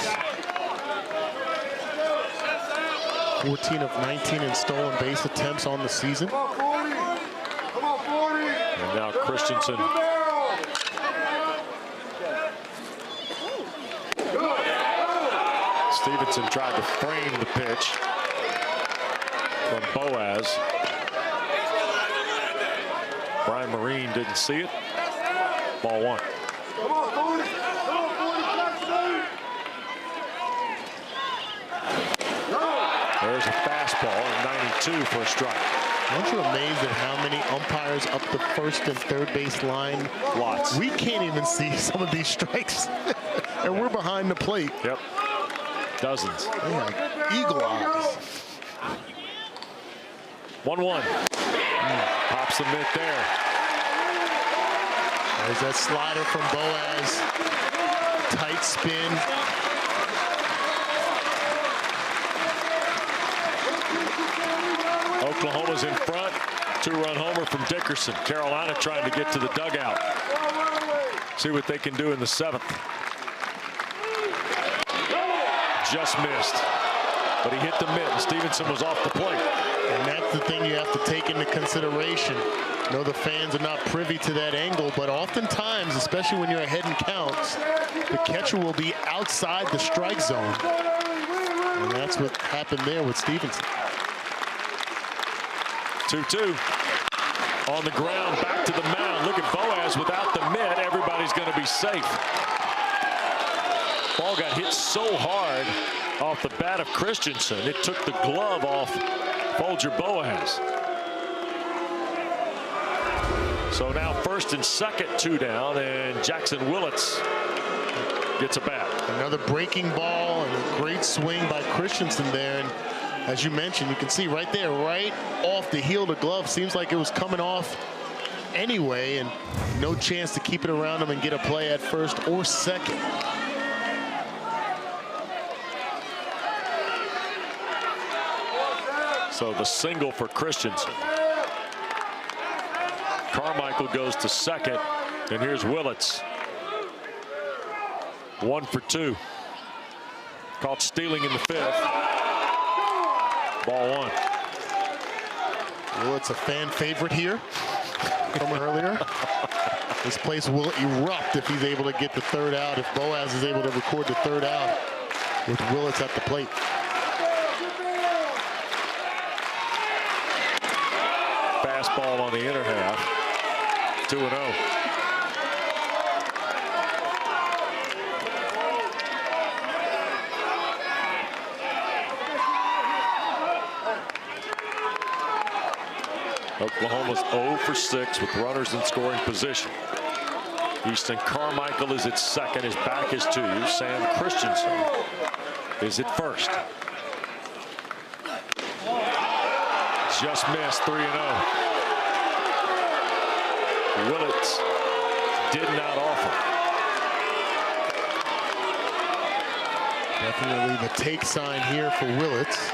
14 of 19 in stolen base attempts on the season. And now Christensen. Stevenson tried to frame the pitch from Boaz. Brian Marine didn't see it. Ball one. There's a fastball at 92 for a strike. Aren't you amazed at how many umpires up the first and third base line? Lots. We can't even see some of these strikes, and we're behind the plate. Yep. Dozens. Yeah, eagle eyes. 1-1. Pops the mitt there. There's that slider from Boaz. Tight spin. Oklahoma's in front. Two-run homer from Dickerson. Carolina trying to get to the dugout. See what they can do in the seventh. Just missed. But he hit the mitt, and Stevenson was off the plate. And that's the thing you have to take into consideration. I know the fans are not privy to that angle, but oftentimes, especially when you're ahead in counts, the catcher will be outside the strike zone. And that's what happened there with Stevenson. 2-2. On the ground, back to the mound. Look at Boaz without the mitt. Everybody's going to be safe. Ball got hit so hard off the bat of Christensen, it took the glove off Folger Boaz. So now first and second, two down, and Jackson Willits gets a bat. Another breaking ball and a great swing by Christensen there. And as you mentioned, you can see right there, right off the heel of the glove. Seems like it was coming off anyway, and no chance to keep it around him and get a play at first or second. So the single for Christensen. Carmichael goes to second, and here's Willits. 1 for 2. Caught stealing in the fifth. Ball one. Willits a fan favorite here from earlier. This place will erupt if he's able to get the third out, if Boaz is able to record the third out with Willits at the plate. Fastball on the inner half. 2-0. Oklahoma's 0 for 6 with runners in scoring position. Easton Carmichael is at second. His back is to you. Sam Christensen is at first. Just missed. 3-0. Willits did not offer. Definitely the take sign here for Willits.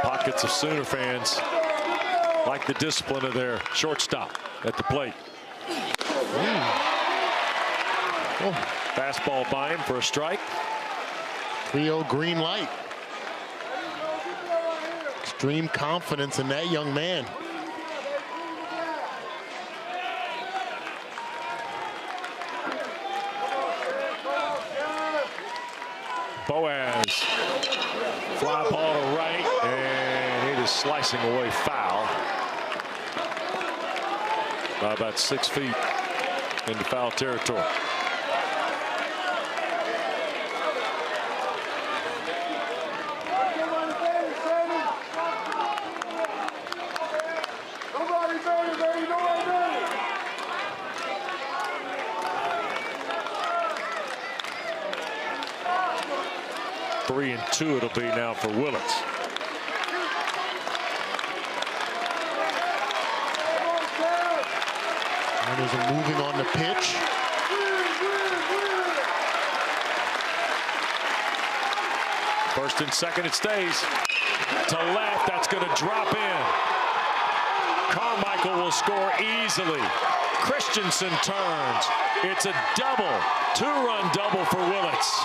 Pockets of Sooner fans like the discipline of their shortstop at the plate. Oh. Fastball by him for a strike. 3-0 green light. Extreme confidence in that young man. Boaz, fly ball to right, and it is slicing away foul by about 6 feet into foul territory. Three and two it'll be now for Willits. Runners are moving on the pitch. First and second it stays. To left, that's going to drop in. Carmichael will score easily. Christensen turns. It's a double. Two-run double for Willits.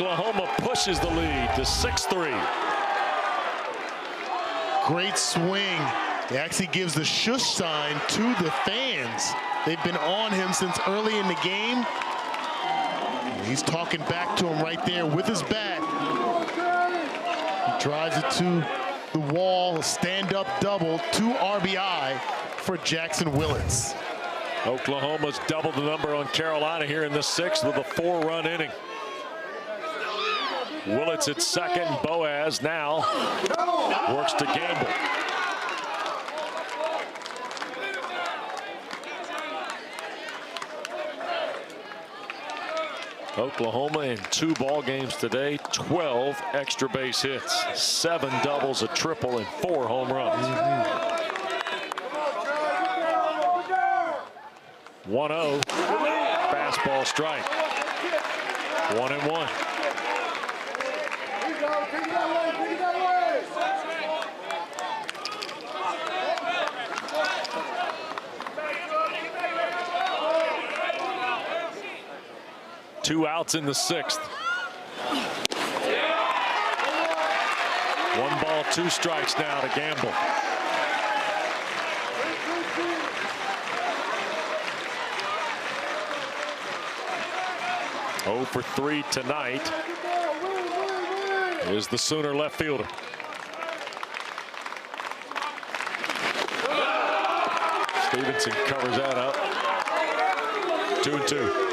Oklahoma pushes the lead to 6-3. Great swing. He actually gives the shush sign to the fans. They've been on him since early in the game. He's talking back to him right there with his bat. He drives it to the wall, stand-up double, 2 RBI for Jackson Willits. Oklahoma's doubled the number on Carolina here in the 6th with a 4-run inning. Willits at second. Boaz now works to Gamble. Oklahoma in 2 ball games today, 12 extra base hits, 7 doubles, a triple, and 4 home runs. 1-0, fastball strike. 1-1. Two outs in the 6th. 1 ball, 2 strikes now to Gamble. Oh for 3 tonight is the Sooner left fielder. Stevenson covers that up. 2-2.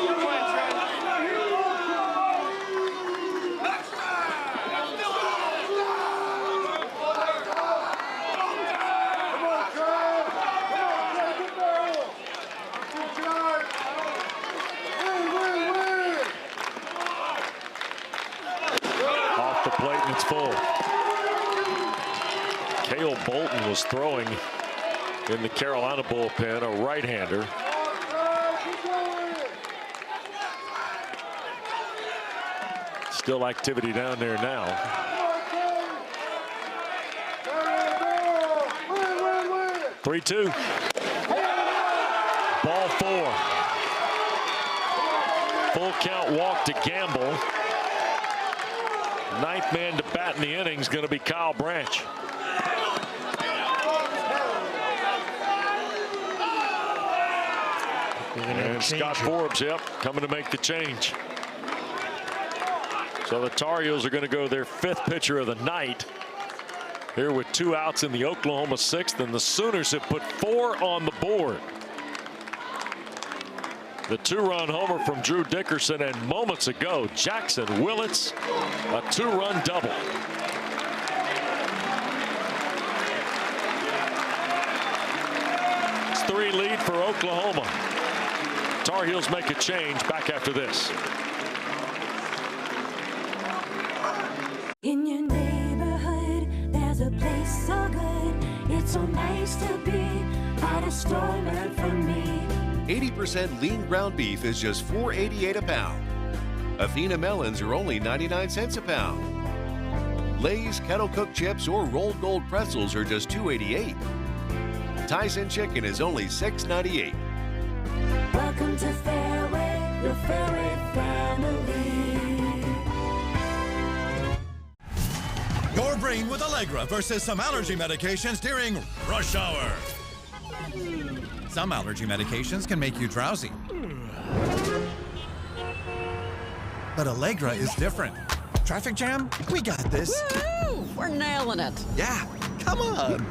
Full. Cale Bolton was throwing in the Carolina bullpen, a right-hander. Still activity down there now. Three-2. Ball 4. Full count walk to Gamble. 9th man to bat in the inning is going to be Kyle Branch. And Scott Forbes, coming to make the change. So the Tar Heels are going to go their 5th pitcher of the night here with 2 outs in the Oklahoma 6th, and the Sooners have put 4 on the board. The 2-run homer from Drew Dickerson, and moments ago, Jackson Willits, a 2-run double. It's 3 lead for Oklahoma. Tar Heels make a change back after this. In your neighborhood, there's a place so good. It's so nice to be at a store meant for me. 80% lean ground beef is just $4.88 a pound. Athena melons are only 99 cents a pound. Lay's kettle cooked chips or rolled gold pretzels are just $2.88. Tyson chicken is only $6.98. Welcome to Fairway, your Fairway family. Your brain with Allegra versus some allergy medications during rush hour. Some allergy medications can make you drowsy. But Allegra is different. Traffic jam? We got this. Woo! We're nailing it. Yeah, come on.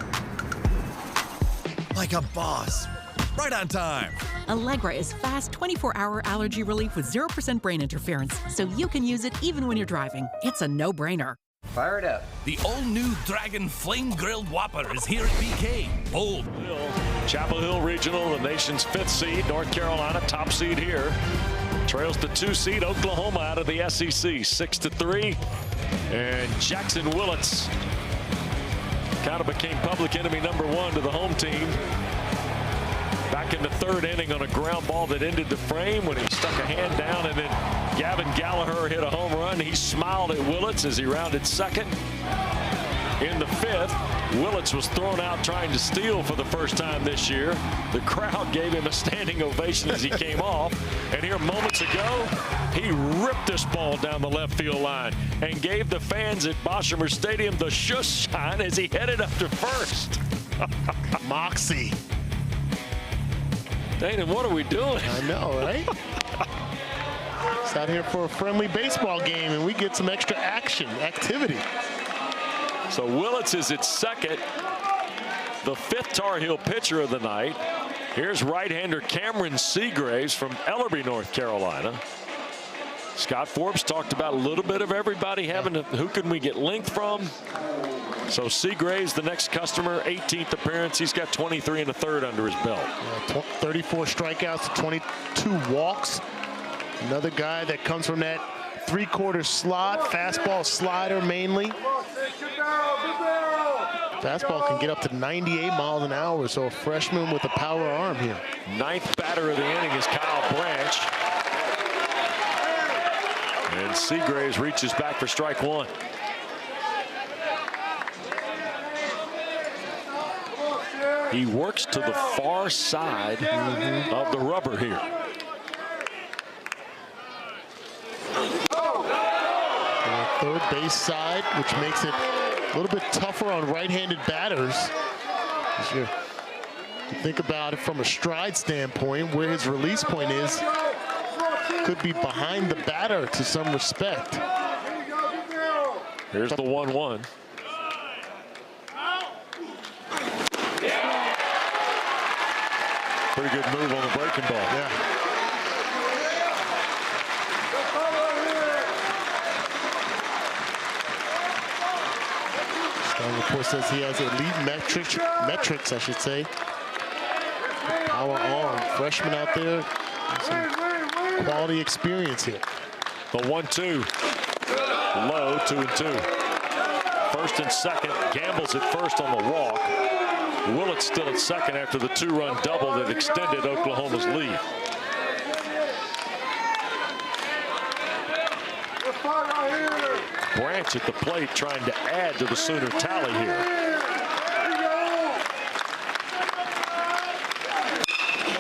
Like a boss. Right on time. Allegra is fast 24-hour allergy relief with 0% brain interference, so you can use it even when you're driving. It's a no-brainer. Fire it up. The all-new Dragon Flame Grilled Whopper is here at BK. Bold. Chapel Hill Regional, the nation's 5th seed. North Carolina, top seed here. Trails the 2 seed Oklahoma out of the SEC, 6-3. And Jackson Willits kind of became public enemy #1 to the home team. Back in the 3rd inning on a ground ball that ended the frame when he stuck a hand down, and then Gavin Gallagher hit a home run. He smiled at Willits as he rounded second. In the 5th, Willits was thrown out trying to steal for the first time this year. The crowd gave him a standing ovation as he came off. And here moments ago, He ripped this ball down the left field line and gave the fans at Boshamer Stadium the shush shine as he headed up to first. Moxie. Dana, what are we doing? I know, right? It's out here for a friendly baseball game, and we get some extra activity. So Willits is at second, the 5th Tar Heel pitcher of the night. Here's right-hander Cameron Seagraves from Ellerby, North Carolina. Scott Forbes talked about a little bit of everybody having who can we get length from. So Seagraves, the next customer, 18th appearance. He's got 23 1/3 under his belt. 34 strikeouts, 22 walks. Another guy that comes from that 3/4 slot, fastball slider mainly. Fastball can get up to 98 miles an hour, so a freshman with a power arm here. 9th batter of the inning is Kyle Branch. And Seagraves reaches back for strike one. He works to the far side of the rubber here. Third base side, which makes it a little bit tougher on right-handed batters. You think about it from a stride standpoint, where his release point is, could be behind the batter to some respect. Here's the 1-1. Pretty good move on the breaking ball. Yeah. Scouting report says he has elite metrics, I should say. Power arm, freshman out there. Some quality experience here. The 1-2. Low, 2-2. First and second. Gambles at first on the walk. Willits still at second after the 2-run double that extended Oklahoma's lead. Branch at the plate trying to add to the Sooner tally here.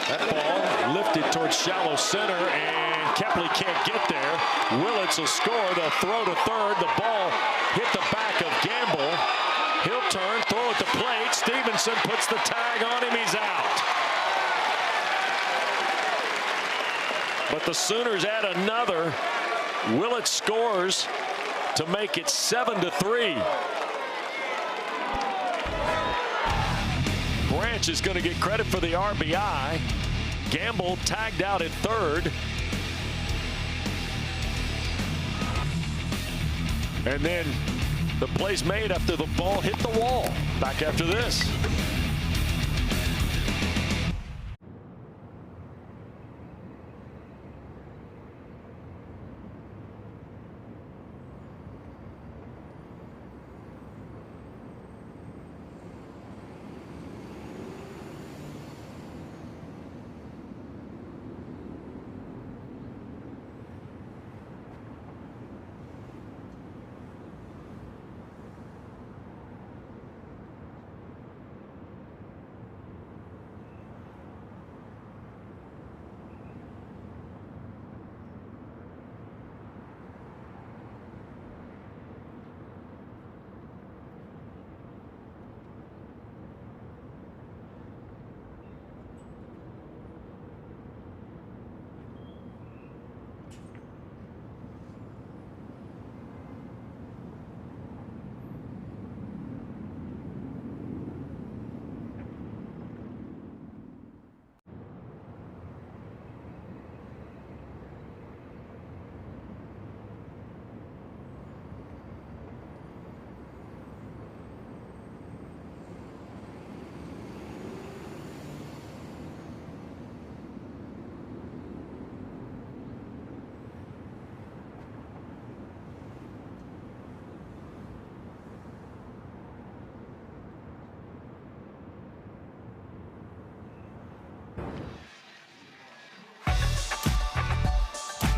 That ball lifted towards shallow center, and Kepley can't get there. Willits will score. They'll throw to third. The ball hit the back of Gamble. He'll turn, throw at the plate. Stevenson puts the tag on him. He's out. But the Sooners add another. Willits scores to make it 7-3. Branch is going to get credit for the RBI. Gamble tagged out at third. And then the play's made after the ball hit the wall. Back after this.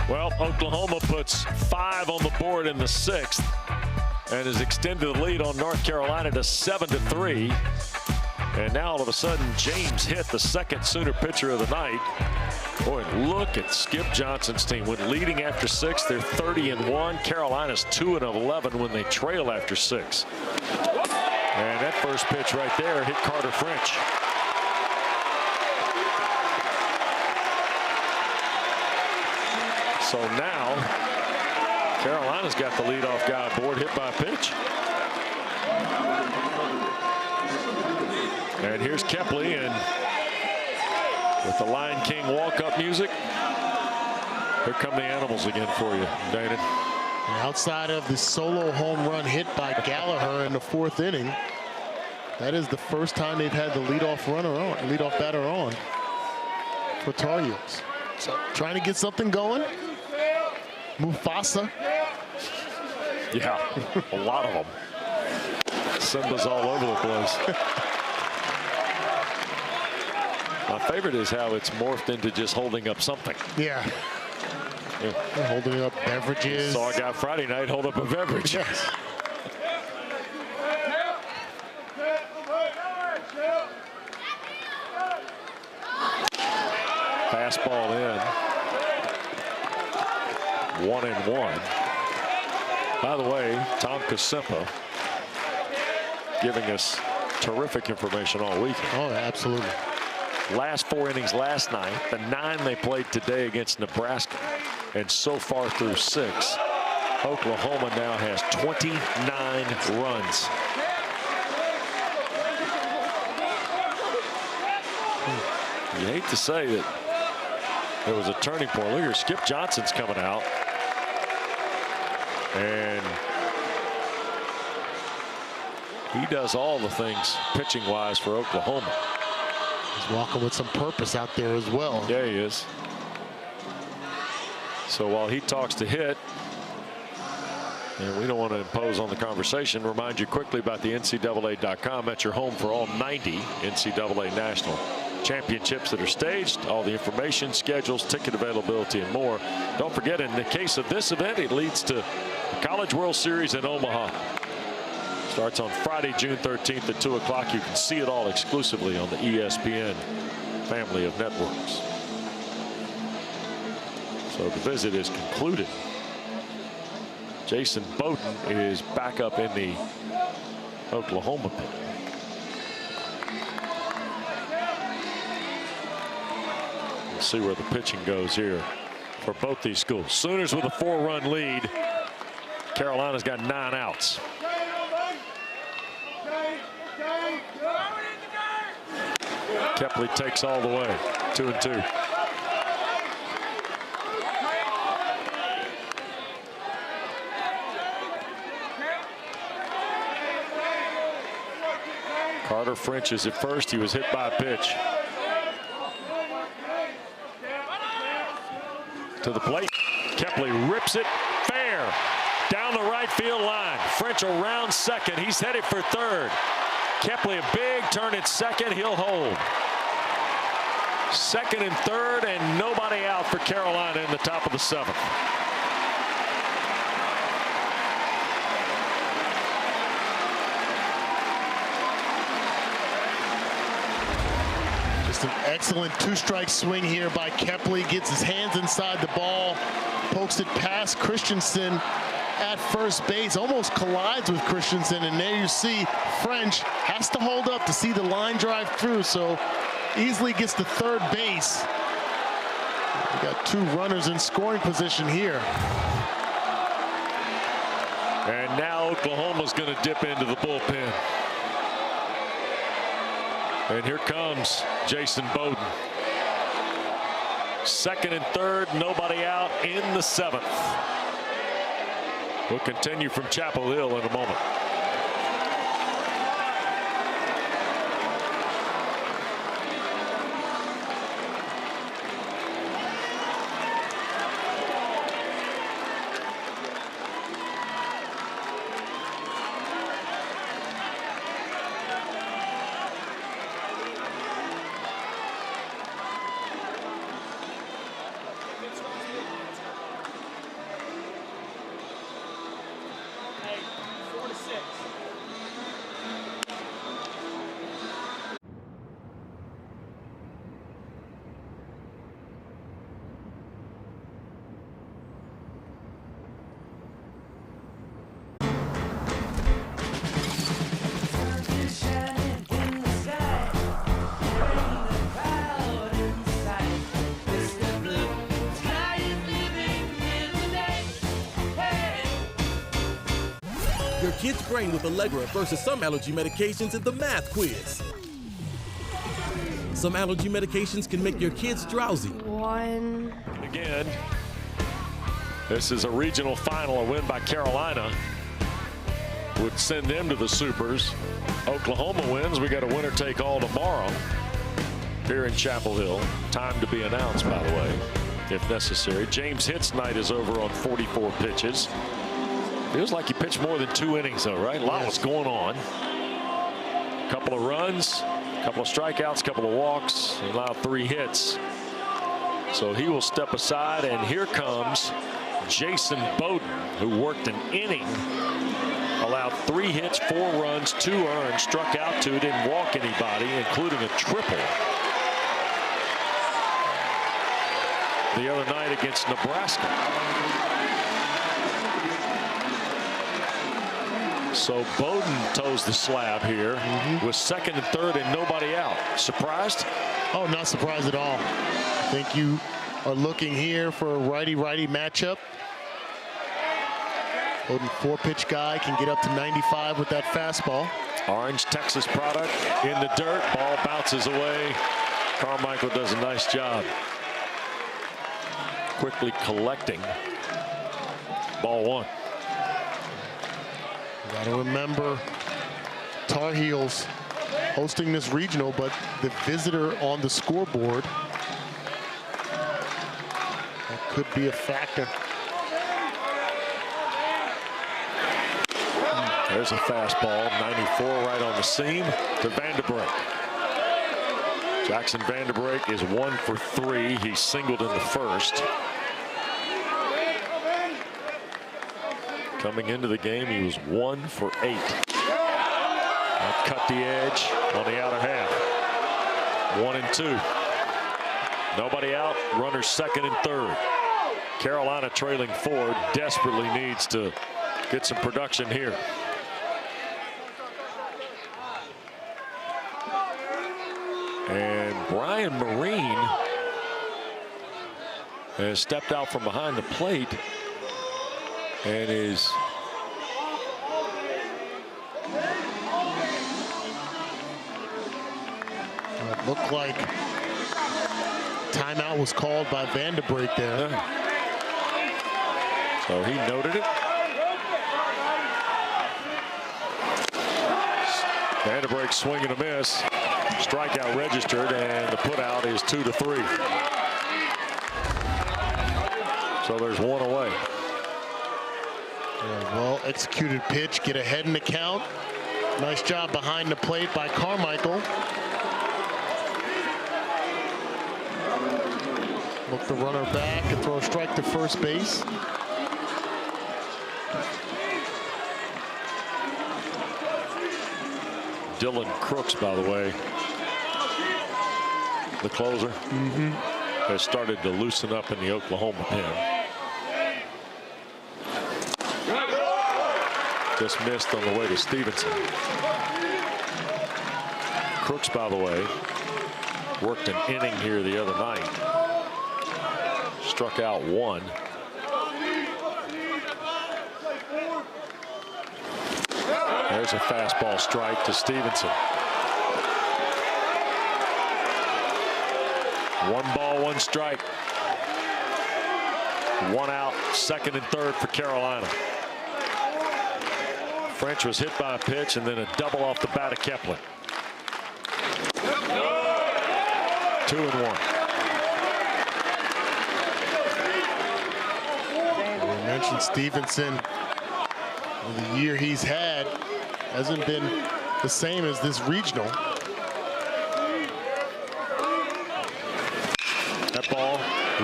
Well, Oklahoma puts 5 on the board in the 6th and has extended the lead on North Carolina to 7-3. And now all of a sudden, James Hitt, the second Sooner pitcher of the night. Boy, look at Skip Johnson's team. When leading after 6, they're 30-1. Carolina's 2-11 when they trail after 6. And that first pitch right there hit Carter French. So now Carolina's got the leadoff guy aboard, hit by a pitch. And here's Kepley, and with the Lion King walk-up music, here come the animals again for you, Dana. And outside of the solo home run hit by Gallagher in the 4th inning, that is the first time they've had the leadoff batter on for Tar Heels. So trying to get something going. Mufasa. Yeah, a lot of them. Simba's all over the place. My favorite is how it's morphed into just holding up something. Yeah. They're holding up beverages. Saw a guy Friday night hold up a beverage. Yes. Fastball in. 1-1. By the way, Tom Kasimpa giving us terrific information all weekend. Oh, absolutely. Last 4 innings last night, the 9 they played today against Nebraska, and so far through 6, Oklahoma now has 29 runs. You hate to say that there was a turning point. Look here, Skip Johnson's coming out. And he does all the things pitching-wise for Oklahoma. He's walking with some purpose out there as well. Yeah, he is. So while he talks to Hitt, and we don't want to impose on the conversation, remind you quickly about the NCAA.com. That's your home for all 90 NCAA national championships that are staged. All the information, schedules, ticket availability, and more. Don't forget, in the case of this event, it leads to the College World Series in Omaha. Starts on Friday, June 13th at 2 o'clock. You can see it all exclusively on the ESPN family of networks. So the visit is concluded. Jason Bowden is back up in the Oklahoma pit. We'll see where the pitching goes here for both these schools. Sooners with a 4-run lead. Carolina's got 9 outs. Kepley takes all the way. 2-2. Carter French is at first. He was hit by a pitch. To the plate. Kepley rips it fair down the right field line. French around second. He's headed for third. Kepley a big turn at second. He'll hold. Second and third, and nobody out for Carolina in the top of the 7th. Just an excellent 2-strike swing here by Kepley. Gets his hands inside the ball, pokes it past Christensen at first base, almost collides with Christensen, and there you see French has to hold up to see the line drive through, so easily gets to third base. We got 2 runners in scoring position here. And now Oklahoma's going to dip into the bullpen. And here comes Jason Bowden. Second and third, nobody out in the 7th. We'll continue from Chapel Hill in a moment. kid's brain with Allegra versus some allergy medications in the math quiz. Some allergy medications can make your kids drowsy. One. Again, this is a regional final. A win by Carolina would send them to the Supers. Oklahoma wins. We got a winner take all tomorrow here in Chapel Hill. Time to be announced, by the way, if necessary. James Hitt's night is over on 44 pitches. Feels like he pitched more than 2 innings, though, right? A lot was going on. Couple of runs, couple of strikeouts, couple of walks, allowed 3 hits. So he will step aside, and here comes Jason Bowden, who worked an inning, allowed 3 hits, 4 runs, 2 earned, struck out 2, didn't walk anybody, including a triple the other night against Nebraska. So Bowden toes the slab here with 2nd and 3rd and nobody out. Surprised? Oh, not surprised at all. I think you are looking here for a righty-righty matchup. Bowden, 4-pitch guy, can get up to 95 with that fastball. Orange, Texas product in the dirt. Ball bounces away. Carmichael does a nice job quickly collecting. Ball 1. You got to remember, Tar Heels hosting this regional, but the visitor on the scoreboard, that could be a factor. There's a fastball, 94 right on the seam to Vanderbrake. Jackson Vanderbrake is 1 for 3. He singled in the first. Coming into the game, he was 1 for 8. That cut the edge on the outer half. 1 and 2. Nobody out. Runners 2nd and 3rd. Carolina trailing 4, desperately needs to get some production here. And Brian Marine has stepped out from behind the plate and is it looked like timeout was called by Vanderbrake there. So he noted it. Vanderbrake swing and a miss. Strikeout registered, and the put out is 2 to 3. So there's 1 away. Well executed pitch, get ahead in the count. Nice job behind the plate by Carmichael. Look the runner back and throw a strike to first base. Dylan Crooks, by the way, the closer, has started to loosen up in the Oklahoma pen. Just missed on the way to Stevenson. Crooks, by the way, worked an inning here the other night. Struck out 1. There's a fastball strike to Stevenson. 1 ball, 1 strike. 1 out, 2nd and 3rd for Carolina. French was hit by a pitch and then a double off the bat of Kepler. 2 and 1. We mentioned Stevenson. The year he's had hasn't been the same as this regional. That ball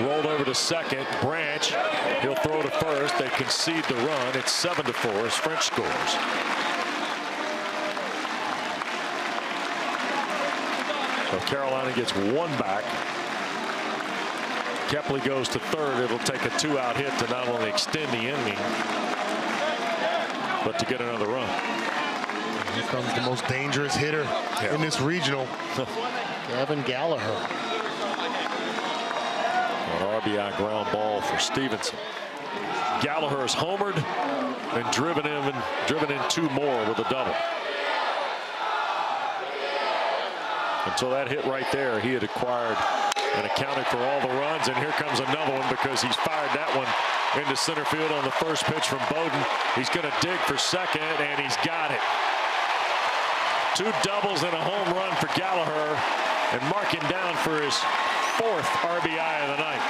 rolled over to second. Branch, he'll throw to first. They concede the run. It's 7 to 4 as French scores. So Carolina gets 1 back. Kepley goes to third. It'll take a 2-out hit to not only extend the inning, but to get another run. Here comes the most dangerous hitter in this regional, Gavin Gallagher. An RBI ground ball for Stevenson. Gallagher is homered and driven in 2 more with a double. Until that hit right there, he had acquired and accounted for all the runs. And here comes another one because he's fired that one into center field on the first pitch from Bowden. He's going to dig for second, and he's got it. 2 doubles and a home run for Gallagher, and marking down for his 4th RBI of the night.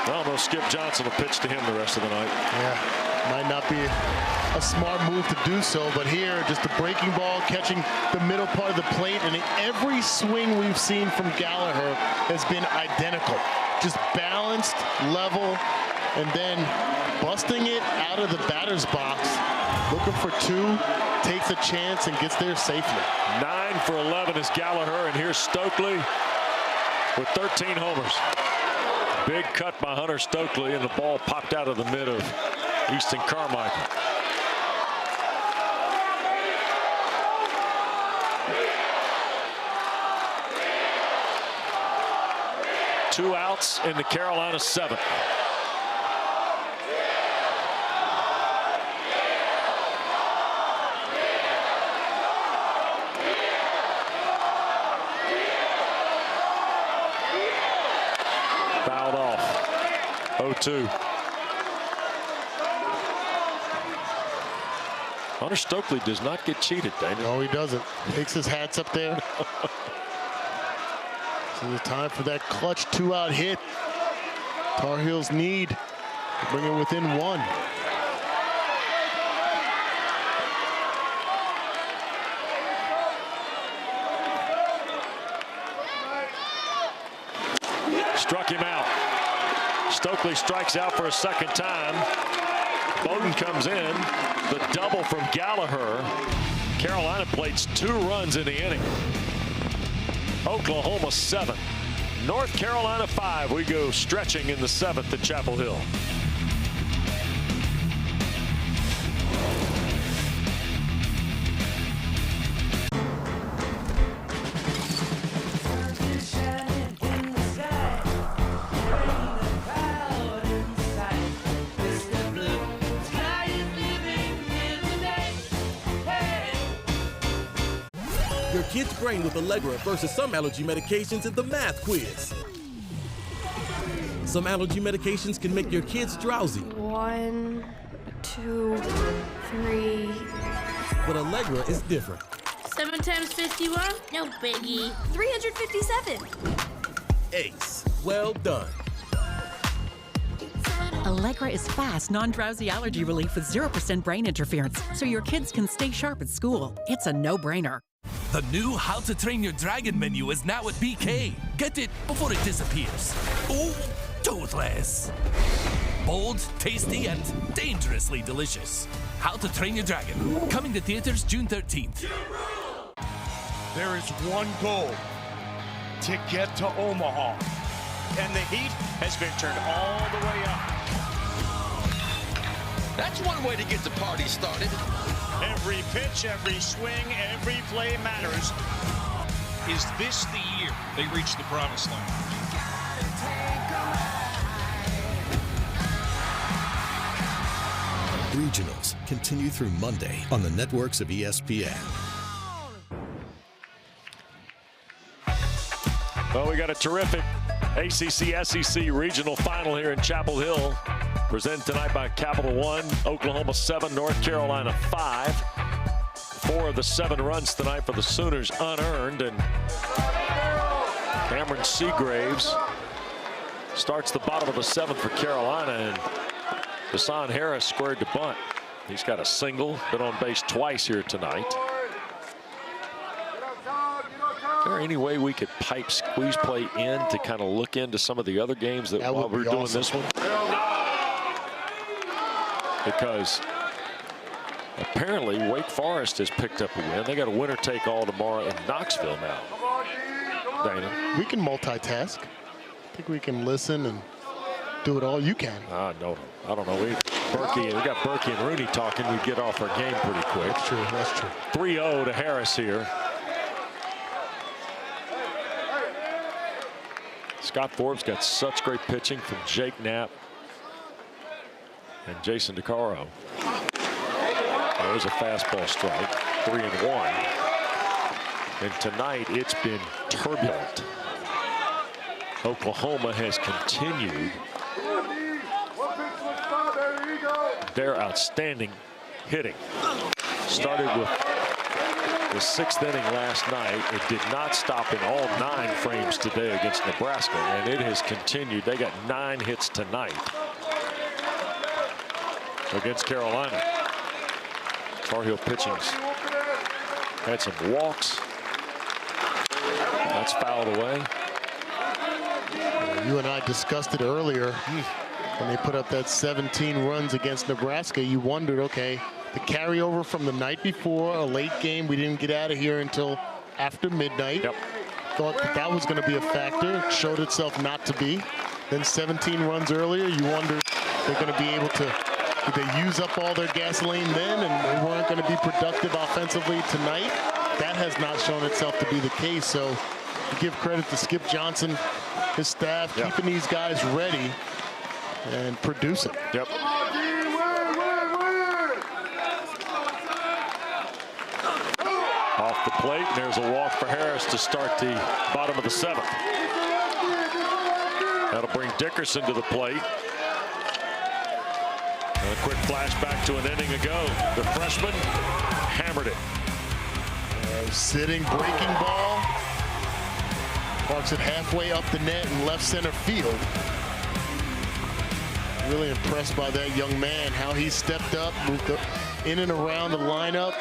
I don't know, Skip Johnson will pitch to him the rest of the night. Yeah, might not be a smart move to do so, but here, just a breaking ball, catching the middle part of the plate, and every swing we've seen from Gallagher has been identical. Just balanced, level, and then busting it out of the batter's box, looking for 2, takes a chance and gets there safely. 9 for 11 is Gallagher, and here's Stokely with 13 homers. Big cut by Hunter Stokely, and the ball popped out of the mid of Easton Carmichael. Two outs in the Carolina 7th. Fouled off. 0-2. Hunter Stokely does not get cheated, Daniel. No, he doesn't. Takes his hats up there. So it's time for that clutch 2-out hit. Tar Heels need to bring it within 1. Struck him out. Stokely strikes out for a second time. Bowden comes in. The double from Gallagher. Carolina plates 2 runs in the inning. Oklahoma 7, North Carolina 5. We go stretching in the 7th at Chapel Hill. Your kid's brain with Allegra versus some allergy medications in the math quiz. Some allergy medications can make your kids drowsy. 1, 2, 3. But Allegra is different. 7 times 51? No biggie. 357. Ace. Well done. Allegra is fast, non-drowsy allergy relief with 0% brain interference, so your kids can stay sharp at school. It's a no-brainer. The new How to Train Your Dragon menu is now at BK. Get it before it disappears. Oh, toothless. Bold, tasty, and dangerously delicious. How to Train Your Dragon. Coming to theaters June 13th. There is one goal: to get to Omaha. And the heat has been turned all the way up. That's one way to get the party started. Every pitch, every swing, every play matters. Is this the year they reach the promised land? Regionals continue through Monday on the networks of ESPN. Well, we got a terrific ACC-SEC regional final here in Chapel Hill. Presented tonight by Capital One. Oklahoma 7, North Carolina 5. 4 of the 7 runs tonight for the Sooners unearned. And Cameron Seagraves starts the bottom of the 7th for Carolina. And Deshaun Harris squared to bunt. He's got a single, been on base twice here tonight. Is there any way we could pipe squeeze play in to kind of look into some of the other games that while we're doing this one? Because apparently Wake Forest has picked up a win. They got a winner take all tomorrow in Knoxville now. Dana, we can multitask. I think we can listen and do it all. You can. No, I don't know. We got Berkey and Rooney talking. We get off our game pretty quick. That's true. That's true. 3-0 to Harris here. Scott Forbes got such great pitching from Jake Knapp and Jason DeCaro. There's a fastball strike, 3-1. And tonight it's been turbulent. Oklahoma has continued their outstanding hitting. Started with the 6th inning last night. It did not stop in all 9 frames today against Nebraska, and it has continued. They got 9 hits tonight against Carolina. Tar Heel pitching's had some walks. That's fouled away. You and I discussed it earlier. When they put up that 17 runs against Nebraska, you wondered, okay, the carryover from the night before, a late game, we didn't get out of here until after midnight. Yep. Thought that was going to be a factor. It showed itself not to be. Then 17 runs earlier, you wondered they're going to be able to, did they use up all their gasoline then and they weren't going to be productive offensively tonight? That has not shown itself to be the case. So you give credit to Skip Johnson, his staff, keeping these guys ready and producing. Yep. Off the plate, and there's a walk for Harris to start the bottom of the 7th. That'll bring Dickerson to the plate. And a quick flashback to an inning ago. The freshman hammered it. Sitting breaking ball. Parks it halfway up the net in left center field. Really impressed by that young man, how he stepped up, moved up in and around the lineup.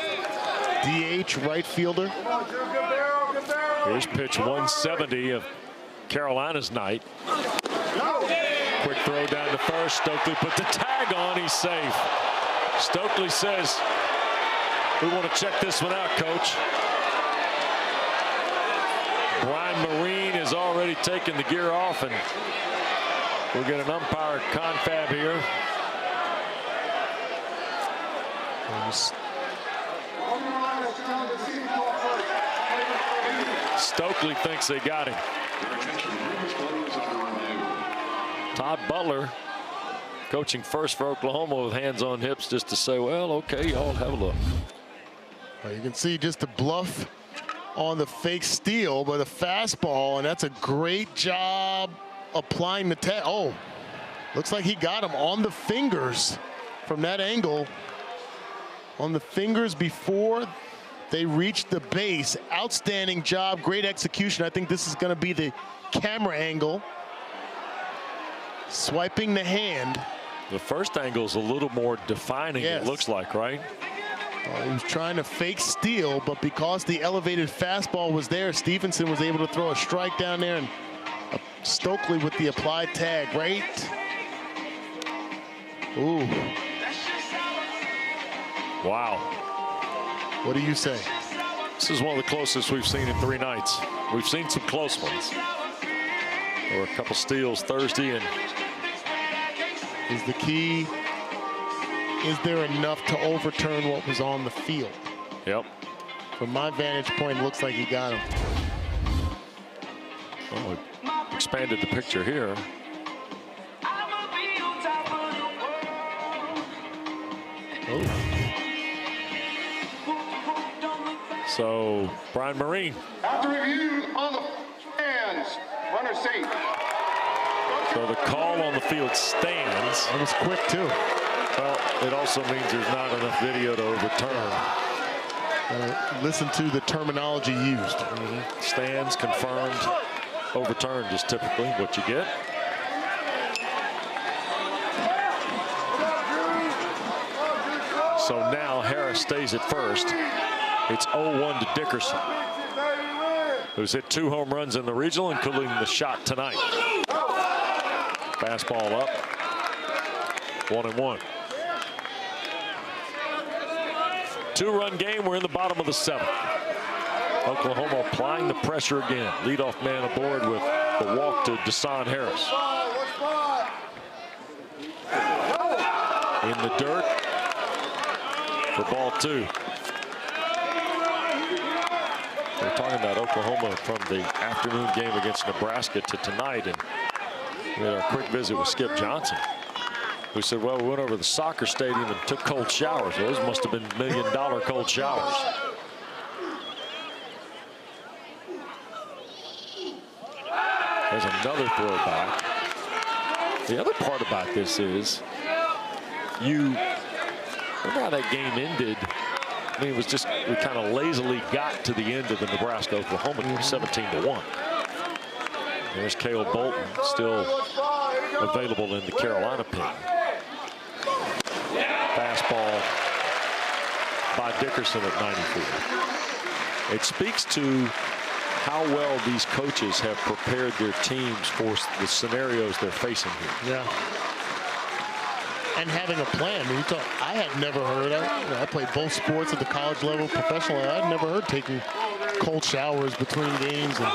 DH, right fielder. Here's pitch 170 of Carolina's night. Quick throw down to first. Stokely put the tag on. He's safe. Stokely says, we want to check this one out, coach. Brian Marine has already taken the gear off, and we'll get an umpire confab here. Stokely thinks they got him. Todd Butler coaching first for Oklahoma with hands on hips just to say, well, okay, y'all have a look. Well, you can see just a bluff on the fake steal, but a fastball, and that's a great job applying the tag. Oh, looks like he got him on the fingers from that angle. On the fingers before they reached the base. Outstanding job, great execution. I think this is going to be the camera angle. Swiping the hand. The first angle is a little more defining, it looks like, right? He was trying to fake steal, but because the elevated fastball was there, Stevenson was able to throw a strike down there, and Stokely with the applied tag, right? Ooh. Wow. What do you say? This is one of the closest we've seen in 3 nights. We've seen some close ones. There were a couple steals Thursday, and is the key, is there enough to overturn what was on the field? Yep. From my vantage point, it looks like he got him. Well, we expanded the picture here. Oh. So, Brian Marine. After review on the stands, runner safe. So the call on the field stands. That was quick, too. Well, it also means there's not enough video to overturn. Listen to the terminology used. Stands, confirmed, overturned is typically what you get. So now Harris stays at first. It's 0-1 to Dickerson, who's hit 2 home runs in the regional, including the shot tonight. Fastball up, 1-1. 2-run game. We're in the bottom of the 7th. Oklahoma applying the pressure again. Leadoff man aboard with the walk to Desan Harris. In the dirt for ball 2. We're talking about Oklahoma from the afternoon game against Nebraska to tonight, and we had our quick visit with Skip Johnson, who said, well, we went over to the soccer stadium and took cold showers. Those must have been $1 million cold showers. There's another throwback. The other part about this is, remember how that game ended? I mean, it was just, we kind of lazily got to the end of the Nebraska-Oklahoma game, 17-1. There's Cale Bolton, still available in the Carolina pin. Fastball by Dickerson at 94. It speaks to how well these coaches have prepared their teams for the scenarios they're facing here. Yeah. And having a plan. I mean, I had never heard of, I played both sports at the college level professionally. I'd never heard taking cold showers between games. And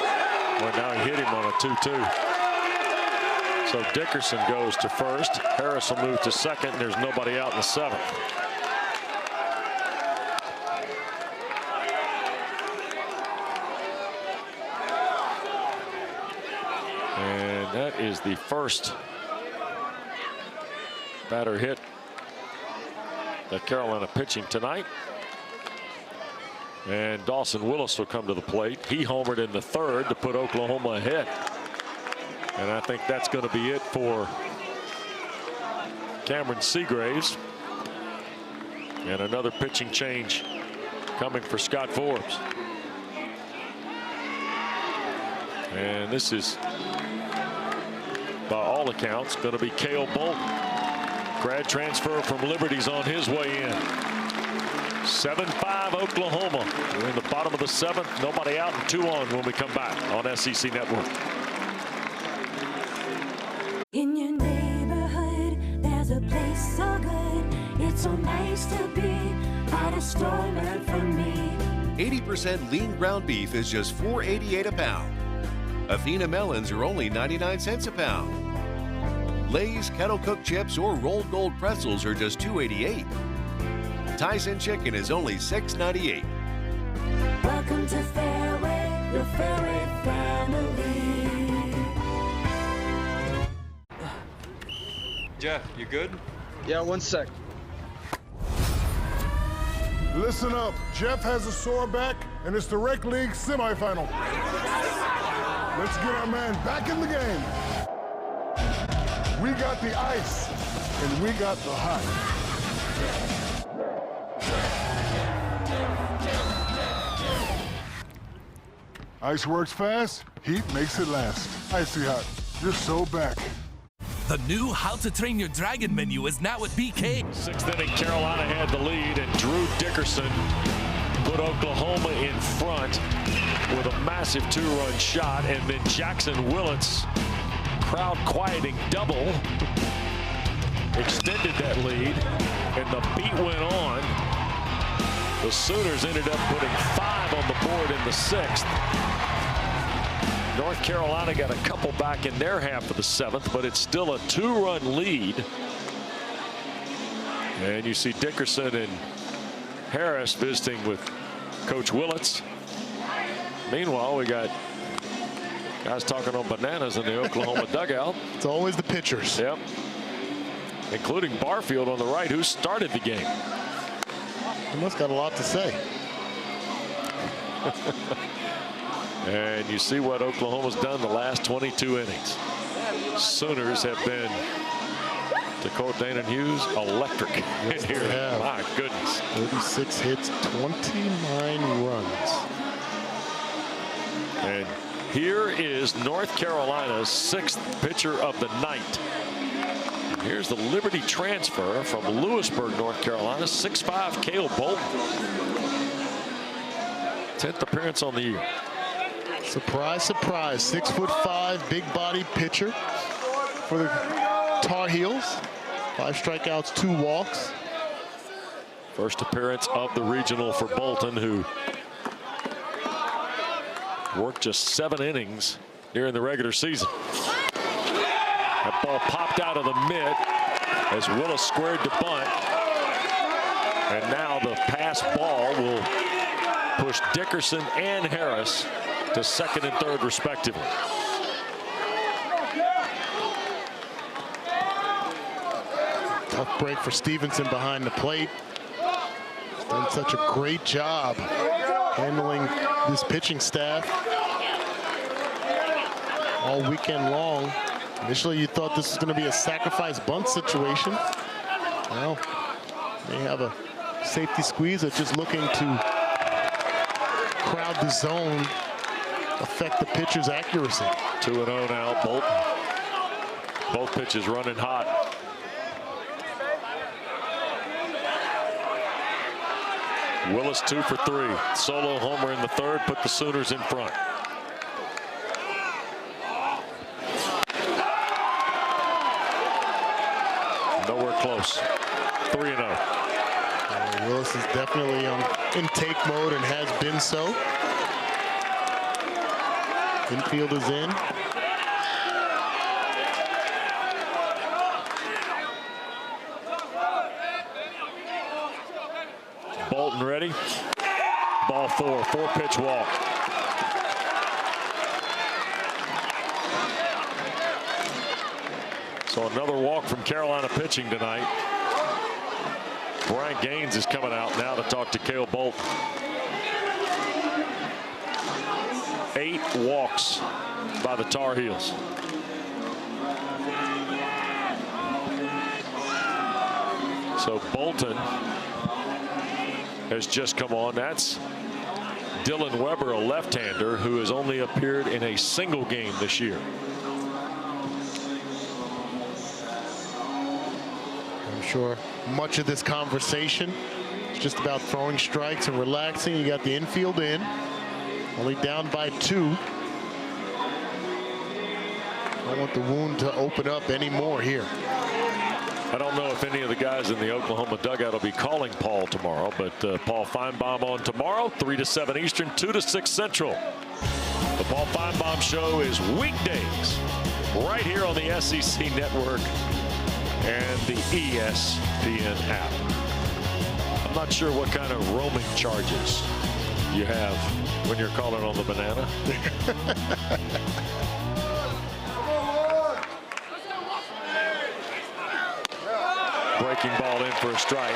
well, now he hit him on a 2-2. So Dickerson goes to first. Harris will move to second, and there's nobody out in the seventh. And that is the first batter hit that Carolina pitching tonight. And Dawson Willis will come to the plate. He homered in the third to put Oklahoma ahead. And I think that's going to be it for Cameron Seagraves. And another pitching change coming for Scott Forbes. And this is, by all accounts, going to be Cale Bolton. Grad transfer from Liberty's on his way in. 7-5 Oklahoma. We're in the bottom of the seventh. Nobody out and 2 on when we come back on SEC Network. In your neighborhood, there's a place so good. It's so nice to be at a store meant for me. 80% lean ground beef is just $4.88 a pound. Athena melons are only 99 cents a pound. Lay's kettle cooked chips or rolled gold pretzels are just $2.88. Tyson chicken is only $6.98. Welcome to Fairway, your Fairway family. Jeff, you good? Yeah, 1 sec. Listen up. Jeff has a sore back, and it's the Rec League semifinal. Let's get our man back in the game. We got the ice, and we got the hot. Ice works fast, heat makes it last. Icy Hot, you're so back. The new How to Train Your Dragon menu is now at BK. 6th inning, Carolina had the lead, and Drew Dickerson put Oklahoma in front with a massive 2-run shot, and then Jackson Willits, crowd quieting double, extended that lead, and the beat went on. The Sooners ended up putting 5 on the board in the 6th. North Carolina got a couple back in their half of the 7th, but it's still a 2-run lead. And you see Dickerson and Harris visiting with Coach Willits. Meanwhile, we got guys talking on bananas in the Oklahoma dugout. It's always the pitchers. Yep. Including Barfield on the right, who started the game. He must got a lot to say. And you see what Oklahoma's done the last 22 innings. Sooners have been, to quote Dana Hughes, electric in here. Yeah. My goodness. 36 hits, 29 runs. And here is North Carolina's 6th pitcher of the night. And here's the Liberty transfer from Lewisburg, North Carolina, 6'5" Cale Bolton. 10th appearance on the year. Surprise, surprise. 6'5", big body pitcher for the Tar Heels. 5 strikeouts, 2 walks. First appearance of the regional for Bolton, who worked just 7 innings during the regular season. That ball popped out of the mitt as Willis squared the bunt. And now the pass ball will pushed Dickerson and Harris to second and third, respectively. Tough break for Stevenson behind the plate. He's done such a great job handling this pitching staff all weekend long. Initially, you thought this was going to be a sacrifice bunt situation. Well, they have a safety squeeze that's just looking to crowd the zone, affect the pitcher's accuracy. 2-0 now, Bolton. Both pitches running hot. Willis 2 for 3. Solo homer in the third, put the Sooners in front. Nowhere close. 3-0. Willis is definitely in take mode and has been so. Infield is in. Bolton ready. Ball 4, 4-pitch walk. So another walk from Carolina pitching tonight. Brian Gaines is coming out now to talk to Cale Bolton. 8 walks by the Tar Heels. So Bolton has just come on. That's Dylan Weber, a left-hander who has only appeared in a single game this year. I'm sure much of this conversation is just about throwing strikes and relaxing. You got the infield in, only down by 2. Don't want the wound to open up anymore here. I don't know if any of the guys in the Oklahoma dugout will be calling Paul tomorrow, but Paul Feinbaum on tomorrow, 3 to 7 Eastern, 2 to 6 Central. The Paul Feinbaum Show is weekdays right here on the SEC Network and the ESPN app. I'm not sure what kind of roaming charges you have when you're calling on the banana. Breaking ball in for a strike.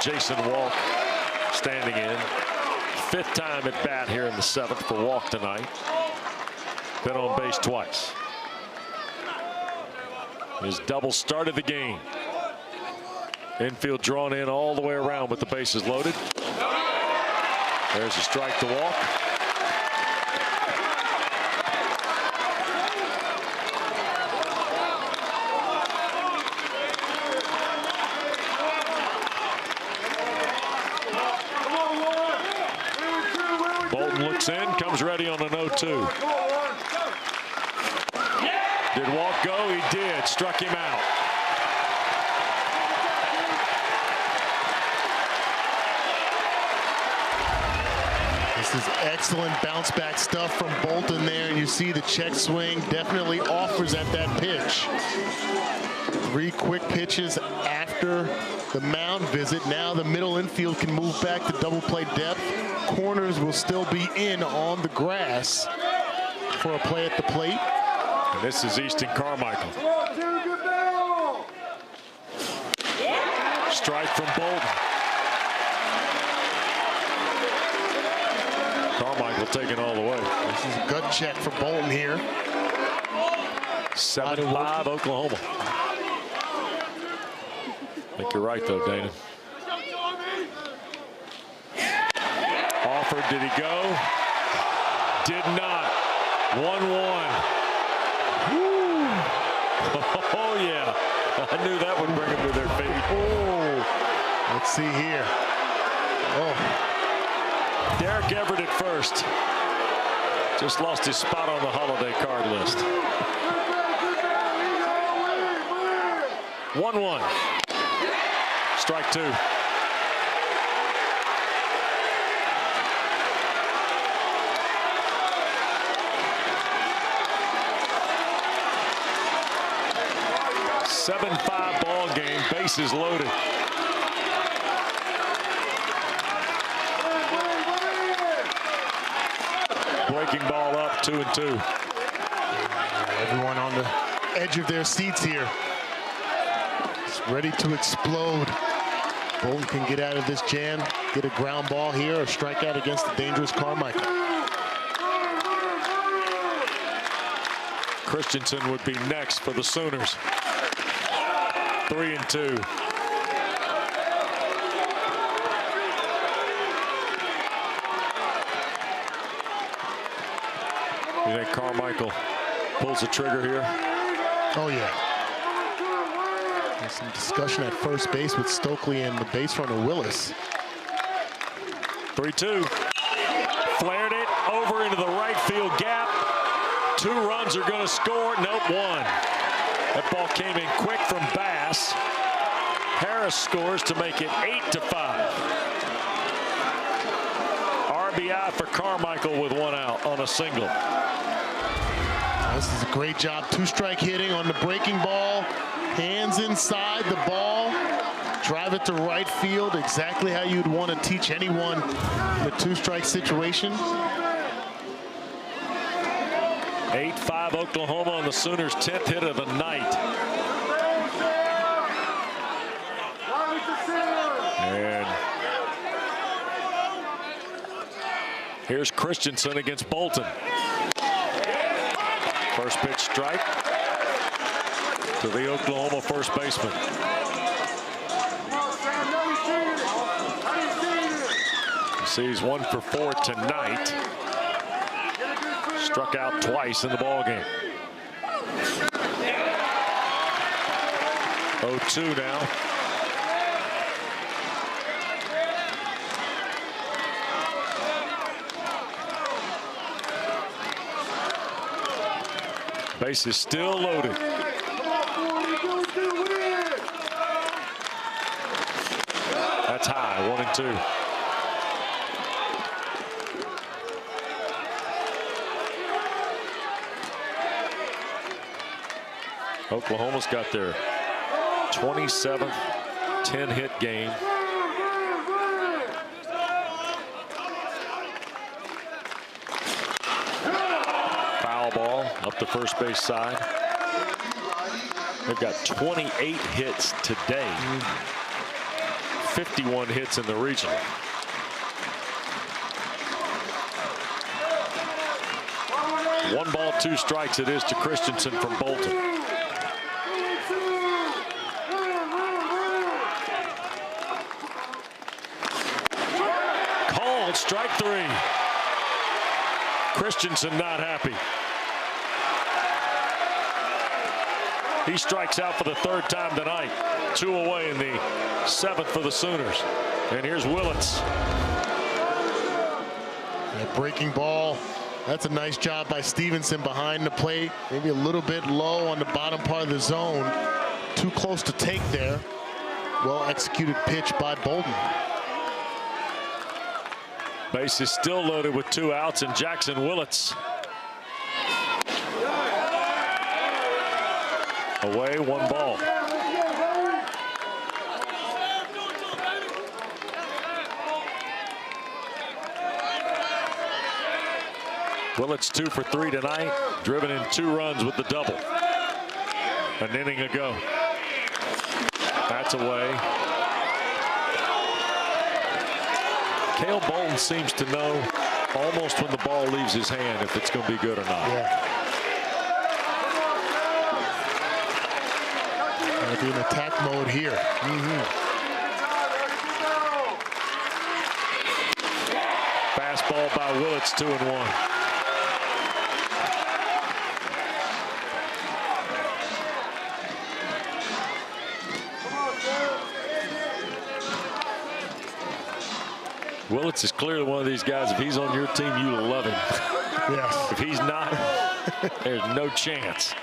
Jason Walk standing in. 5th time at bat here in the 7th for Walk tonight. Been on base twice. His double started the game. Infield drawn in all the way around with the bases loaded. There's a strike to Walk. Bolton looks in, comes ready on an 0-2. Did Walk go? He did. Struck him out. This is excellent bounce back stuff from Bolton there. And you see the check swing definitely offers at that pitch. 3 quick pitches after the mound visit. Now the middle infield can move back to double play depth. Corners will still be in on the grass for a play at the plate. And this is Easton Carmichael. Strike from Bolton. Carmichael taking all the way. This is a gut check for Bolton here. 7-5 Oklahoma. I think you're right though, Dana. Offered, did he go? Did not. 1-1. Oh yeah, I knew that would bring them to their feet. Oh, let's see here. Oh, Derek Everett at first. Just lost his spot on the holiday card list. 1-1. Strike 2. .75 ball game, bases loaded. up 2-2. Everyone on the edge of their seats here. It's ready to explode. Bolton can get out of this jam, get a ground ball here, or strike out against the dangerous Carmichael. Christensen would be next for the Sooners. 3-2. You think Carmichael pulls the trigger here? Oh, yeah. There's some discussion at first base with Stokely and the base runner Willis. 3-2. Flared it over into the right field gap. 2 runs are going to score. Nope, 1. That ball came in quick from Bass. Harris scores to make it 8-5. RBI for Carmichael with 1 out on a single. This is a great job. 2-strike hitting on the breaking ball. Hands inside the ball. Drive it to right field. Exactly how you'd want to teach anyone in a 2-strike situation. 8-5 Oklahoma on the Sooners' 10th hit of the night. And here's Christensen against Bolton. First pitch strike to the Oklahoma first baseman. You see he's 1 for 4 tonight. Struck out twice in the ballgame. 0-2 now. Base is still loaded. That's high, 1-2. Oklahoma's got their 27th 10-hit game. Foul ball up the first base side. They've got 28 hits today. 51 hits in the regional. One ball, 2 strikes it is to Christensen from Bolton. Called strike 3. Christensen not happy. He strikes out for the 3rd time tonight. 2 away in the 7th for the Sooners. And here's Willits. That breaking ball. That's a nice job by Stevenson behind the plate. Maybe a little bit low on the bottom part of the zone. Too close to take there. Well executed pitch by Bolton. Base is still loaded with 2 outs, and Jackson Willits away, 1 ball. Willits 2 for 3 tonight, driven in 2 runs with the double. An inning ago. That's away. Cale Bolton seems to know almost when the ball leaves his hand if it's going to be good or not. Yeah. Gonna be in attack mode here. Fastball by Willits, 2-1. Willits is clearly one of these guys. If he's on your team, you love him. Yes. If he's not, there's no chance.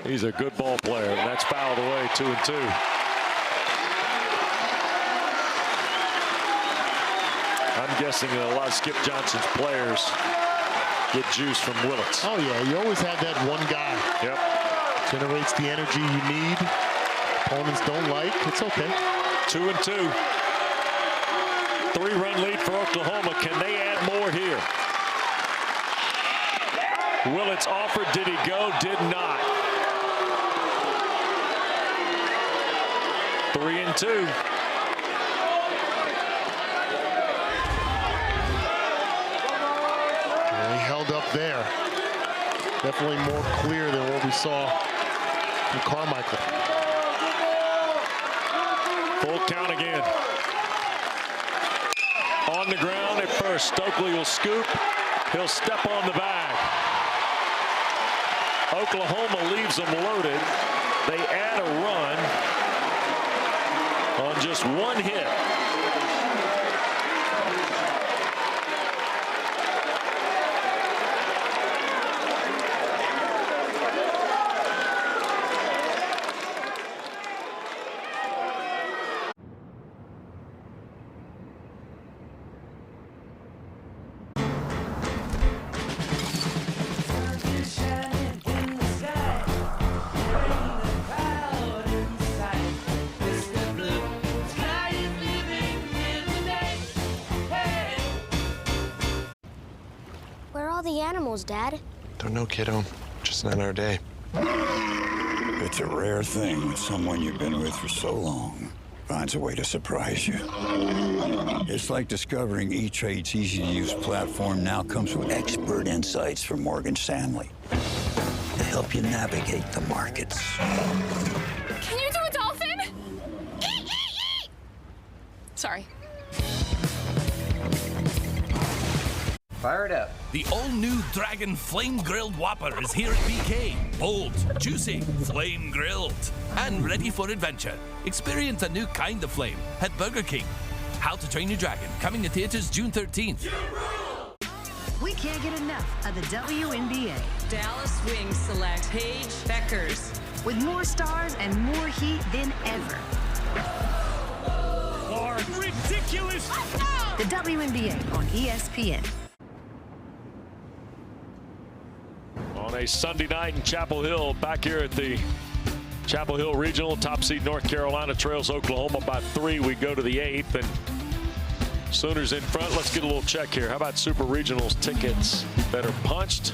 He's a good ball player, and that's fouled away, 2-2. I'm guessing that a lot of Skip Johnson's players get juice from Willits. Oh yeah, you always have that one guy. Yep. Generates the energy you need. Opponents don't like. It's okay. 2-2. 3-run lead for Oklahoma. Can they add more here? Willits offered. Did he go? Did not. 3-2. He held up there. Definitely more clear than what we saw from Carmichael. Full count again. On the ground at first. Stokely will scoop. He'll step on the bag. Oklahoma leaves them loaded. They add a run on just one hit. Where are all the animals, Dad? Don't know, kiddo. Just not our day. It's a rare thing when someone you've been with for so long finds a way to surprise you. It's like discovering E-Trade's easy-to-use platform now comes with expert insights from Morgan Stanley to help you navigate the markets. Can you do a dolphin? Sorry. Fire it up. The all-new Dragon Flame Grilled Whopper is here at BK. Bold, juicy, flame grilled, and ready for adventure. Experience a new kind of flame at Burger King. How to Train Your Dragon, coming to theaters June 13th. We can't get enough of the WNBA. Dallas Wings select Paige Beckers. With more stars and more heat than ever. Ridiculous! The WNBA on ESPN. On a Sunday night in Chapel Hill, back here at the Chapel Hill Regional, top seed North Carolina trails Oklahoma by 3. We go to the 8th, and Sooners in front. Let's get a little check here. How about Super Regionals tickets that are punched?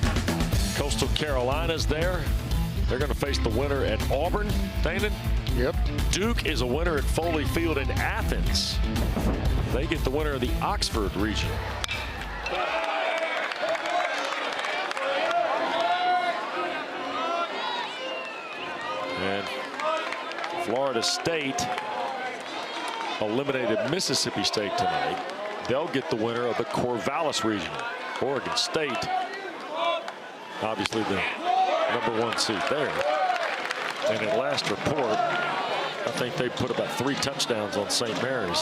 Coastal Carolina's there. They're going to face the winner at Auburn. Danon? Yep. Duke is a winner at Foley Field in Athens. They get the winner of the Oxford Regional. And Florida State eliminated Mississippi State tonight. They'll get the winner of the Corvallis Regional. Oregon State, obviously the #1 seed there. And at last report, I think they put about 3 touchdowns on St. Mary's.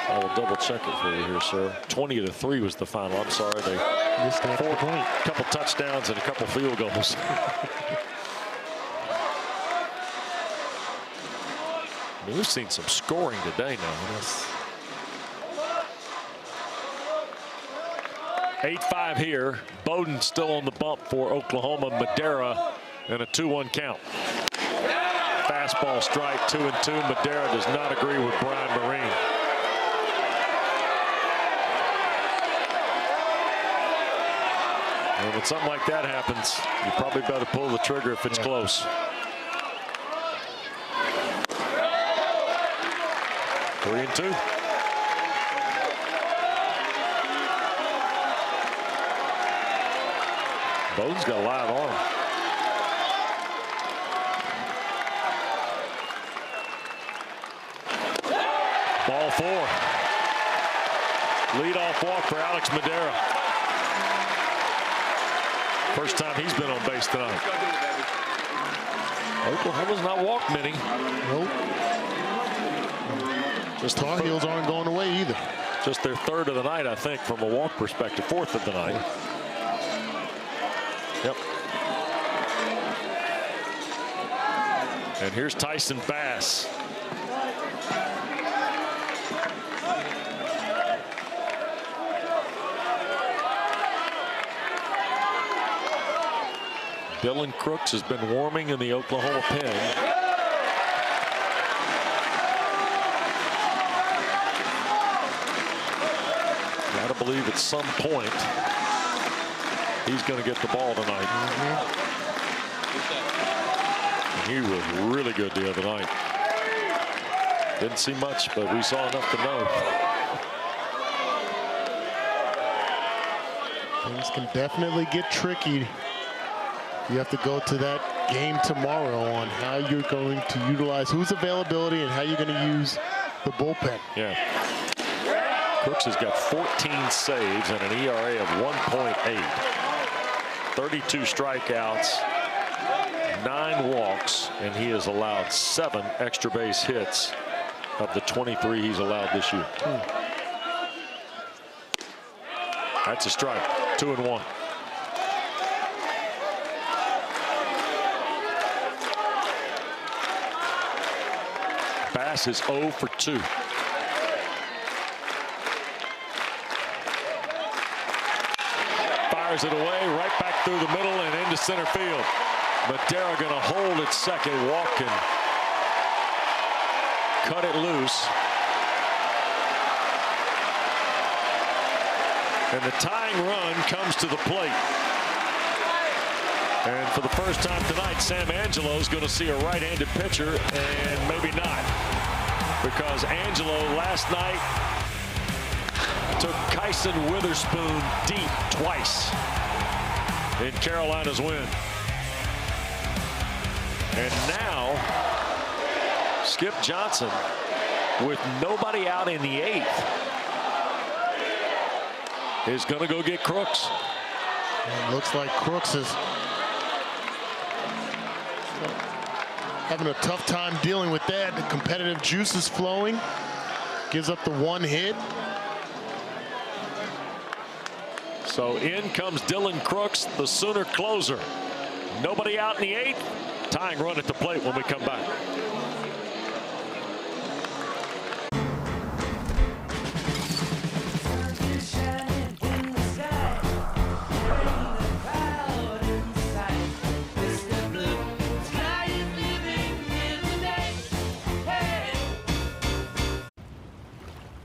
I will double check it for you here, sir. 20-3 was the final. I'm sorry, they missed that point. Couple touchdowns and a couple field goals. I mean, we've seen some scoring today now. 8-5 here. Bowden still on the bump for Oklahoma. Madera and a 2-1 count. Fastball strike, 2-2. Madera does not agree with Brian Marine. And when something like that happens, you probably better pull the trigger if it's close. 3-2. Bowden's got a live arm. Ball 4. Leadoff walk for Alex Madera. First time he's been on base tonight. Oklahoma's not walked many. Nope. Just Tar Heels aren't going away either. Just their 3rd of the night, I think, from a walk perspective. 4th of the night. Yep. And here's Tyson Bass. Dylan Crooks has been warming in the Oklahoma pen. Got a believe at some point he's going to get the ball tonight. He was really good the other night. Didn't see much, but we saw enough to know. Things can definitely get tricky. You have to go to that game tomorrow on how you're going to utilize whose availability and how you're going to use the bullpen. Yeah. Crooks has got 14 saves and an ERA of 1.8. 32 strikeouts, 9 walks, and he has allowed 7 extra base hits of the 23 he's allowed this year. That's a strike. 2-1. Bass is 0 for 2. Fires it away, right back through the middle and into center field. Madera going to hold at second, walk and cut it loose. And the tying run comes to the plate. And for the first time tonight, Sam Angelo is going to see a right-handed pitcher, and maybe not. Because Angelo last night took Kyson Witherspoon deep twice in Carolina's win. And now, Skip Johnson, with nobody out in the 8th, is going to go get Crooks. It looks like Crooks is having a tough time dealing with that. The competitive juice is flowing. Gives up the 1 hit. So in comes Dylan Crooks, the Sooner closer. Nobody out in the 8th. Tying run at the plate when we come back.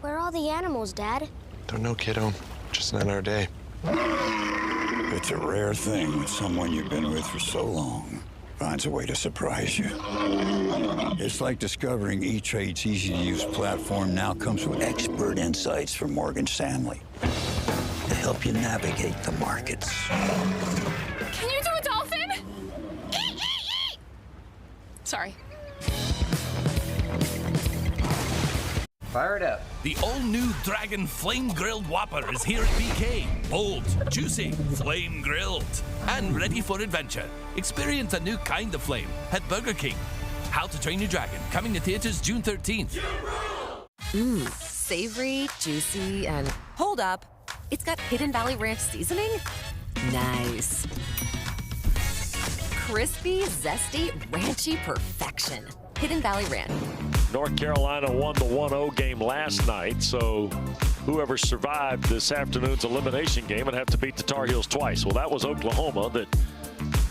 Where are all the animals, Dad? Don't know, kiddo. Just not our day. It's a rare thing when someone you've been with for so long finds a way to surprise you. It's like discovering E-Trade's easy-to-use platform now comes with expert insights from Morgan Stanley to help you navigate the markets. Can you do a dolphin? Sorry. Fire it up. The all-new Dragon Flame Grilled Whopper is here at BK. Bold, juicy, flame grilled, and ready for adventure. Experience a new kind of flame at Burger King. How to Train Your Dragon, coming to theaters June 13th. Mmm, savory, juicy, and hold up. It's got Hidden Valley Ranch seasoning? Nice. Crispy, zesty, ranchy perfection. Hidden Valley Ranch. North Carolina won the 1-0 game last night, so whoever survived this afternoon's elimination game would have to beat the Tar Heels twice. Well, that was Oklahoma that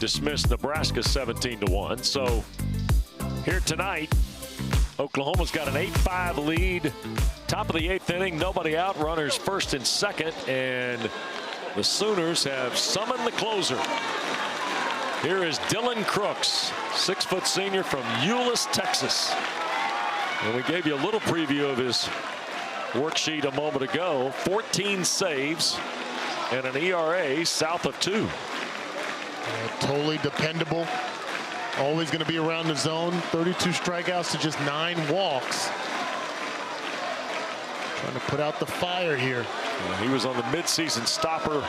dismissed Nebraska 17-1. So here tonight, Oklahoma's got an 8-5 lead. Top of the 8th inning, nobody out. Runners first and second, and the Sooners have summoned the closer. Here is Dylan Crooks, 6-foot senior from Euless, Texas. And we gave you a little preview of his worksheet a moment ago. 14 saves and an ERA south of 2. Totally dependable. Always going to be around the zone. 32 strikeouts to just 9 walks. Trying to put out the fire here. He was on the midseason stopper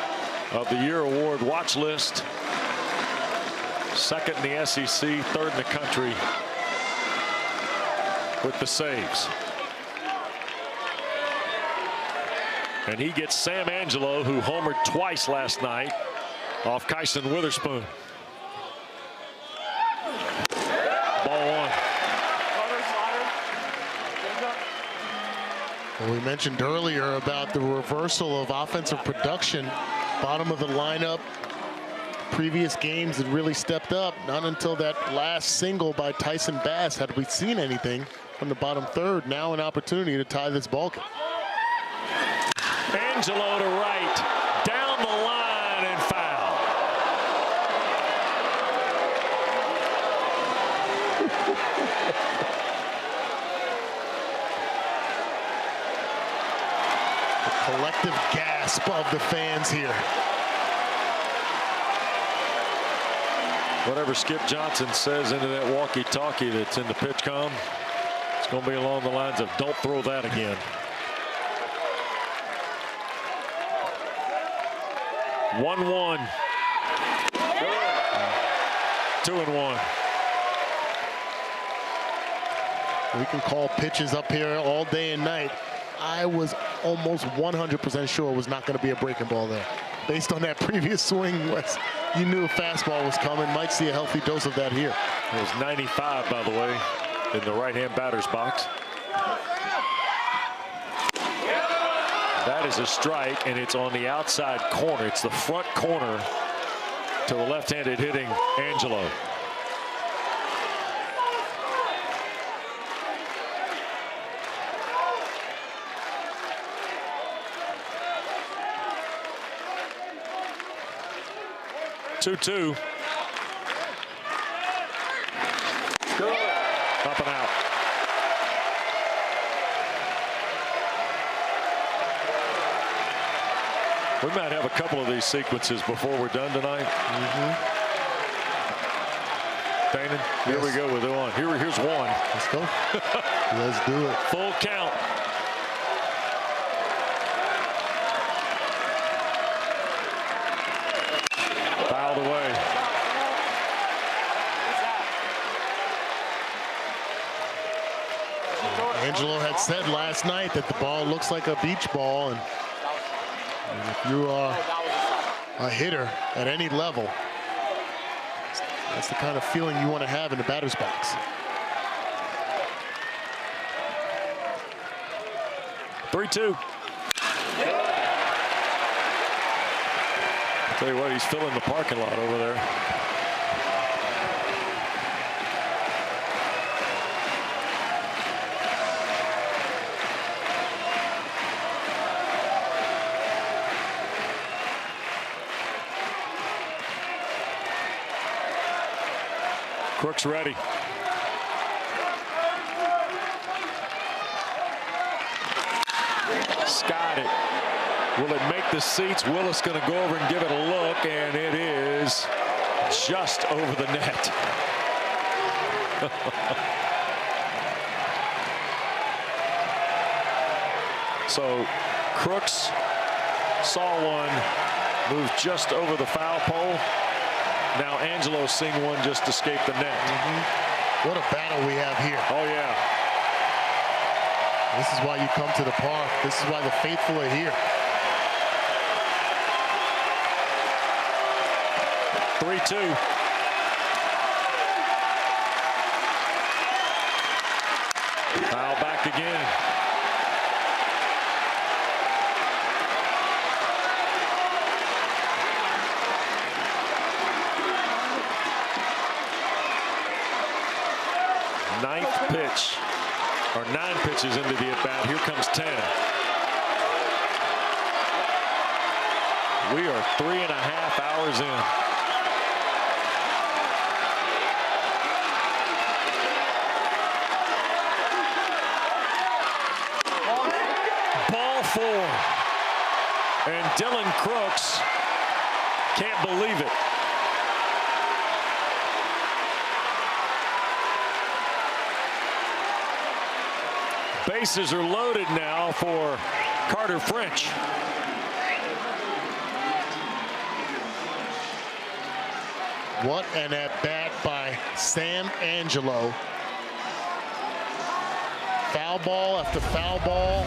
of the year award watch list. Second in the SEC, third in the country with the saves. And he gets Sam Angelo, who homered twice last night, off Kyson Witherspoon. Ball 1. Well, we mentioned earlier about the reversal of offensive production. Bottom of the lineup. Previous games had really stepped up. Not until that last single by Tyson Bass had we seen anything from the bottom third. Now an opportunity to tie this ball game. Angelo to right, down the line and foul. The collective gasp of the fans here. Whatever Skip Johnson says into that walkie-talkie that's in the pitch comm, it's going to be along the lines of don't throw that again. 1-1. 2-1. We can call pitches up here all day and night. I was almost 100% sure it was not going to be a breaking ball there. Based on that previous swing, Wes, you knew a fastball was coming. Might see a healthy dose of that here. It was 95, by the way, in the right-hand batter's box. That is a strike, and it's on the outside corner. It's the front corner to the left-handed hitting Angelo. Two. Up and out. We might have a couple of these sequences before we're done tonight. Danon, here we go with one. Here's one. Let's go. Let's do it. Full count. Fouled away. Angelo had said last night that the ball looks like a beach ball, and if you are a hitter at any level, that's the kind of feeling you want to have in the batter's box. Three-two. Tell you what, he's filling the parking lot over there. Crooks ready. Skied it. Will it make the seats? Willis going to go over and give it a look, and it is just over the net. So Crooks saw one move just over the foul pole. Now Angelo's seeing one just escape the net. What a battle we have here. Oh, yeah. This is why you come to the park. This is why the faithful are here. 3-2. Foul back again. Ninth pitch, or 9 pitches into the at-bat. Here comes 10. We are 3.5 hours in. Ball 4. And Dylan Crooks can't believe it. Bases are loaded now for Carter French. What an at-bat by Sam Angelo. Foul ball after foul ball.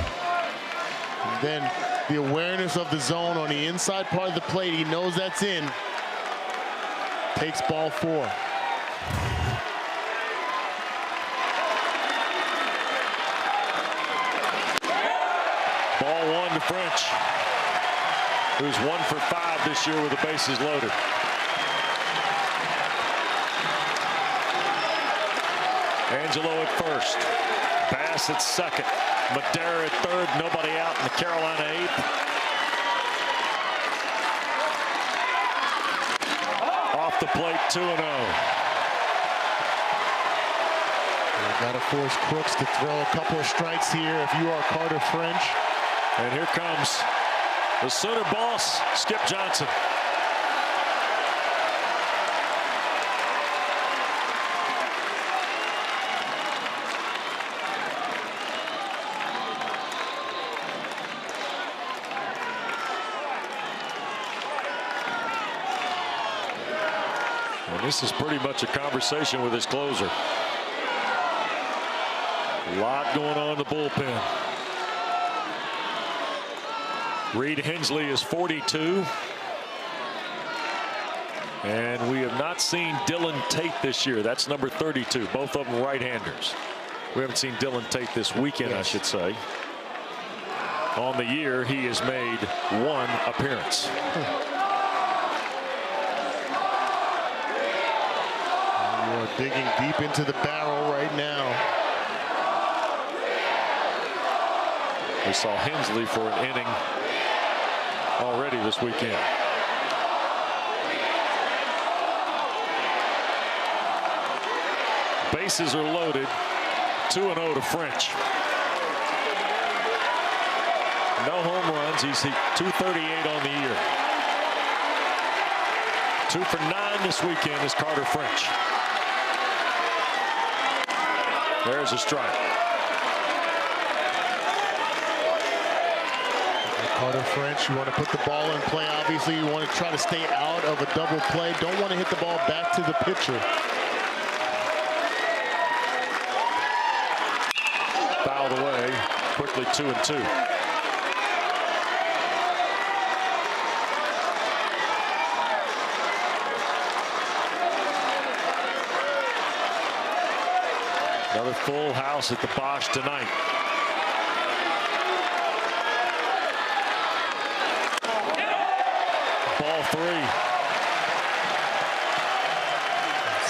And then the awareness of the zone on the inside part of the plate. He knows that's in. Takes ball 4. Ball 1 to French, who's 1 for 5 this year with the bases loaded. Angelo at first, Bass at second, Madera at third, nobody out in the Carolina 8th. the plate, 2-0. Got to force Crooks to throw a couple of strikes here if you are Carter French. And here comes the Sooner boss, Skip Johnson. And this is pretty much a conversation with his closer. A lot going on in the bullpen. Reed Hensley is 42. And we have not seen Dylan Tate this year. That's number 32. Both of them right-handers. We haven't seen Dylan Tate this weekend, I should say. On the year, he has made 1 appearance. You are digging deep into the barrel right now. We saw Hensley for an inning already this weekend. Bases are loaded. 2-0 to French. No home runs. He's 238 on the year. 2 for 9 this weekend is Carter French. There's a strike. Carter French, you want to put the ball in play. Obviously, you want to try to stay out of a double play. Don't want to hit the ball back to the pitcher. Fouled away. Quickly 2-2. Another full house at the Bosch tonight. Ball 3.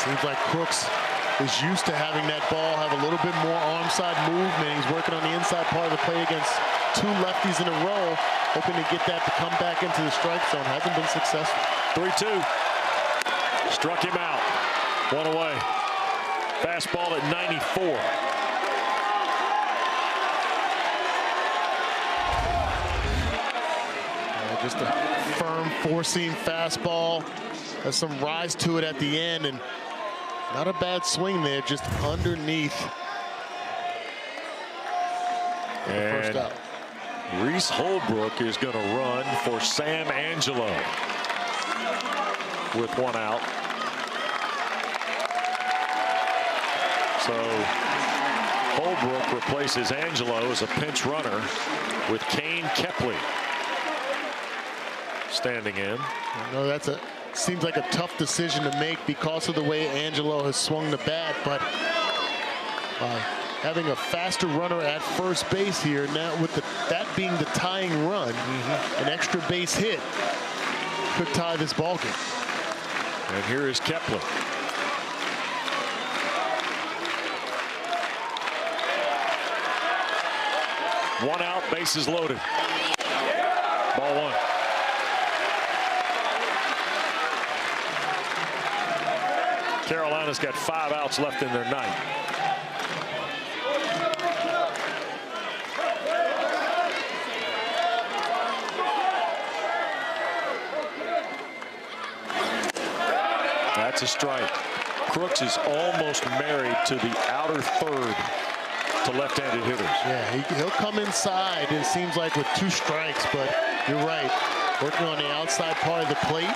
Seems like Crooks is used to having that ball have a little bit more arm side movement. He's working on the inside part of the play against 2 lefties in a row, hoping to get that to come back into the strike zone. Hasn't been successful. 3-2. Struck him out. 1 away. Fastball at 94. Just a firm four-seam fastball. Has some rise to it at the end, and not a bad swing there, just underneath. And first out. Reese Holbrook is going to run for Sam Angelo with 1 out. So Holbrook replaces Angelo as a pinch runner with Kane Kepley standing in. I know that's seems like a tough decision to make because of the way Angelo has swung the bat, but having a faster runner at first base here now, with that being the tying run, an extra base hit could tie this ball game. And here is Kepley. One out, bases loaded. Ball 1. Carolina's got 5 outs left in their night. That's a strike. Crooks is almost married to the outer third to left-handed hitters. Yeah, he'll come inside, it seems like, with 2 strikes, but you're right. Working on the outside part of the plate.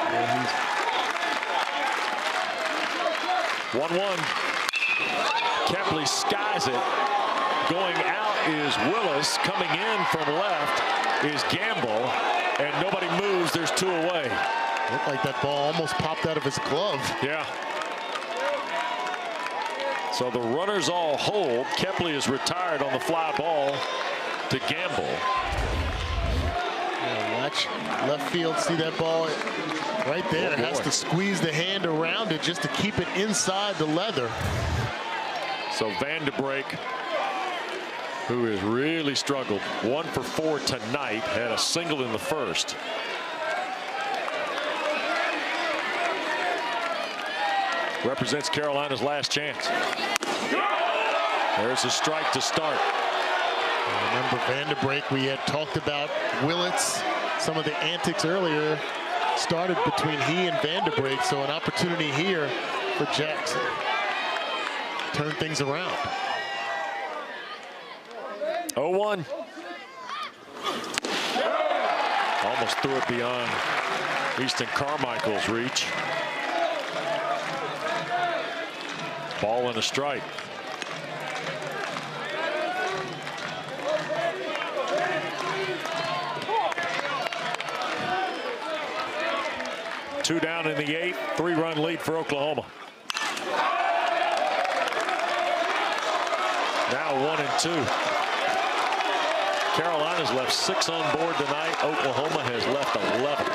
Yeah, 1-1. Kepley skies it. Going out is Willis. Coming in from left is Gamble. And nobody moves. There's 2 away. Looked like that ball almost popped out of his glove. Yeah. So the runners all hold. Kepley is retired on the fly ball to Gamble. Yeah, watch left field. See that ball right there. Oh, has to squeeze the hand around it just to keep it inside the leather. So Van de Break, who has really struggled, 1 for 4 tonight, had a single in the first. represents Carolina's last chance. There's a strike to start. Remember Vanderbrake, we had talked about Willits. Some of the antics earlier started between he and Vanderbrake, so an opportunity here for Jackson. Turn things around. 0-1. Almost threw it beyond Easton Carmichael's reach. Ball and a strike. Two down in the 8th, 3-run lead for Oklahoma. Now 1-2. Carolina's left 6 on board tonight. Oklahoma has left 11.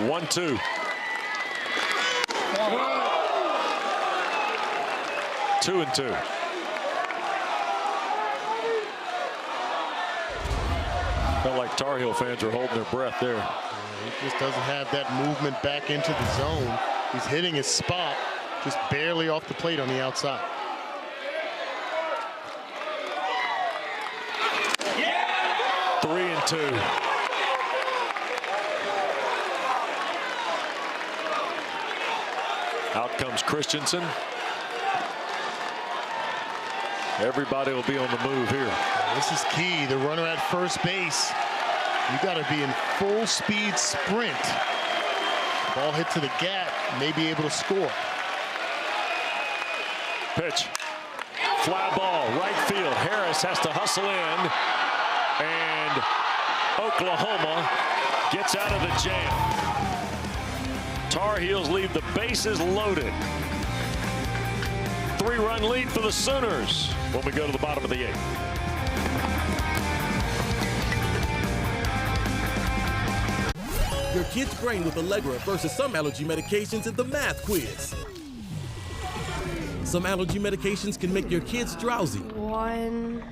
One, 2. Two and 2. Felt like Tar Heel fans are holding their breath there. He just doesn't have that movement back into the zone. He's hitting his spot, just barely off the plate on the outside. Yeah! 3-2. Out comes Christensen. Everybody will be on the move here. This is key. The runner at first base. You got to be in full speed sprint. Ball hit to the gap, may be able to score. Pitch. Fly ball, right field. Harris has to hustle in. And Oklahoma gets out of the jam. Tar Heels leave the bases loaded. 3-run lead for the Sooners when we go to the bottom of the 8th. Your kid's brain with Allegra versus some allergy medications in the math quiz. Some allergy medications can make your kids drowsy. 1,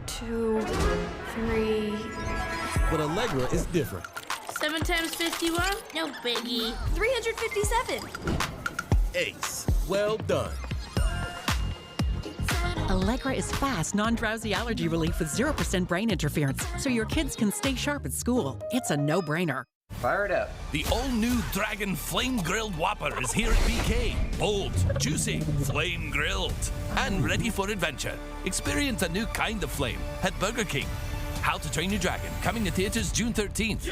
2, 3. But Allegra is different. 7 times 51? No biggie. 357. Ace. Well done. Allegra is fast, non-drowsy allergy relief with 0% brain interference, so your kids can stay sharp at school. It's a no-brainer. Fire it up. The all-new Dragon Flame Grilled Whopper is here at BK. Bold, juicy, flame grilled, and ready for adventure. Experience a new kind of flame at Burger King. How to Train Your Dragon, coming to theaters June 13th.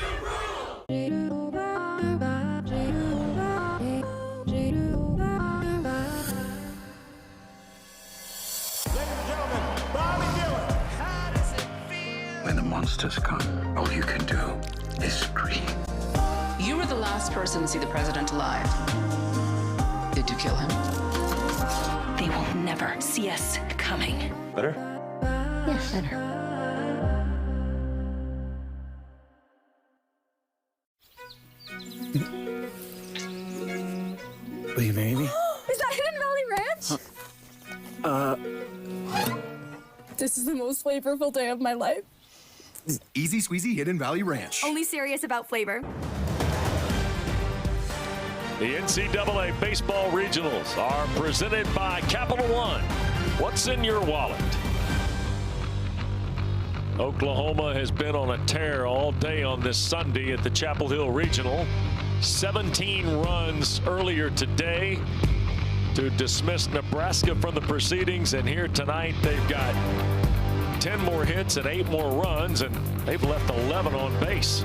When the monsters come, all you can do is scream. You were the last person to see the president alive. Did you kill him? They will never see us coming. Better? Yes, better. Will you marry me? Is that Hidden Valley Ranch? This is the most flavorful day of my life. Easy squeezy Hidden Valley Ranch. Only serious about flavor. The NCAA Baseball Regionals are presented by Capital One. What's in your wallet? Oklahoma has been on a tear all day on this Sunday at the Chapel Hill Regional. 17 runs earlier today to dismiss Nebraska from the proceedings, and here tonight they've got 10 more hits and 8 more runs, and they've left 11 on base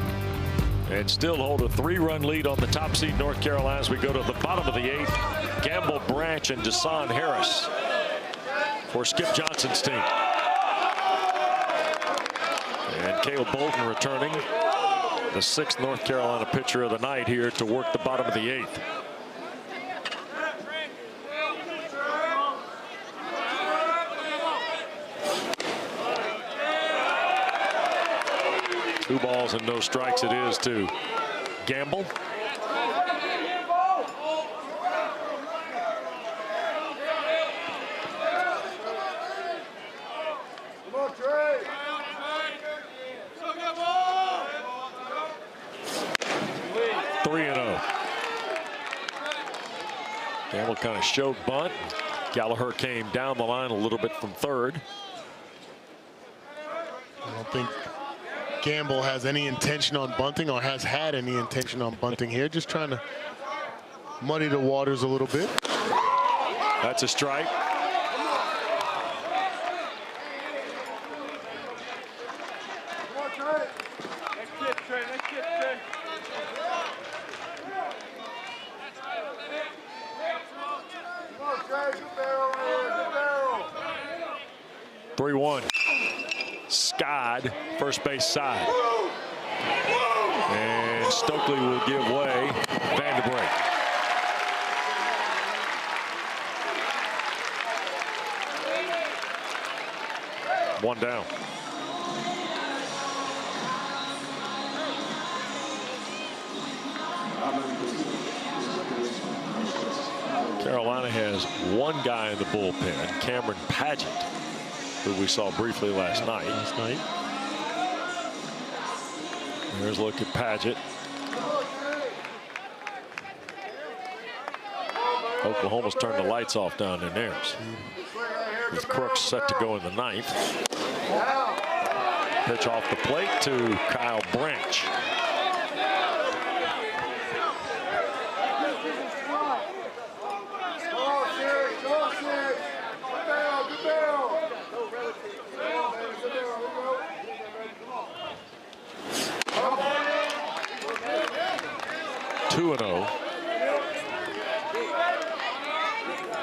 and still hold a 3-run lead on the top seed North Carolina as we go to the bottom of the 8th. Gamble Branch and Desan Harris for Skip Johnson's team. And Caleb Bolton returning, the 6th North Carolina pitcher of the night here to work the bottom of the 8th. Two balls and no strikes it is to Gamble. 3-0. Gamble kind of showed bunt. Gallagher came down the line a little bit from third. I don't think Gamble has any intention on bunting or has had any intention on bunting here. Just trying to muddy the waters a little bit. That's a strike. Scott, first base side. And Stokely will give way. Vanderbrink. One down. Carolina has one guy in the bullpen, Cameron Paget, who we saw briefly last night. There's a look at Paget. Oklahoma's turned the lights off down in theirs. With Crooks set to go in the ninth. Pitch off the plate to Kyle Branch.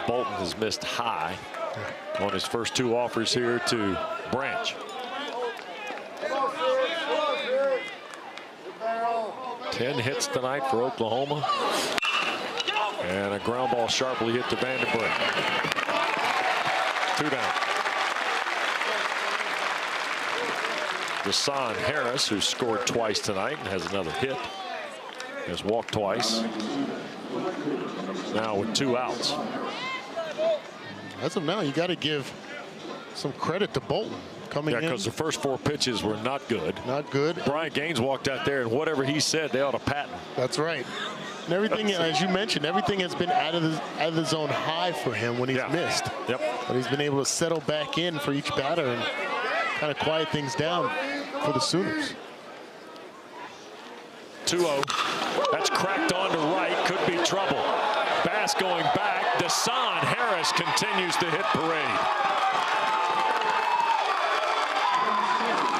Bolton has missed high on his first two offers here to Branch. 10 hits tonight for Oklahoma. And a ground ball sharply hit to Vanderbrink. 2 down. Rasan Harris, who scored twice tonight and has another hit, has walked twice. Now with 2 outs. As of now, you got to give some credit to Bolton coming in. Yeah, because the first 4 pitches were not good. Not good. Brian Gaines walked out there, and whatever he said, they ought to patent. That's right. And everything, as you mentioned, everything has been out of the zone high for him when he's missed. Yep. But he's been able to settle back in for each batter and kind of quiet things down for the Sooners. 2-0. That's cracked on to right. Could be trouble. Bass going back. Dasan Harris continues to hit parade.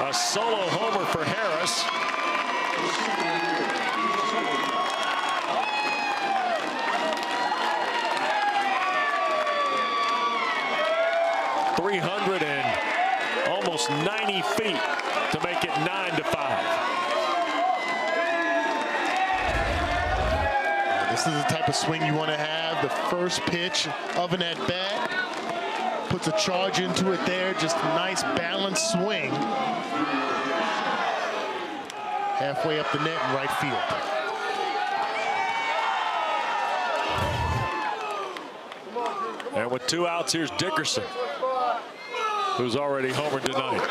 A solo homer for Harris. Almost 90 feet to make it 9-5. This is the type of swing you want to have. The first pitch of an at-bat puts a charge into it there. Just a nice balanced swing. Halfway up the net in right field. And with 2 outs, here's Dickerson, who's already homered tonight.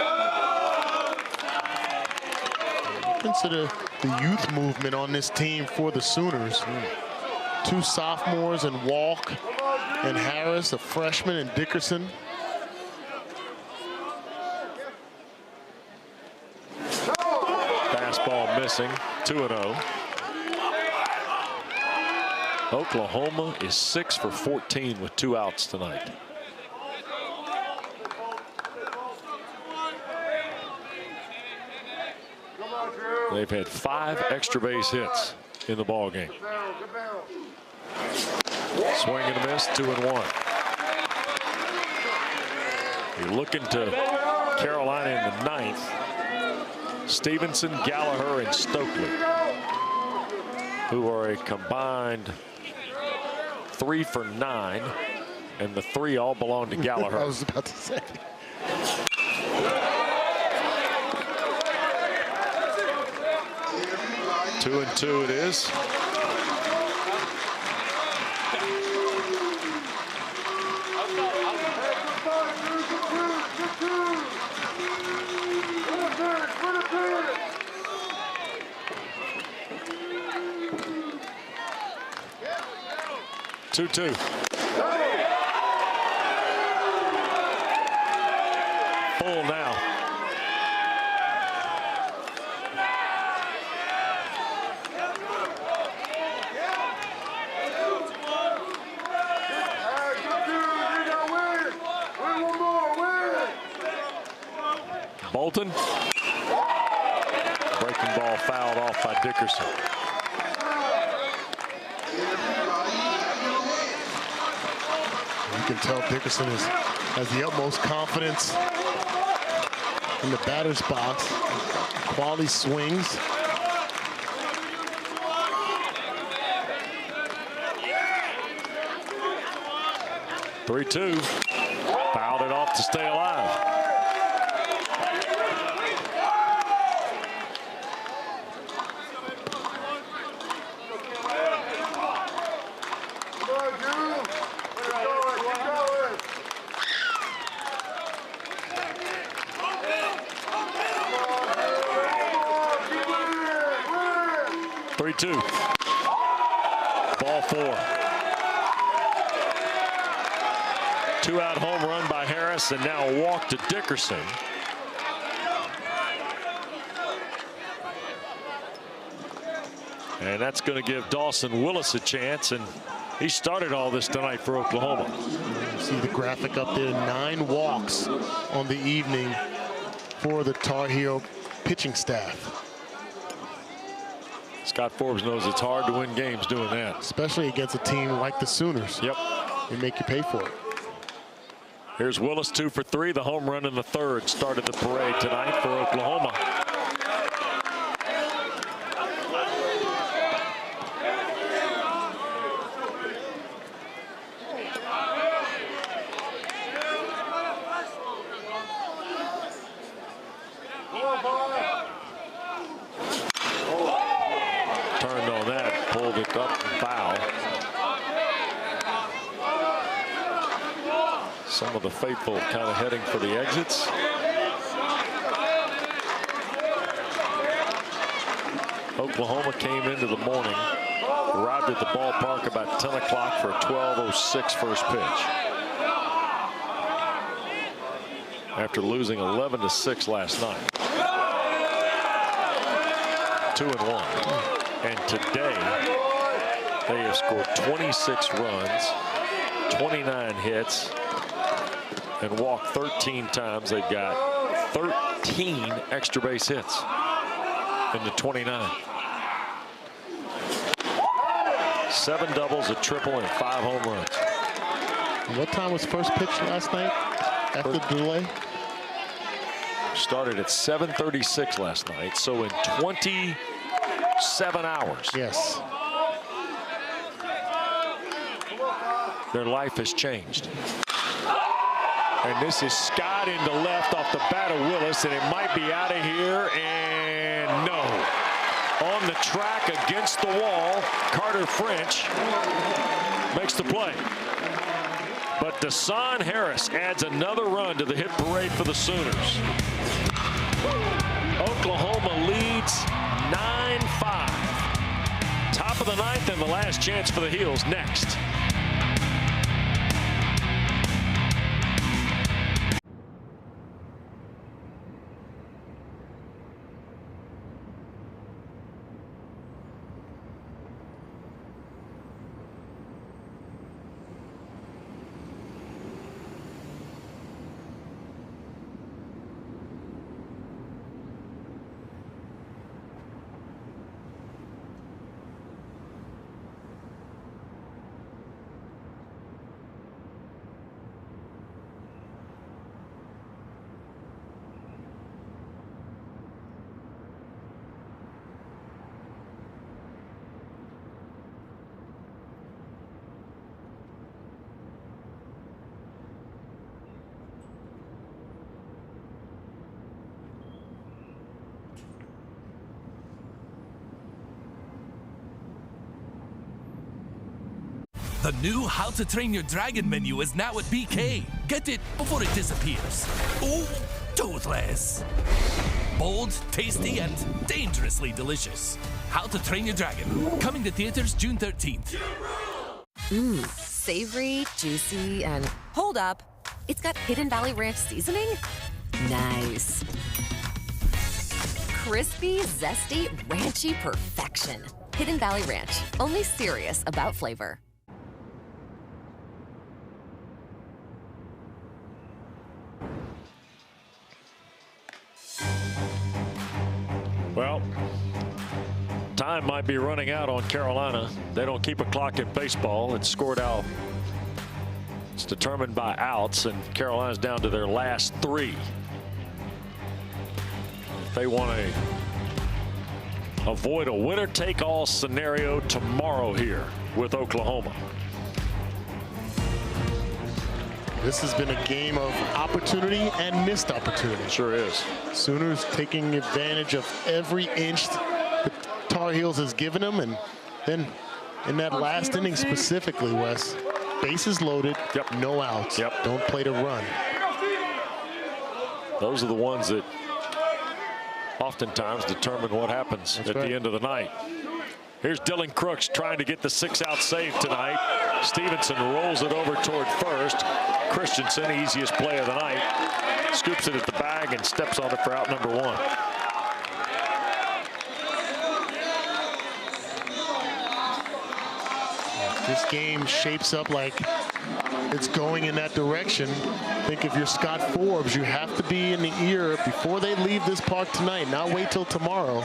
Consider the youth movement on this team for the Sooners. 2 sophomores and Walk and Harris, a freshman, and Dickerson. Fastball missing, 2-0. Oklahoma is 6 for 14 with 2 outs tonight. They've had 5 extra base hits in the ball game. Swing and a miss, 2-1. You're looking to Carolina in the 9th. Stevenson, Gallagher, and Stokely, who are a combined 3 for 9, and the 3 all belong to Gallagher. I was about to say. Two and 2 it is. 2-2. Full now. Bolton. Breaking ball fouled off by Dickerson. You can tell Dickerson has the utmost confidence in the batter's box. Quality swings. (3-2). Fouled it off to stay alive. Ball 4. 2-out home run by Harris, and now a walk to Dickerson. And that's going to give Dawson Willis a chance, and he started all this tonight for Oklahoma. You see the graphic up there, 9 walks on the evening for the Tar Heel pitching staff. Scott Forbes knows it's hard to win games doing that. Especially against a team like the Sooners. Yep. They make you pay for it. Here's Willis, 2 for 3. The home run in the 3rd started the parade tonight for Oklahoma. Some of the faithful kind of heading for the exits. Oklahoma came into the morning, arrived at the ballpark about 10 o'clock for a 12:06 first pitch. After losing 11-6 last night. 2-1. And today, they have scored 26 runs, 29 hits, and walked 13 times. They've got 13 extra base hits in the 29. 7 doubles, a triple, and 5 home runs. And what time was first pitch last night after the delay? Started at 7:36 last night, so in 27 hours. Yes. Their life has changed. And this is Scott into left off the bat of Willis, and it might be out of here, and no. On the track against the wall, Carter French makes the play. But Dasan Harris adds another run to the hit parade for the Sooners. Oklahoma leads 9-5. Top of the 9th and the last chance for the Heels next. The new How to Train Your Dragon menu is now at BK. Get it before it disappears. Oh, toothless. Bold, tasty, and dangerously delicious. How to Train Your Dragon. Coming to theaters June 13th. Mmm, savory, juicy, and hold up. It's got Hidden Valley Ranch seasoning? Nice. Crispy, zesty, ranchy perfection. Hidden Valley Ranch, only serious about flavor. Well, time might be running out on Carolina. They don't keep a clock in baseball. It's scored out. It's determined by outs, and Carolina's down to their last 3. If they want to avoid a winner-take-all scenario tomorrow here with Oklahoma. This has been a game of opportunity and missed opportunity. Sure is. Sooners taking advantage of every inch the Tar Heels has given them, and then in that last inning specifically, Wes, bases loaded, no outs. Don't play to run. Those are the ones that oftentimes determine what happens at the end of the night. Here's Dylan Crooks trying to get the 6-out save tonight. Stevenson rolls it over toward first. Christensen, easiest play of the night, scoops it at the bag and steps on it for out number 1. This game shapes up like it's going in that direction. I think if you're Scott Forbes, you have to be in the ear before they leave this park tonight, not wait till tomorrow.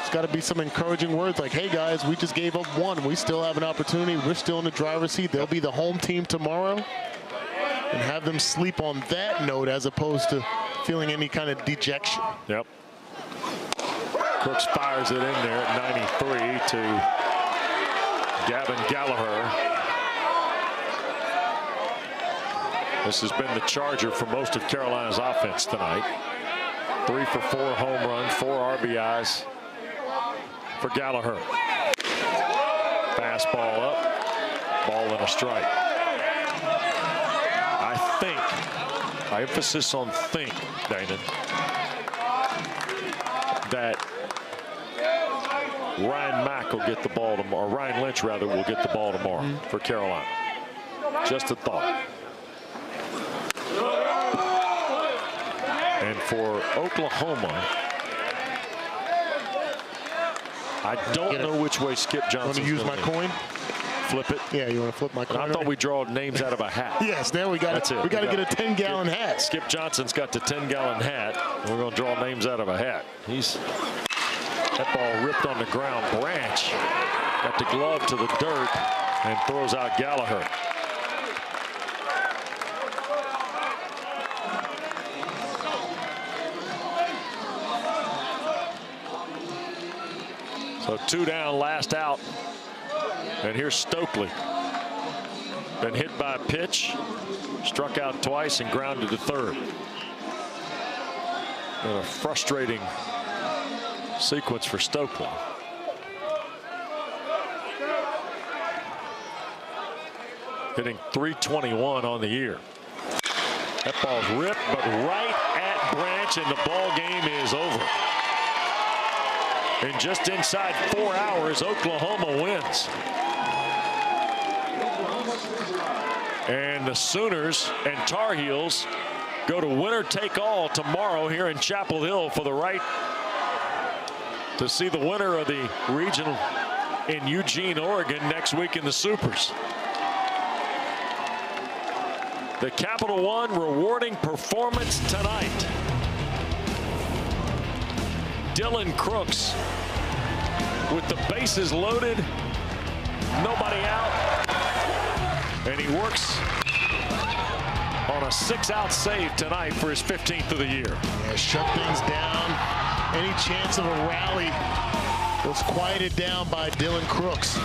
It's got to be some encouraging words like, hey guys, we just gave up 1. We still have an opportunity. We're still in the driver's seat. They'll be the home team tomorrow. And have them sleep on that note as opposed to feeling any kind of dejection. Yep. Crooks fires it in there at 93 to Gavin Gallagher. This has been the charger for most of Carolina's offense tonight. 3 for 4 home runs, 4 RBIs for Gallagher. Fastball up, ball and a strike. I think, emphasis on think, Dana, that Ryan Mack will get the ball tomorrow, or Ryan Lynch rather will get the ball tomorrow for Carolina. Just a thought. And for Oklahoma, I don't know which way Skip Johnson. Want to use my coin? Flip it. Yeah, you want to flip my coin? I thought we draw names out of a hat. Yes, there we got That's it. it. We got to get a 10-gallon hat. Skip Johnson's got the 10-gallon hat. And we're going to draw names out of a hat. That ball ripped on the ground. Branch got the glove to the dirt and throws out Gallagher. So 2 down, last out. And here's Stokely. Been hit by a pitch, struck out twice and grounded to third. And a frustrating sequence for Stokely. Hitting .321 on the year. That ball's ripped, but right at Branch, and the ball game is over. And just inside 4 hours, Oklahoma wins. And the Sooners and Tar Heels go to winner-take-all tomorrow here in Chapel Hill for the right to see the winner of the regional in Eugene, Oregon next week in the Supers. The Capital One rewarding performance tonight. Dylan Crooks with the bases loaded, nobody out, and he works on a 6-out save tonight for his 15th of the year. Yeah, shut things down. Any chance of a rally was quieted down by Dylan Crooks.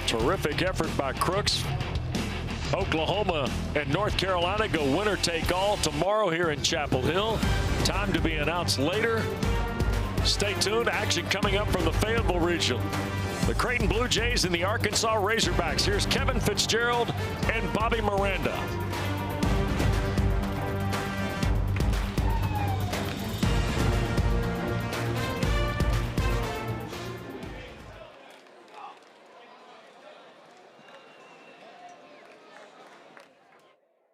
Terrific effort by Crooks. Oklahoma and North Carolina go winner-take-all tomorrow here in Chapel Hill. Time to be announced later. Stay tuned. Action coming up from the Fayetteville Regional. The Creighton Blue Jays and the Arkansas Razorbacks. Here's Kevin Fitzgerald and Bobby Miranda.